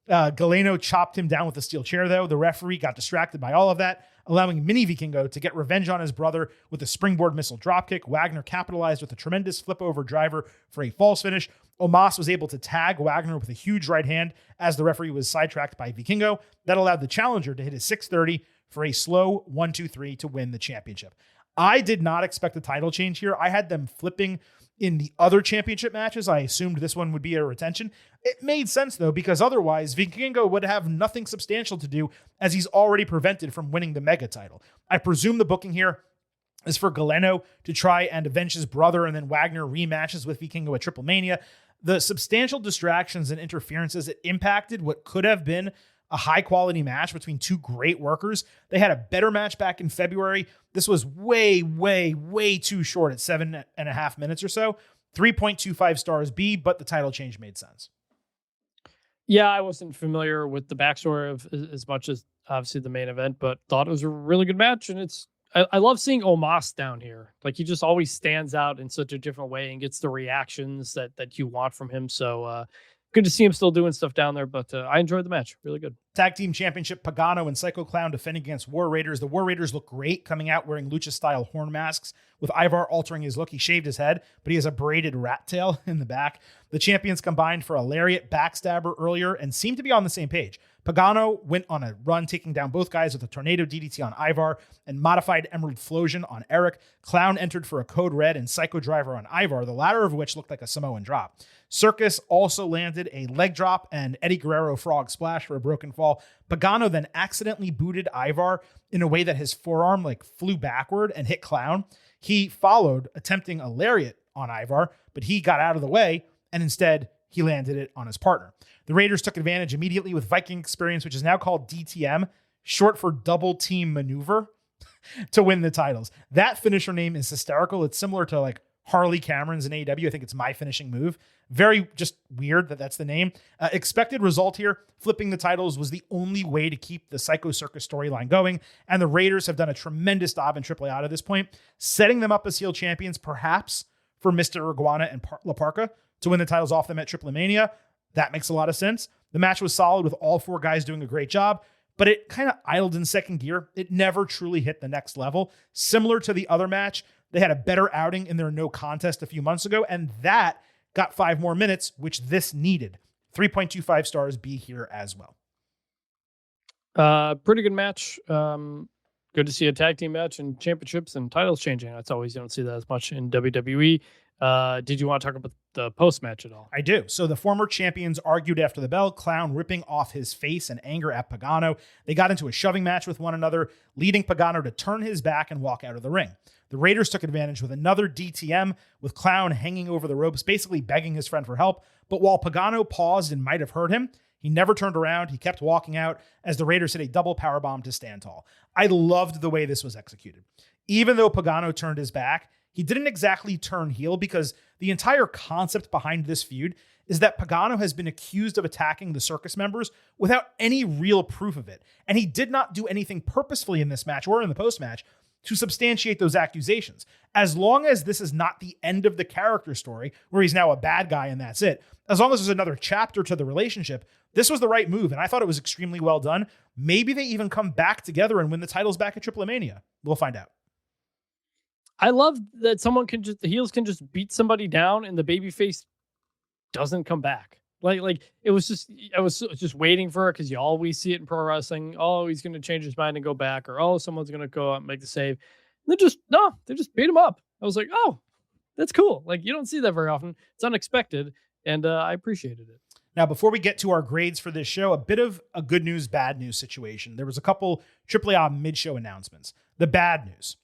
Galeno chopped him down with a steel chair, though. The referee got distracted by all of that, allowing Mini Vikingo to get revenge on his brother with a springboard missile dropkick. Wagner capitalized with a tremendous flip-over driver for a false finish. Omos was able to tag Wagner with a huge right hand as the referee was sidetracked by Vikingo. That allowed the challenger to hit his 630 for a slow 1-2-3 to win the championship. I did not expect a title change here. I had them flipping in the other championship matches. I assumed this one would be a retention. It made sense, though, because otherwise Vikingo would have nothing substantial to do, as he's already prevented from winning the mega title. I presume the booking here is for Galeno to try and avenge his brother, and then Wagner rematches with Vikingo at Triple Mania. The substantial distractions and interferences that impacted what could have been a high-quality match between two great workers. They had a better match back in February. This was way, way, way too short at 7.5 minutes or so. 3.25 stars B, but the title change made sense. Yeah, I wasn't familiar with the backstory of as much as obviously the main event, but thought it was a really good match. And I love seeing Omos down here. Like, he just always stands out in such a different way and gets the reactions that you want from him. So good to see him still doing stuff down there, but I enjoyed the match. Really good. Tag Team Championship, Pagano and Psycho Clown defending against War Raiders. The War Raiders look great, coming out wearing lucha-style horn masks, with Ivar altering his look. He shaved his head, but he has a braided rat tail in the back. The champions combined for a lariat backstabber earlier and seemed to be on the same page. Pagano went on a run, taking down both guys with a tornado DDT on Ivar and modified Emerald Flosion on Eric. Clown entered for a Code Red and Psycho Driver on Ivar, the latter of which looked like a Samoan drop. Circus also landed a leg drop and Eddie Guerrero frog splash for a broken fall. Pagano then accidentally booted Ivar in a way that his forearm flew backward and hit Clown. He followed, attempting a lariat on Ivar, but he got out of the way and instead he landed it on his partner. The Raiders took advantage immediately with Viking Experience, which is now called DTM, short for Double Team Maneuver, to win the titles. That finisher name is hysterical. It's similar to Harley Cameron's in AEW. I think it's my finishing move. Very just weird that that's the name. Expected result here, flipping the titles was the only way to keep the Psycho Circus storyline going, and the Raiders have done a tremendous job in AAA to this point, setting them up as heel champions, perhaps for Mr. Iguana and La Parka to win the titles off them at Triple Mania. That makes a lot of sense. The match was solid with all four guys doing a great job, but it kind of idled in second gear. It never truly hit the next level. Similar to the other match, they had a better outing in their no contest a few months ago, and that got 5 more minutes, which this needed. 3.25 stars B here as well. Pretty good match. Good to see a tag team match and championships and titles changing. That's always, you don't see that as much in WWE. Did you want to talk about the post-match at all? I do. So the former champions argued after the bell, Clown ripping off his face in anger at Pagano. They got into a shoving match with one another, leading Pagano to turn his back and walk out of the ring. The Raiders took advantage with another DTM, with Clown hanging over the ropes, basically begging his friend for help. But while Pagano paused and might have hurt him, he never turned around. He kept walking out as the Raiders hit a double powerbomb to stand tall. I loved the way this was executed. Even though Pagano turned his back, he didn't exactly turn heel, because the entire concept behind this feud is that Pagano has been accused of attacking the circus members without any real proof of it. And he did not do anything purposefully in this match or in the post-match to substantiate those accusations. As long as this is not the end of the character story, where he's now a bad guy and that's it, as long as there's another chapter to the relationship, this was the right move, and I thought it was extremely well done. Maybe they even come back together and win the titles back at Triple Mania. We'll find out. I love that the heels can just beat somebody down and the babyface doesn't come back. I was just waiting for it, because you always see it in pro wrestling. Oh, he's going to change his mind and go back, or oh, someone's going to go out and make the save. They just beat him up. I was like, oh, that's cool. You don't see that very often. It's unexpected, and I appreciated it. Now, before we get to our grades for this show, a bit of a good news, bad news situation. There was a couple AAA mid-show announcements. The bad news: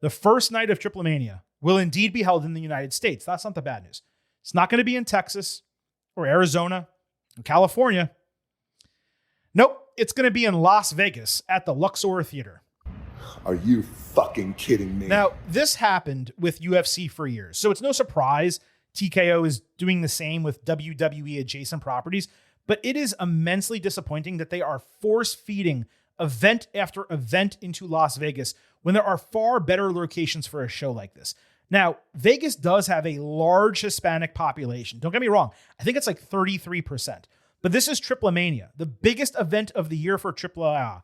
the first night of Triple Mania will indeed be held in the United States. That's not the bad news. It's not going to be in Texas or Arizona or California. Nope, it's going to be in Las Vegas at the Luxor Theater. Are you fucking kidding me? Now, this happened with UFC for years, so it's no surprise TKO is doing the same with WWE adjacent properties, but it is immensely disappointing that they are force-feeding event after event into Las Vegas when there are far better locations for a show like this. Now, Vegas does have a large Hispanic population. Don't get me wrong. I think it's 33%. But this is Triple Mania, the biggest event of the year for AAA.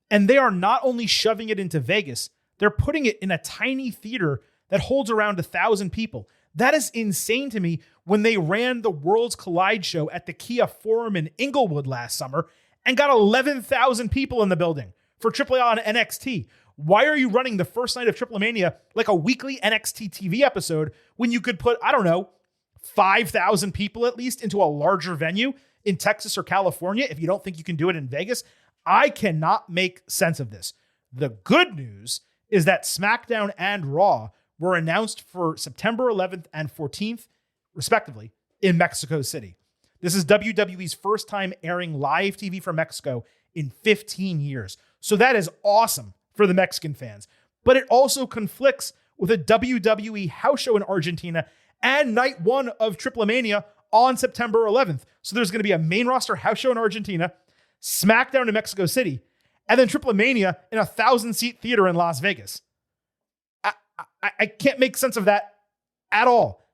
And they are not only shoving it into Vegas, they're putting it in a tiny theater that holds around 1,000 people. That is insane to me. When they ran the Worlds Collide show at the Kia Forum in Inglewood last summer and got 11,000 people in the building for AAA and NXT. Why are you running the first night of Triple Mania like a weekly NXT TV episode when you could put, 5,000 people at least into a larger venue in Texas or California if you don't think you can do it in Vegas? I cannot make sense of this. The good news is that SmackDown and Raw were announced for September 11th and 14th, respectively, in Mexico City. This is WWE's first time airing live TV from Mexico in 15 years. So that is awesome for the Mexican fans. But it also conflicts with a WWE house show in Argentina and night one of Triple Mania on September 11th. So there's going to be a main roster house show in Argentina, SmackDown in Mexico City, and then Triple Mania in a 1,000-seat theater in Las Vegas. I can't make sense of that at all.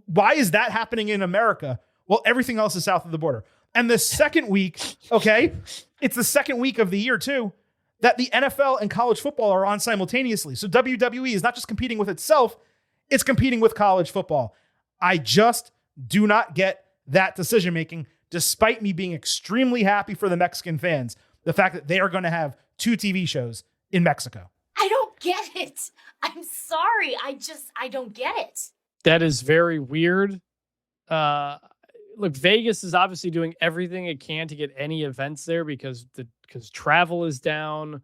Why is that happening in America? Well, everything else is south of the border. And the second week, okay, it's the second week of the year too, that the NFL and college football are on simultaneously. So WWE is not just competing with itself, it's competing with college football. I just do not get that decision-making, despite me being extremely happy for the Mexican fans, the fact that they are going to have 2 TV shows in Mexico. I don't get it. I'm sorry. I don't get it. That is very weird. Look, Vegas is obviously doing everything it can to get any events there because travel is down,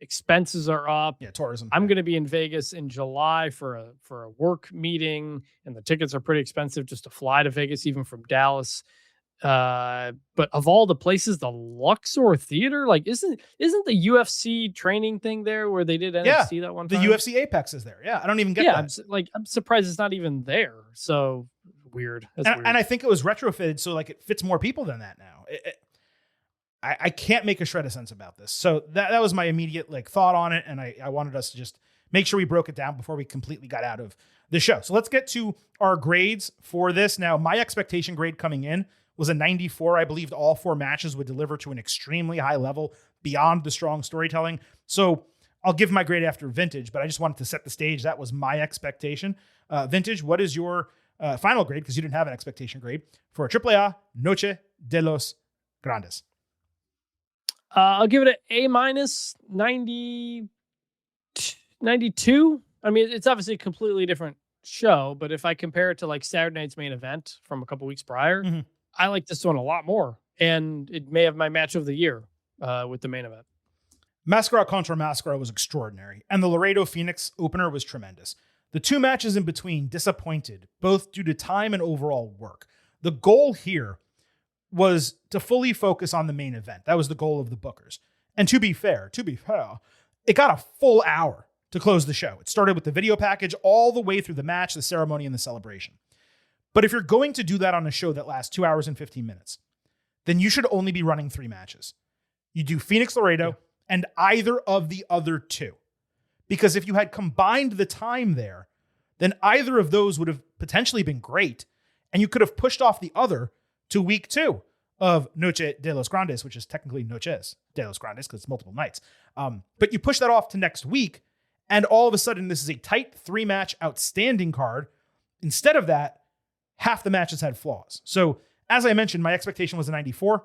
expenses are up. Yeah, tourism. I'm going to be in Vegas in July for a work meeting, and the tickets are pretty expensive just to fly to Vegas, even from Dallas. But of all the places, the Luxor Theater, like isn't the UFC training thing there where they did NXT that one time? The UFC Apex is there. Yeah, I don't even get that. I'm surprised it's not even there. So weird. And I think it was retrofitted so like it fits more people than that now. I can't make a shred of sense about this. So that was my immediate like thought on it, and I wanted us to just make sure we broke it down before we completely got out of the show. So let's get to our grades for this. Now, my expectation grade coming in was a 94. I believed all 4 matches would deliver to an extremely high level beyond the strong storytelling. So I'll give my grade after Vintage, but I just wanted to set the stage. That was my expectation. Vintage, what is your final grade? Because you didn't have an expectation grade for AAA Noche de los Grandes. I'll give it an A- 90, 92. I mean, it's obviously a completely different show, but if I compare it to like Saturday Night's Main Event from a couple weeks prior, I like this one a lot more. And it may have my match of the year with the main event. Mascara contra Mascara was extraordinary, and the Laredo Phoenix opener was tremendous. The 2 matches in between disappointed, both due to time and overall work. The goal here was to fully focus on the main event. That was the goal of the bookers. And to be fair, it got a full hour to close the show. It started with the video package all the way through the match, the ceremony, and the celebration. But if you're going to do that on a show that lasts 2 hours and 15 minutes, then you should only be running 3 matches. You do Phoenix Laredo and either of the other 2. Because if you had combined the time there, then either of those would have potentially been great, and you could have pushed off the other to week 2 of Noche de los Grandes, which is technically Noches de los Grandes because it's multiple nights. But you push that off to next week, and all of a sudden this is a tight 3-match outstanding card. Instead of that, half the matches had flaws. So as I mentioned, my expectation was a 94.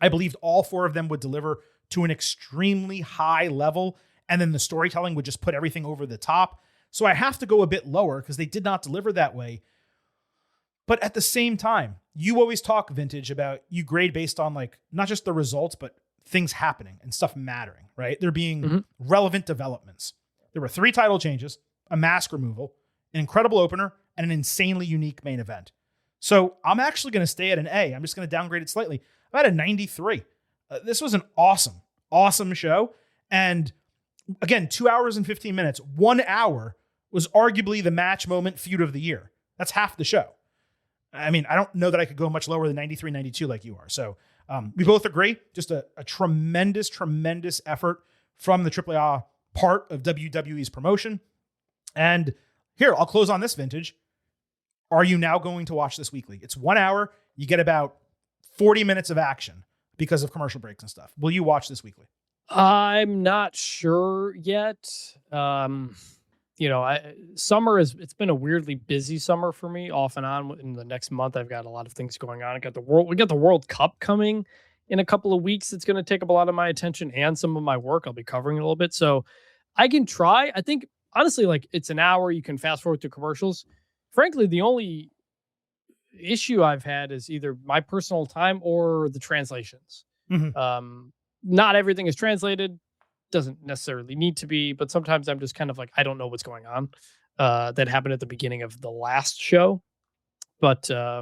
I believed all 4 of them would deliver to an extremely high level, and then the storytelling would just put everything over the top. So I have to go a bit lower because they did not deliver that way. But at the same time, you always talk, Vintage, about you grade based on like not just the results, but things happening and stuff mattering, right? There being relevant developments. There were 3 title changes, a mask removal, an incredible opener, and an insanely unique main event. So I'm actually going to stay at an A. I'm just going to downgrade it slightly. I'm at a 93. This was an awesome show. And again, 2 hours and 15 minutes, 1 hour was arguably the match moment feud of the year. That's half the show. I mean, I don't know that I could go much lower than 93, 92 like you are. So we both agree. Just a tremendous effort from the AAA part of WWE's promotion. And here, I'll close on this, Vintage. Are you now going to watch this weekly? It's 1 hour. You get about 40 minutes of action because of commercial breaks and stuff. Will you watch this weekly? I'm not sure yet. Summer it's been a weirdly busy summer for me off and on. In the next month, I've got a lot of things going on. We got the World Cup coming in a couple of weeks. It's going to take up a lot of my attention and some of my work. I'll be covering it a little bit. So I can try. I think honestly, like it's an hour. You can fast forward to commercials. Frankly, the only issue I've had is either my personal time or the translations. Not everything is translated. Doesn't necessarily need to be, but sometimes I'm just kind of like, I don't know what's going on. That happened at the beginning of the last show. But I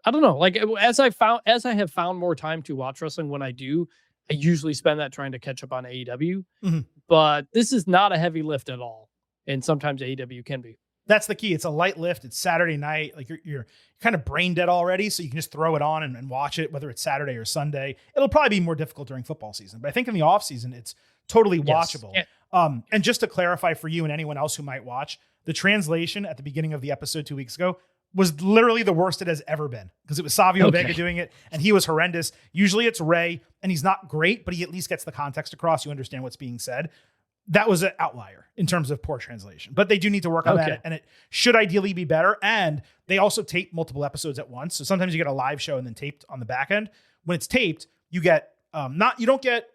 I don't know. Like as I have found more time to watch wrestling, when I do, I usually spend that trying to catch up on AEW. Mm-hmm. But this is not a heavy lift at all, and sometimes AEW can be. That's the key. It's a light lift. It's Saturday night. Like you're kind of brain dead already, so you can just throw it on and watch it, whether it's Saturday or Sunday. It'll probably be more difficult during football season, but I think in the off season, it's totally watchable. Yes. And just to clarify for you and anyone else who might watch, the translation at the beginning of the episode 2 weeks ago was literally the worst it has ever been, because it was Savio Vega doing it, and he was horrendous. Usually it's Ray, and he's not great, but he at least gets the context across. You understand what's being said. That was an outlier in terms of poor translation, but they do need to work on that, and it should ideally be better. And they also tape multiple episodes at once. So sometimes you get a live show and then taped on the back end. When it's taped, you get you don't get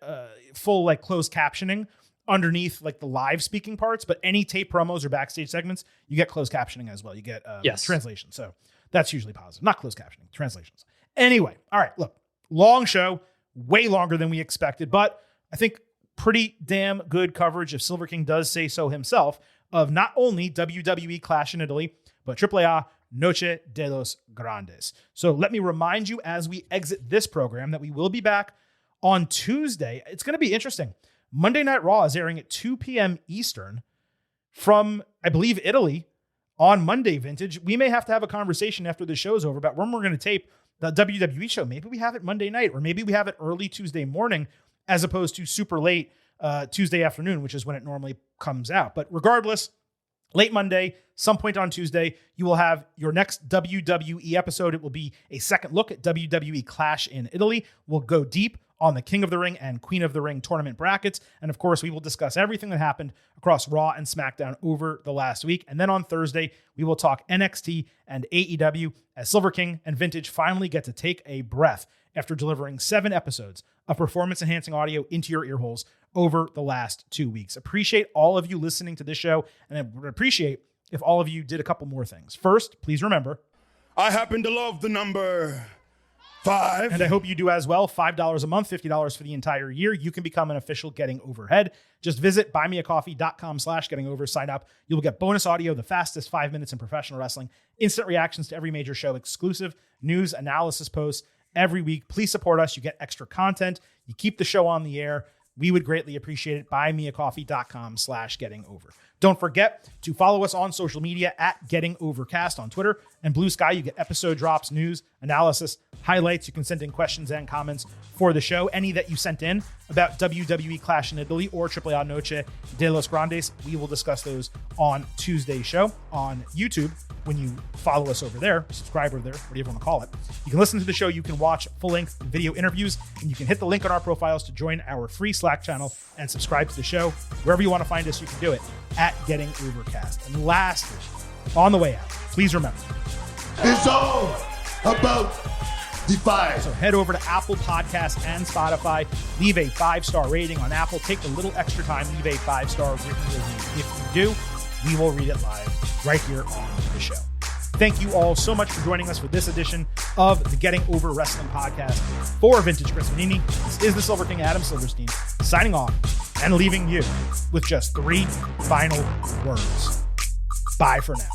full like closed captioning underneath like the live speaking parts, but any tape promos or backstage segments, you get closed captioning as well. You get translation. So that's usually positive. Not closed captioning, translations. Anyway, all right, look, long show, way longer than we expected, but I think pretty damn good coverage, if Silver King does say so himself, of not only WWE Clash in Italy, but AAA Noche de los Grandes. So let me remind you as we exit this program that we will be back on Tuesday. It's going to be interesting. Monday Night Raw is airing at 2 p.m. Eastern from, I believe, Italy on Monday, Vintage. We may have to have a conversation after the show's over about when we're going to tape the WWE show. Maybe we have it Monday night, or maybe we have it early Tuesday morning, as opposed to super late Tuesday afternoon, which is when it normally comes out. But regardless, late Monday, some point on Tuesday, you will have your next WWE episode. It will be a second look at WWE Clash in Italy. We'll go deep on the King of the Ring and Queen of the Ring tournament brackets. And of course, we will discuss everything that happened across Raw and SmackDown over the last week. And then on Thursday, we will talk NXT and AEW as Silver King and Vintage finally get to take a breath after delivering 7 episodes of performance-enhancing audio into your ear holes over the last 2 weeks. Appreciate all of you listening to this show, and I would appreciate if all of you did a couple more things. First, please remember, I happen to love the number 5. and I hope you do as well, $5 a month, $50 for the entire year. You can become an official Getting Overhead. Just visit buymeacoffee.com/gettingover, sign up. You'll get bonus audio, the fastest 5 minutes in professional wrestling, instant reactions to every major show, exclusive news analysis posts every week. Please support us. You get extra content. You keep the show on the air. We would greatly appreciate it. buymeacoffee.com/gettingover. Don't forget to follow us on social media at Getting Overcast on Twitter and Blue Sky. You get episode drops, news, analysis, highlights. You can send in questions and comments for the show. Any that you sent in about WWE Clash in Italy or AAA Noche de los Grandes, we will discuss those on Tuesday's show on YouTube. When you follow us over there, subscribe over there, whatever you want to call it, you can listen to the show, you can watch full-length video interviews, and you can hit the link on our profiles to join our free Slack channel and subscribe to the show. Wherever you want to find us, you can do it at Getting Overcast. And lastly, on the way out, please remember, It's all about the 5. so head over to Apple Podcasts and Spotify, leave a 5-star rating on Apple, take a little extra time, leave a 5-star written review. If you do, we will read it live right here on the show. Thank you all so much for joining us for this edition of the Getting Over Wrestling podcast. For Vintage Chris Manini, this is the Silver King, Adam Silverstein, signing off and leaving you with just 3 final words. Bye for now.